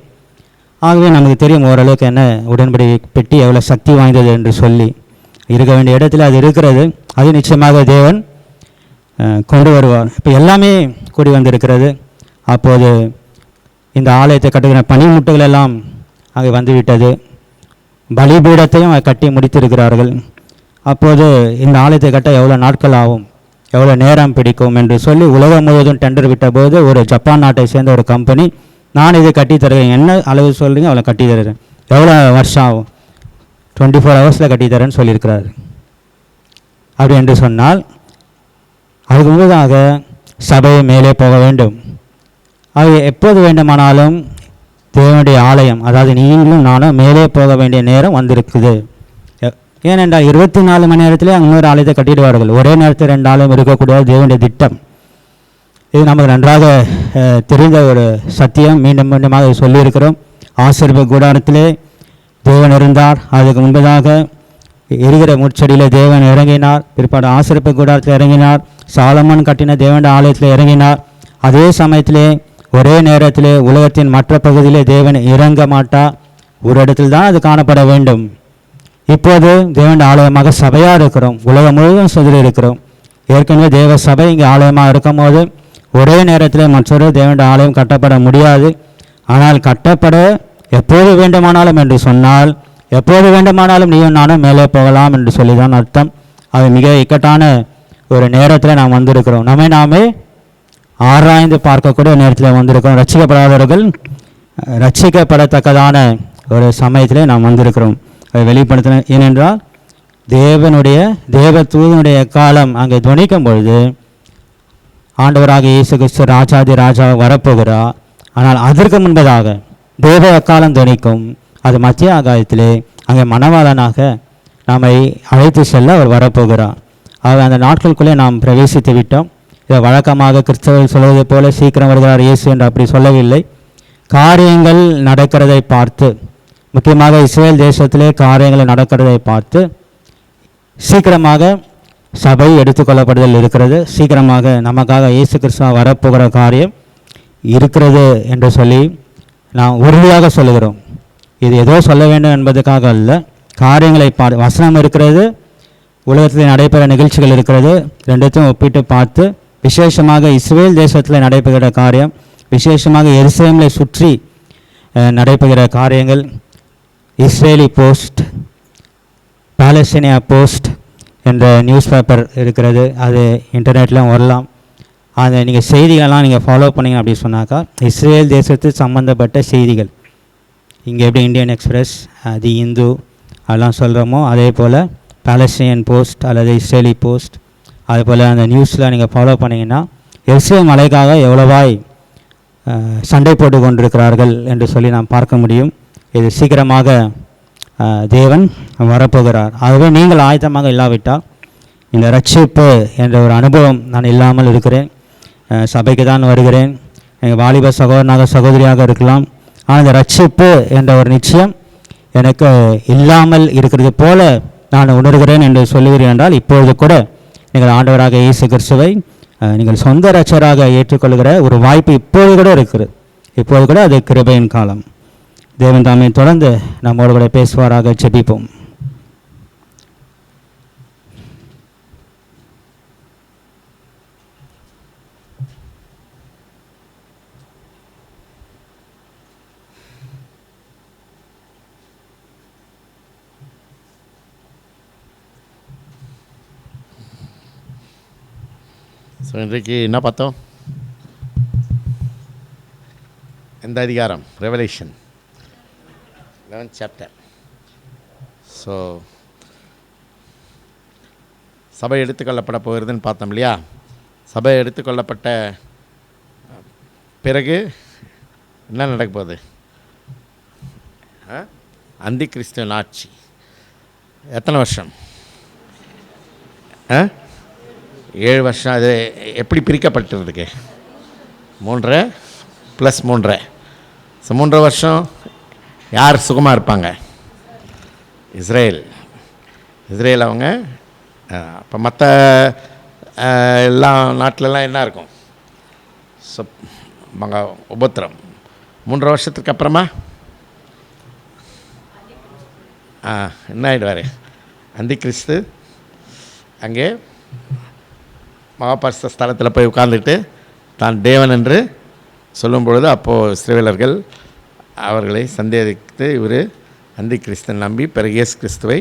C: ஆகவே நமக்கு தெரியும் ஓரளவுக்கு என்ன உடன்படிக்கை பெட்டி எவ்வளோ சக்தி வாய்ந்தது என்று சொல்லி. இருக்க வேண்டிய இடத்துல அது இருக்கிறது. அது நிச்சயமாக தேவன் கொண்டு வருவார். இப்போ எல்லாமே கூடி வந்திருக்கிறது. அப்போது இந்த ஆலயத்தை கட்டுகிற பனிமுட்டுகள் எல்லாம் அங்கே வந்துவிட்டது. பலிபீடத்தையும் கட்டி முடித்திருக்கிறார்கள். அப்போது இந்த ஆலயத்தை கட்ட எவ்வளோ நாட்கள் ஆகும், எவ்வளோ நேரம் பிடிக்கும் என்று சொல்லி உலகம் முழுவதும் டெண்டர் விட்டபோது ஒரு ஜப்பான் நாட்டை சேர்ந்த ஒரு கம்பெனி, நான் இதை கட்டி தருகிறேன், என்ன அளவு சொல்கிறீங்க அவ்வளோ கட்டி தருகிறேன், எவ்வளோ வருஷம் ஆகும், 24 ஹவர்ஸில் கட்டித்தரேன்னு சொல்லியிருக்கிறார். அப்படி என்று சொன்னால் அதுக்கு முன்பதாக சபை மேலே போக வேண்டும். அது எப்போது வேண்டுமானாலும் தேவனுடைய ஆலயம், அதாவது நீங்களும் நானும் மேலே போக வேண்டிய நேரம் வந்திருக்குது. ஏனென்றால் 24 மணி நேரத்திலே இன்னொரு ஆலயத்தை கட்டிடுவார்கள். ஒரே நேரத்தில் 2 ஆலயம் இருக்கக்கூடிய தேவனுடைய திட்டம். இது நமக்கு நன்றாக தெரிந்த ஒரு சத்தியம். மீண்டும் மீண்டுமாக சொல்லியிருக்கிறோம். ஆசரிப்பு கூடாரத்திலே தேவன் இருந்தார். அதுக்கு முன்பதாக எரிகிற முட்செடியிலே தேவன் இறங்கினார். பிற்பாடு ஆசரிப்பு கூடாரத்தில் இறங்கினார். சாலமன் கட்டின தேவனுடைய ஆலயத்தில் இறங்கினார். அதே சமயத்திலே ஒரே நேரத்திலே உலகத்தின் மற்ற பகுதியிலே தேவன் இறங்க மாட்டார். ஒரு இடத்தில் தான் அது காணப்பட வேண்டும். இப்போது தேவனுடைய ஆலயமாக சபையாக இருக்கிறோம். உலகம் முழுவதும் சிதறி இருக்கிறோம். ஏற்கனவே தேவ சபை இங்கே ஆலயமாக இருக்கும் போது ஒரே நேரத்தில் மற்றொரு தேவனுடைய ஆலயம் கட்டப்பட முடியாது. ஆனால் கட்டப்பட எப்போது வேண்டுமானாலும் என்று சொன்னால் எப்போது வேண்டுமானாலும் நீயும் நானும் மேலே போகலாம் என்று சொல்லி தான் அர்த்தம். அது மிக இக்கட்டான ஒரு நேரத்தில் நாம் வந்திருக்கிறோம். நாமே ஆராய்ந்து பார்க்கக்கூடிய நேரத்தில் வந்திருக்கிறோம். ரட்சிக்கப்படாதவர்கள் ரட்சிக்கப்படத்தக்கதான ஒரு சமயத்திலே நாம் வந்திருக்கிறோம். அதை வெளிப்படுத்தின. ஏனென்றால் தேவ தூதனுடைய காலம் அங்கே துணிக்கும் பொழுது ஆண்டவராக இயேசு கிறிஸ்து ராஜாதி ராஜா வரப்போகிறார். ஆனால் அதற்கு முன்பதாக தேவ அக்காலம் துணிக்கும். அது மத்திய ஆகாயத்திலே அங்கே மணவாளனாக நம்மை அழைத்து செல்ல அவர் வரப்போகிறார். ஆக அந்த நாட்களுக்குள்ளே நாம் பிரவேசித்து விட்டோம். இதை வழக்கமாக கிறிஸ்தவர்கள் சொல்வதை போல சீக்கிரம் வருகிறார் இயேசு என்று அப்படி சொல்லவில்லை. காரியங்கள் நடக்கிறதை பார்த்து, முக்கியமாக இஸ்ரேல் தேசத்திலே காரியங்கள் நடக்கிறதை பார்த்து சீக்கிரமாக சபை எடுத்துக்கொள்ளப்படுதல் இருக்கிறது. சீக்கிரமாக நமக்காக இயேசு கிறிஸ்துவ வரப்போகிற காரியம் இருக்கிறது என்று சொல்லி நாம் உறுதியாக சொல்லுகிறோம். இது ஏதோ சொல்ல வேண்டும் என்பதற்காக அல்ல. காரியங்களை வசனம் இருக்கிறது, உலகத்தில் நடைபெற நிகழ்ச்சிகள் இருக்கிறது. ரெண்டுத்தையும் ஒப்பிட்டு பார்த்து விசேஷமாக இஸ்ரேல் தேசத்தில் நடைபெறுகிற காரியம், விசேஷமாக எருசலேமை சுற்றி நடைபெறுகிற காரியங்கள், இஸ்ரேலி போஸ்ட், பாலஸ்தீனியா போஸ்ட் என்ற நியூஸ் பேப்பர் இருக்கிறது. அது இன்டர்நெட்லாம் வரலாம். அதை நீங்கள் செய்திகள்லாம் நீங்கள் ஃபாலோ பண்ணிங்க அப்படின்னு சொன்னாக்கா இஸ்ரேல் தேசத்துக்கு சம்மந்தப்பட்ட செய்திகள், இங்கே எப்படி இந்தியன் எக்ஸ்பிரஸ், தி இந்து அதெல்லாம் சொல்கிறோமோ அதே போல் பாலஸ்தீனியன் போஸ்ட் அல்லது இஸ்ரேலி போஸ்ட், அதே போல் அந்த நியூஸில் நீங்கள் ஃபாலோ பண்ணிங்கன்னா எருசலேம் மலைக்காக எவ்வளவாய் சண்டை போட்டு கொண்டிருக்கிறார்கள் என்று சொல்லி நாம் பார்க்க முடியும். இது சீக்கிரமாக தேவன் வரப்போகிறார். ஆகவே நீங்கள் ஆயத்தமாக இல்லாவிட்டால் இந்த ரட்சிப்பு என்ற ஒரு அனுபவம் நான் இல்லாமல் இருக்கிறேன். சபைக்கு தான் வருகிறேன், எங்கள் வாலிப சகோதரனாக சகோதரியாக இருக்கலாம். ஆனால் இந்த ரட்சிப்பு என்ற ஒரு நிச்சயம் எனக்கு இல்லாமல் இருக்கிறது போல நான் உணர்கிறேன் என்று சொல்லுகிறேன் என்றால் இப்பொழுது கூட நீங்கள் ஆண்டவராக இயேசு கிறிஸ்துவை நீங்கள் சொந்த ரட்சகராக ஏற்றுக்கொள்கிற ஒரு வாய்ப்பு இப்போது கூட இருக்கிறது. இப்போது கூட அது கிருபையின் காலம். தேவன் தாமே தொடர்ந்து நம்மோடு கூட பேசுவாராக. ஜெபிப்போம்.
A: ஸோ இன்றைக்கு என்ன பார்த்தோம்? எந்த அதிகாரம்? Revelation 11th chapter. ஸோ சபை எடுத்துக்கொள்ளப்பட போகிறதுன்னு பார்த்தோம் இல்லையா? சபை எடுத்துக்கொள்ளப்பட்ட பிறகு என்ன நடக்க போகுது? அந்தி கிறிஸ்துவின் ஆட்சி எத்தனை வருஷம்? 7 வருஷம். அது எப்படி பிரிக்கப்பட்டிருக்கு? 3 + 3. ஸோ 3 வருஷம் யார் சுகமாக இருப்பாங்க? இஸ்ரேல் அவங்க. அப்போ மற்ற எல்லா நாட்டிலலாம் என்ன இருக்கும்? ஸோ உபத்திரம். 3 வருஷத்துக்கு அப்புறமா என்ன ஆகிடுவார்? அந்தி கிறிஸ்து அங்கே மகாபரிசுத்த ஸ்தலத்தில் போய் உட்கார்ந்துட்டு தான் தேவன் என்று சொல்லும் பொழுது அப்போது இஸ்ரவேலர்கள் அவர்களை சந்தேகித்து இவர் அந்தி கிறிஸ்துவை நம்பி பிறகு இயேசு கிறிஸ்துவை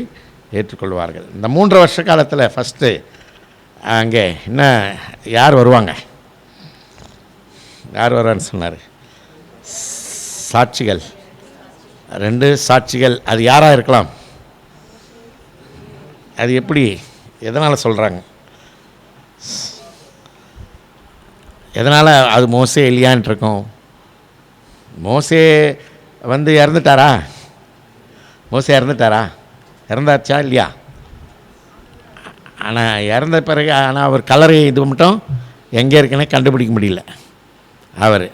A: ஏற்றுக்கொள்வார்கள். இந்த 3 வருஷ காலத்தில் ஃபஸ்ட்டு அங்கே என்ன யார் வருவாங்க? யார் வர்றான்னு சொன்னார்? சாட்சிகள், 2 சாட்சிகள். அது யாராக இருக்கலாம்? அது எப்படி, எதனால் சொல்கிறாங்க? எதனால் அது மோசே எலியான் இருக்கும்? மோசே வந்து இறந்துட்டாரா? மோசே இறந்துட்டாரா? இறந்தாச்சா இல்லையா? ஆனால் இறந்த பிறகு ஆனால் அவர் கலரை இது மட்டும் எங்கே இருக்குன்னே கண்டுபிடிக்க முடியல. அவர்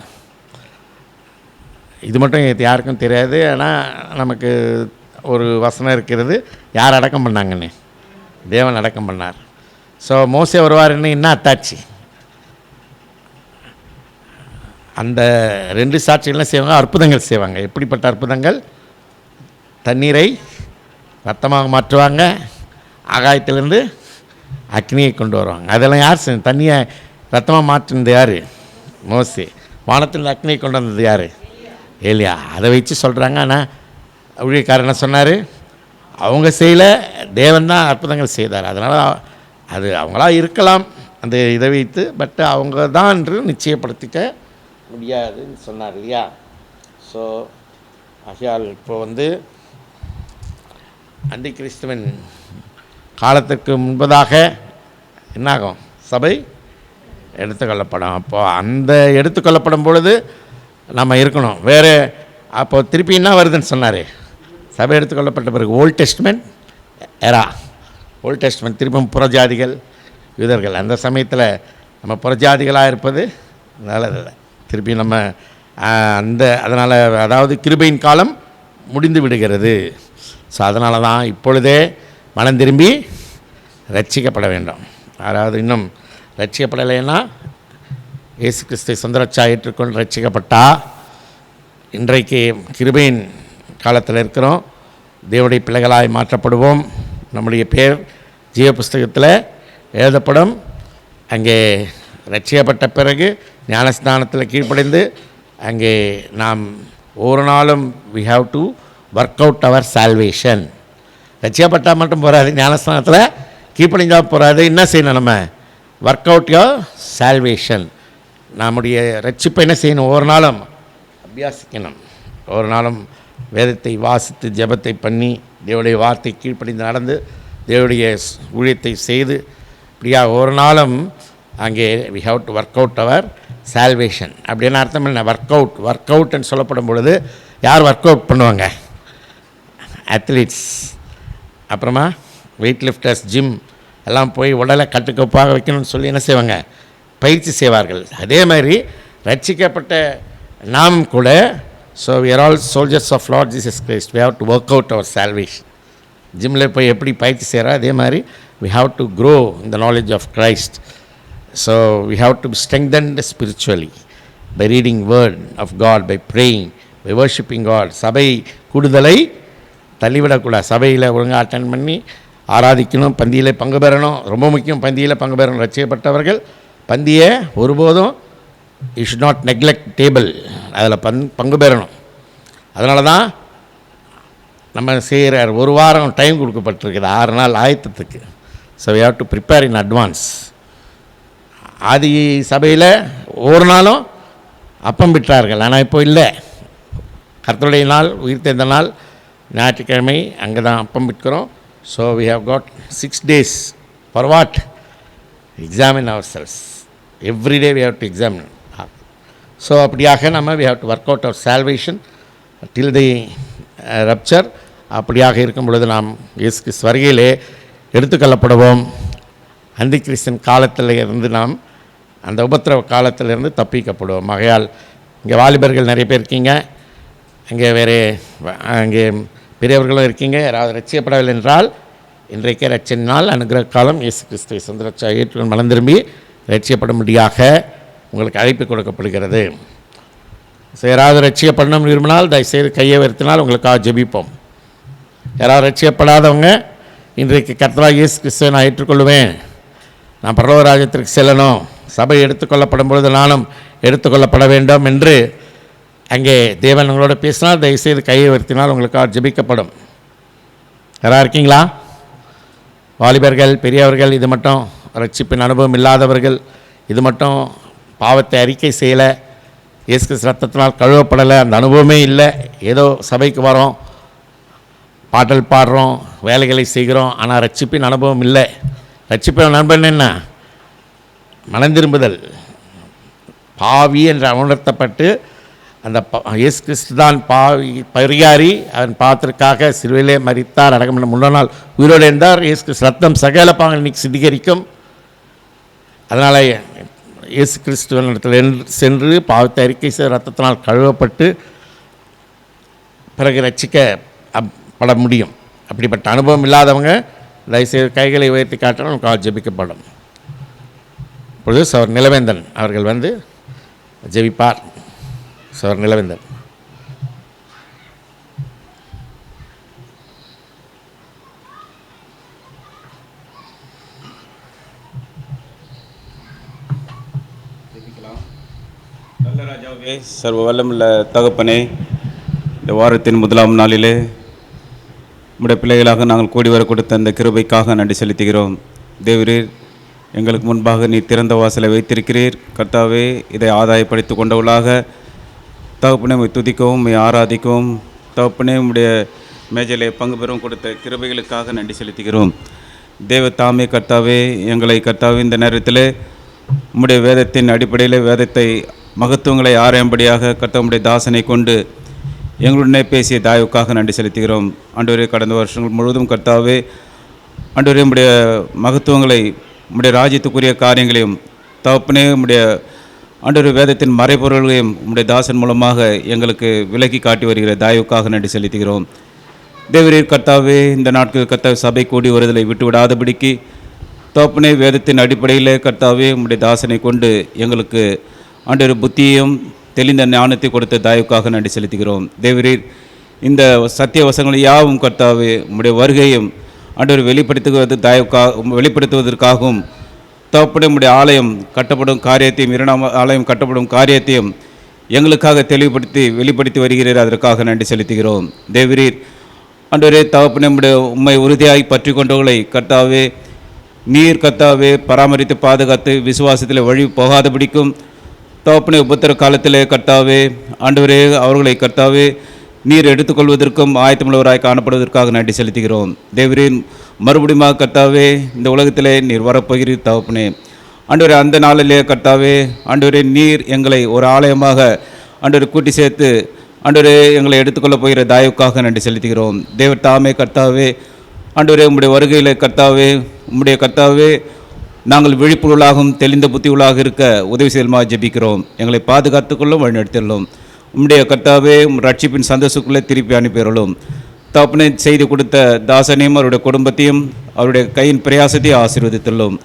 A: இது மட்டும் யாருக்கும் தெரியாது. ஆனால் நமக்கு ஒரு வசனம் இருக்கிறது, யார் அடக்கம் பண்ணாங்கன்னு. தேவன் அடக்கம் பண்ணார். ஸோ மோசே வருவாருன்னு என்ன அத்தாச்சு? அந்த 2 சாட்சிகள்லாம் செய்வாங்க, அற்புதங்கள் செய்வாங்க. எப்படிப்பட்ட அற்புதங்கள்? தண்ணீரை ரத்தமாக மாற்றுவாங்க, ஆகாயத்திலேருந்து அக்னியை கொண்டு வருவாங்க. அதெல்லாம் யார் செஞ்சு? தண்ணியை ரத்தமாக மாற்றினது யார்? மோசே. வானத்தில் அக்னியை கொண்டு வந்தது யார்? ஏலியா. அதை வச்சு சொல்கிறாங்க. ஆனால் ஊழியக்காரர் என்ன சொன்னார்? அவங்க செய்யல, தேவன் தான் அற்புதங்கள் செய்தார். அதனால் அது அவங்களா இருக்கலாம் அந்த இதை வைத்து, பட் அவங்க தான் என்று நிச்சயப்படுத்திக்க முடியாதுன்னு சொன்னார் இல்லையா? ஸோ ஆகையால் இப்போ வந்து அந்தி கிறிஸ்துவின் காலத்திற்கு முன்பதாக என்னாகும்? சபை எடுத்துக்கொள்ளப்படும். அப்போது அந்த எடுத்துக்கொள்ளப்படும் பொழுது நம்ம இருக்கணும். வேறு அப்போ திருப்பி என்ன வருதுன்னு சொன்னார்? சபை எடுத்துக்கொள்ளப்பட்ட பிறகு ஓல்ட் டெஸ்ட்மெண்ட் எரா. ஓல்ட் டெஸ்ட்மெண்ட் திரும்பவும் புறஜாதிகள், யூதர்கள். அந்த சமயத்தில் நம்ம புறஜாதிகளாக இருப்பது நல்லதில்லை. திருப்பி நம்ம அதனால் அதாவது கிருபையின் காலம் முடிந்து விடுகிறது. ஸோ அதனால தான் இப்பொழுதே மனம் திரும்பி ரட்சிக்கப்பட வேண்டும். அதாவது இன்னும் ரட்சிக்கப்படலைன்னா இயேசு கிறிஸ்துவை சொந்த ரட்சகராக ஏற்றுக்கொண்டு ரட்சிக்கப்பட்டா, இன்றைக்கு கிருபையின் காலத்தில் இருக்கிறோம், தேவனுடைய பிள்ளைகளாய் மாற்றப்படுவோம். நம்முடைய பேர் ஜீவ புஸ்தகத்தில் எழுதப்படும். அங்கே ரட்சிக்கப்பட்ட பிறகு ஞானஸ்நானத்தில் கீழ்ப்படைந்து அங்கே நாம் ஒவ்வொரு நாளும் we have to work out our salvation. ரட்சிக்கப்பட்டால் மட்டும் போகாது, ஞானஸ்நானத்தில் கீழ்ப்படைஞ்சால் போகாது. என்ன செய்யணும்? நம்ம ஒர்க் அவுட் யோர் சால்வேஷன். நம்முடைய ரட்சிப்பை என்ன செய்யணும்? ஒவ்வொரு நாளும் அபியாசிக்கணும். ஒவ்வொரு நாளும் வேதத்தை வாசித்து ஜெபத்தை பண்ணி தேவனுடைய வார்த்தை கீழ்ப்படிந்து நடந்து தேவனுடைய ஊழியத்தை செய்து இப்படியா ஒவ்வொரு நாளும் அங்கே we have to work out our salvation. அப்படின்னு அர்த்தம் என்ன? ஒர்க் அவுட்னு சொல்லப்படும் பொழுது யார் ஒர்க் அவுட் பண்ணுவாங்க? அத்லீட்ஸ், அப்புறமா வெயிட் லிஃப்டர்ஸ், ஜிம் எல்லாம் போய் உடலை கட்டுக்கோப்பாக வைக்கணும்னு சொல்லி என்ன செய்வாங்க? பயிற்சி செய்வார்கள். அதே மாதிரி ரட்சிக்கப்பட்ட நாம் கூட so we are all soldiers of Lord Jesus Christ. We have to work out our salvation. ஜிம்மில் போய் எப்படி பயிற்சி செய்கிறோம் அதே மாதிரி we have to grow in the knowledge of Christ. So we have to be strengthened spiritually by reading word of God, by praying, by worshiping God. சபை கூடுதலை தள்ளிவிடக்கூடாது. சபையில் ஒழுங்காக அட்டென்ட் பண்ணி ஆராதிக்கணும், பந்தியில் பங்கு பெறணும். ரொம்ப முக்கியம், பந்தியில் பங்கு பெறணும். ரட்சிக்கப்பட்டவர்கள் பந்தியை ஒருபோதும் you should not neglect table, அதில் பங்கு பெறணும். அதனால தான் நம்ம செய்கிற ஒரு வாரம் டைம் கொடுக்கப்பட்டிருக்குது, 6 நாள் ஆயத்தத்துக்கு. So we have to prepare in advance. ஆதி சபையில் ஒவ்வொரு நாளும் அப்பம் விட்டார்கள், ஆனால் இப்போ இல்லை. கர்த்தருடைய நாள், உயிர்த்தெழுந்த நாள் ஞாயிற்றுக்கிழமை அங்கே தான் அப்பம் விற்கிறோம். So we have got 6 days for what? Examine our cells. Every day we have to examine. So அப்படியாக நம்ம we have to work out our salvation till the rapture. அப்படியாக இருக்கும் பொழுது நாம் இயேசு கிறிஸ்து வருகையிலே எடுத்துக்கொள்ளப்படுவோம். அந்தி கிறிஸ்தன் காலத்தில் இருந்து நாம் அந்த உபத்திரவ காலத்திலிருந்து தப்பிக்கப்படுவோம். ஆகையால் இங்கே வாலிபர்கள் நிறைய பேர் இருக்கீங்க, அங்கே வேறு அங்கே பெரியவர்களும் இருக்கீங்க. யாராவது ரட்சிக்கப்படவில்லை என்றால் இன்றைக்கே ரட்சனால் அனுகிரக காலம். இயேசு கிறிஸ்துவை சொந்த ரட்சகராக ஏற்றுக்கொண்டு மனம் திரும்பி ரட்சிக்கப்படும்படியாக உங்களுக்கு அழைப்பு கொடுக்கப்படுகிறது. ஸோ யாராவது ரட்சிக்கப்படணும் விரும்பினால் தயவுசெய்து கையை உயர்த்தினால் உங்களுக்காக ஜெபிப்போம். யாராவது ரட்சிக்கப்படாதவங்க இன்றைக்கு கர்த்தராகிய இயேசு கிறிஸ்துவை நான் ஏற்றுக்கொள்வேன், நான் பரலோக ராஜ்யத்திற்கு செல்லணும், சபை எடுத்துக்கொள்ளப்படும் பொழுது நானும் எடுத்துக்கொள்ளப்பட வேண்டும் என்று அங்கே தேவன் உங்களோட பேசினால் தயவுசெய்து கையை உயர்த்தினால் உங்களுக்காக ஜெபிக்கப்படும். யாராக இருக்கீங்களா? வாலிபர்கள், பெரியவர்கள், இது மட்டும் ரட்சிப்பின் அனுபவம் இல்லாதவர்கள், இது மட்டும் பாவத்தை அறிக்கை செய்யலை, இயேசு கிறிஸ்து ரத்தத்தினால் கழுவப்படலை, அந்த அனுபவமே இல்லை, ஏதோ சபைக்கு வரோம், பாட்டல் பாடுறோம், வேலைகளை செய்கிறோம், ஆனால் ரட்சிப்பின் அனுபவம் இல்லை. ரட்சிப்பின் நண்பன் என்ன? மனந்திரும்புதல். பாவி என்று உணர்த்தப்பட்டு அந்த இயேசு கிறிஸ்து தான் பாவி பரிகாரி, அவன் பாவத்திற்காக சிலுவையிலே மரித்தார், அடக்கம் பண்ண முன்னாள் நாள் உயிரோடு இருந்தார். இயேசு கிறிஸ்து ரத்தம் சகல பாவங்கள் இன்னைக்கு சித்தீகரிக்கும். அதனால் இயேசு கிறிஸ்துவனிடத்தில் சென்று பாவத்தை அறிக்கை செய்த ரத்தத்தினால் கழுவப்பட்டு பிறகு ரட்சிக்கப்பட முடியும். அப்படிப்பட்ட அனுபவம் இல்லாதவங்க தயவுசெய்து கைகளை உயர்த்தி காட்டணும், நமக்கு ஜெபிக்கப்படும். இப்பொழுது சவர் நிலவேந்தன் அவர்கள் வந்து ஜெபிப்பார். சவர் நிலவேந்தன்.
D: நல்ல ராஜாவே, சர்வ வல்லமுள்ள தகப்பனே, இந்த வாரத்தின் முதலாம் நாளிலே உம்முடைய பிள்ளைகளாக நாங்கள் கூடி வர கொடுத்த அந்த கிருபைக்காக நன்றி செலுத்துகிறோம். தேவரீர், எங்களுக்கு முன்பாக நீ திறந்த வாசலை வைத்திருக்கிறீர். கர்த்தாவே, இதை ஆதாயப்படுத்தி கொண்டவளாக தகப்பனே உம்மை துதிக்கவும் உம்மை ஆராதிக்கவும் தகப்பனே உம்முடைய மேஜையிலே பங்கு பெறவும் கொடுத்த கிருபைகளுக்காக நன்றி செலுத்துகிறோம். தேவ தாமே கர்த்தாவே, எங்களை கர்த்தாவே இந்த நேரத்தில் உம்முடைய வேதத்தின் அடிப்படையில் வேதத்தை மகத்துவங்களை ஆராயும்படியாக கர்த்தாவுடைய தாசனை கொண்டு எங்களுடனே பேசிய தாயுக்காக நன்றி செலுத்துகிறோம். ஆண்டவரே, கடந்த வருஷங்கள் முழுவதும் கர்த்தாவே ஆண்டவரே உம்முடைய மகத்துவங்களை, உம்முடைய ராஜ்யத்துக்குரிய காரியங்களையும் தகப்பனே உம்முடைய ஆண்டவரே வேதத்தின் மறைபொருள்களையும் உம்முடைய தாசன் மூலமாக எங்களுக்கு விலக்கி காட்டி வருகிற தாயுக்காக நன்றி செலுத்துகிறோம். தேவரீர் கர்த்தாவே, இந்த நாட்கள் கர்த்தாவே சபை கூடி வருதலை விட்டு விடாதபடிக்கு தகப்பனே வேதத்தின் அடிப்படையில் கர்த்தாவே உம்முடைய தாசனை கொண்டு எங்களுக்கு ஆண்டவர் புத்தியையும் தெளிந்த ஞானத்தை கொடுத்த தாயுக்காக நன்றி செலுத்துகிறோம். தேவரீர், இந்த சத்திய வசங்களை யாவும் கர்த்தாவே உம்முடைய வருகையும் ஆண்டவர் வெளிப்படுத்துவதற்காகவும் தகப்பனே உம்முடைய ஆலயம் கட்டப்படும் காரியத்தையும், இரண்டாம் ஆலயம் கட்டப்படும் காரியத்தையும் எங்களுக்காக தெளிவுபடுத்தி வெளிப்படுத்தி வருகிறீர். அதற்காக நன்றி செலுத்துகிறோம். தேவரீர் ஆண்டவரே, தகப்பனே உம்மை உறுதியாகி பற்றி கொண்டவர்களை கர்த்தாவே நீர் கர்த்தாவே பராமரித்து பாதுகாத்து விசுவாசத்தில் வழி போகாதபடிக்கும் தகப்பனே உபத்திர காலத்திலே கர்த்தாவே ஆண்டவரே அவர்களை கர்த்தாவே நீர் எடுத்துக்கொள்வதற்கும் ஆயத்தமுள்ளவராய் காணப்படுவதற்காக நன்றி செலுத்துகிறோம். தேவரின் மறுபடியும் கர்த்தாவே இந்த உலகத்திலே நீர் வரப்போகிறீர் தகப்பனே. ஆண்டவரே, அந்த நாளிலே கர்த்தாவே ஆண்டவரே நீர் எங்களை ஒரு ஆலயமாக ஆண்டவரை கூட்டி சேர்த்து ஆண்டவரே எங்களை எடுத்துக்கொள்ளப் போகிற தாயுக்காக நன்றி செலுத்துகிறோம். தேவர் தாமே கர்த்தாவே ஆண்டவரே உம்முடைய வருகையில் கர்த்தாவே உம்முடைய கர்த்தாவே நாங்கள் விழிப்புள்ளாகவும் தெளிந்த புத்தியுள்ளாக இருக்க உதவி செய்யலுமாக ஜெபிக்கிறோம். எங்களை பாதுகாத்துக்கொள்ளும், வழிநடத்திலும் உம்முடைய கர்த்தாவே ரட்சிப்பின் சந்தோஷத்துக்குள்ளே திருப்பி அனுப்பிடலும். தகப்பனே, செய்து கொடுத்த தாசனையும் அவருடைய குடும்பத்தையும் அவருடைய கையின் பிரயாசத்தையும் ஆசீர்வதித்துள்ளோம்.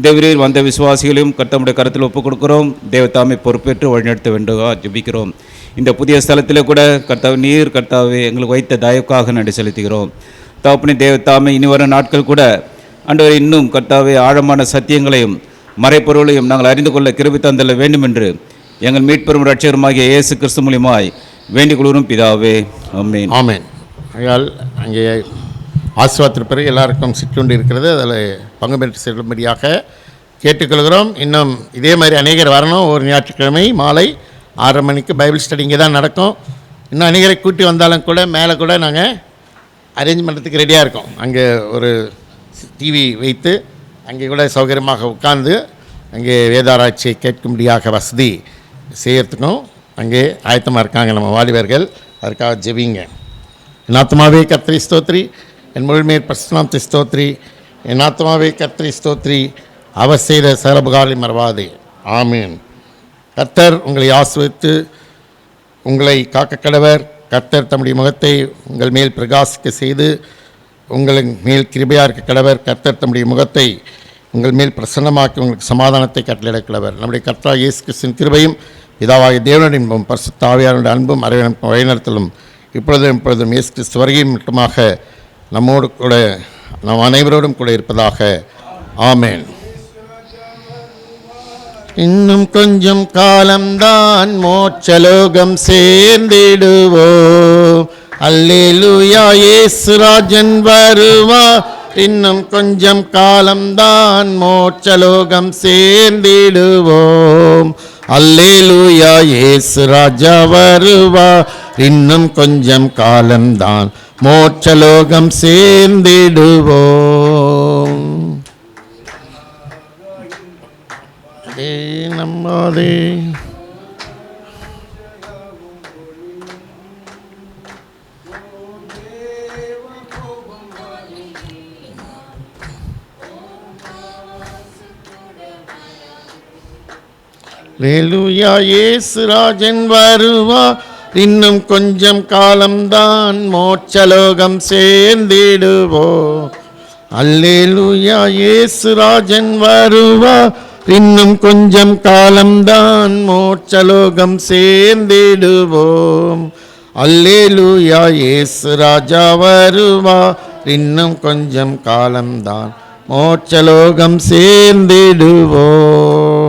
D: தேவரீர் வந்த விசுவாசிகளையும் கர்த்தருடைய கருத்தில் ஒப்புக் கொடுக்கிறோம். தேவதாமை பொறுப்பேற்று வழிநடத்த வேண்டுமா ஜெபிக்கிறோம். இந்த புதிய ஸ்தலத்தில் கூட கர்த்தாவே நீர் கர்த்தாவே எங்களுக்கு வைத்த தயவுக்காக நன்றி செலுத்துகிறோம். தகப்பனே, தேவதாமை இனி வரும் நாட்கள் கூட ஆண்டவரை இன்னும் கர்த்தாவே ஆழமான சத்தியங்களையும் மறைப்பொருளையும் நாங்கள் அறிந்து கொள்ள கிருபை தந்தல்ல வேண்டும் என்று எங்கள் மீட்பெரும் இரட்சகருமாகிய இயேசு கிறிஸ்து மூலமாய் வேண்டிக் கொள்கிறோம் பிதாவே. ஆமென்.
A: ஆமென். ஆகையால் அங்கே ஆசீர்வாதத்திற்கு பிறகு எல்லாருக்கும் சிற்றுண்டு இருக்கிறது, அதில் பங்கு பெற்று செல்லும்படியாக கேட்டுக்கொள்கிறோம். இன்னும் இதே மாதிரி அநேகர் வரணும். ஒரு ஞாயிற்றுக்கிழமை மாலை 6:30 மணிக்கு பைபிள் ஸ்டடி இங்கே தான் நடக்கும். இன்னும் அநேகரை கூட்டி வந்தாலும் கூட மேலே கூட நாங்கள் அரேஞ்ச் பண்ணுறதுக்கு ரெடியாக இருக்கோம். அங்கே ஒரு டிவி வைத்து அங்கே கூட சௌகரியமாக உட்கார்ந்து அங்கே வேதாராய்ச்சியை கேட்கும்படியாக வசதி செய்யறதுக்கும் அங்கே ஆயத்தமாக இருக்காங்க நம்ம வாலிபர்கள். அதற்காக ஜெபிங்க. என் ஆத்மாவே கர்த்தரை ஸ்தோத்ரி, என் முழுமையை பரிசுத்தநாமத்தை ஸ்தோத்ரி, என் ஆத்மாவே கர்த்தரை ஸ்தோத்ரி, அவர் செய்த சகலபகாரை மறவாதே. ஆமீன். கர்த்தர் உங்களை ஆசீர்வதித்து உங்களை காக்க கடவர். கர்த்தர் தம்முடைய முகத்தை உங்கள் மேல் பிரகாசிக்க செய்து உங்கள் மேல் கிருபையாக இருக்க கடவர். கர்த்தர் தம்முடைய முகத்தை உங்கள் மேல் பிரசன்னமாக்கி உங்களுக்கு சமாதானத்தை கட்டளையிட கடவர். நம்முடைய கர்த்தர் இயேசு கிறிஸ்துவின் கிருபையும் பிதாவாகிய தேவனுடைய இன்பமும் பரிசுத்த ஆவியானவருடைய அன்பும் அரவணைப்பும் வழிநடத்தலும் இப்பொழுதும் இயேசு கிறிஸ்து வருகையும் மட்டுமாக நம்மோடு கூட நம் அனைவரோடும் கூட இருப்பதாக. ஆமேன். இன்னும் கொஞ்சம் காலம்தான் மோட்சலோகம் சேர்ந்திடுவோம். அல்லேலூயா, இயேசு ராஜன் வருவார். இன்னும் கொஞ்சம் காலம்தான் மோட்சலோகம் சேர்ந்திடுவோம். அல்லேலூயா, இயேசு ராஜா வருவார். இன்னும் கொஞ்சம் காலம்தான் மோட்சலோகம் சேர்ந்திடுவோம். நம்பாதே. அல்லேலூயா, இயேசு ராஜன் வருவார். இன்னும் கொஞ்சம் காலம்தான் மோட்சலோகம் சேர்ந்திடுவோம். அல்லேலூயா, இயேசு ராஜன் வருவார். இன்னும் கொஞ்சம் காலம்தான் மோட்சலோகம் சேர்ந்திடுவோம். அல்லேலூயா, இயேசு ராஜா வருவார். இன்னும் கொஞ்சம் காலம்தான் மோட்சலோகம் சேர்ந்திடுவோம்.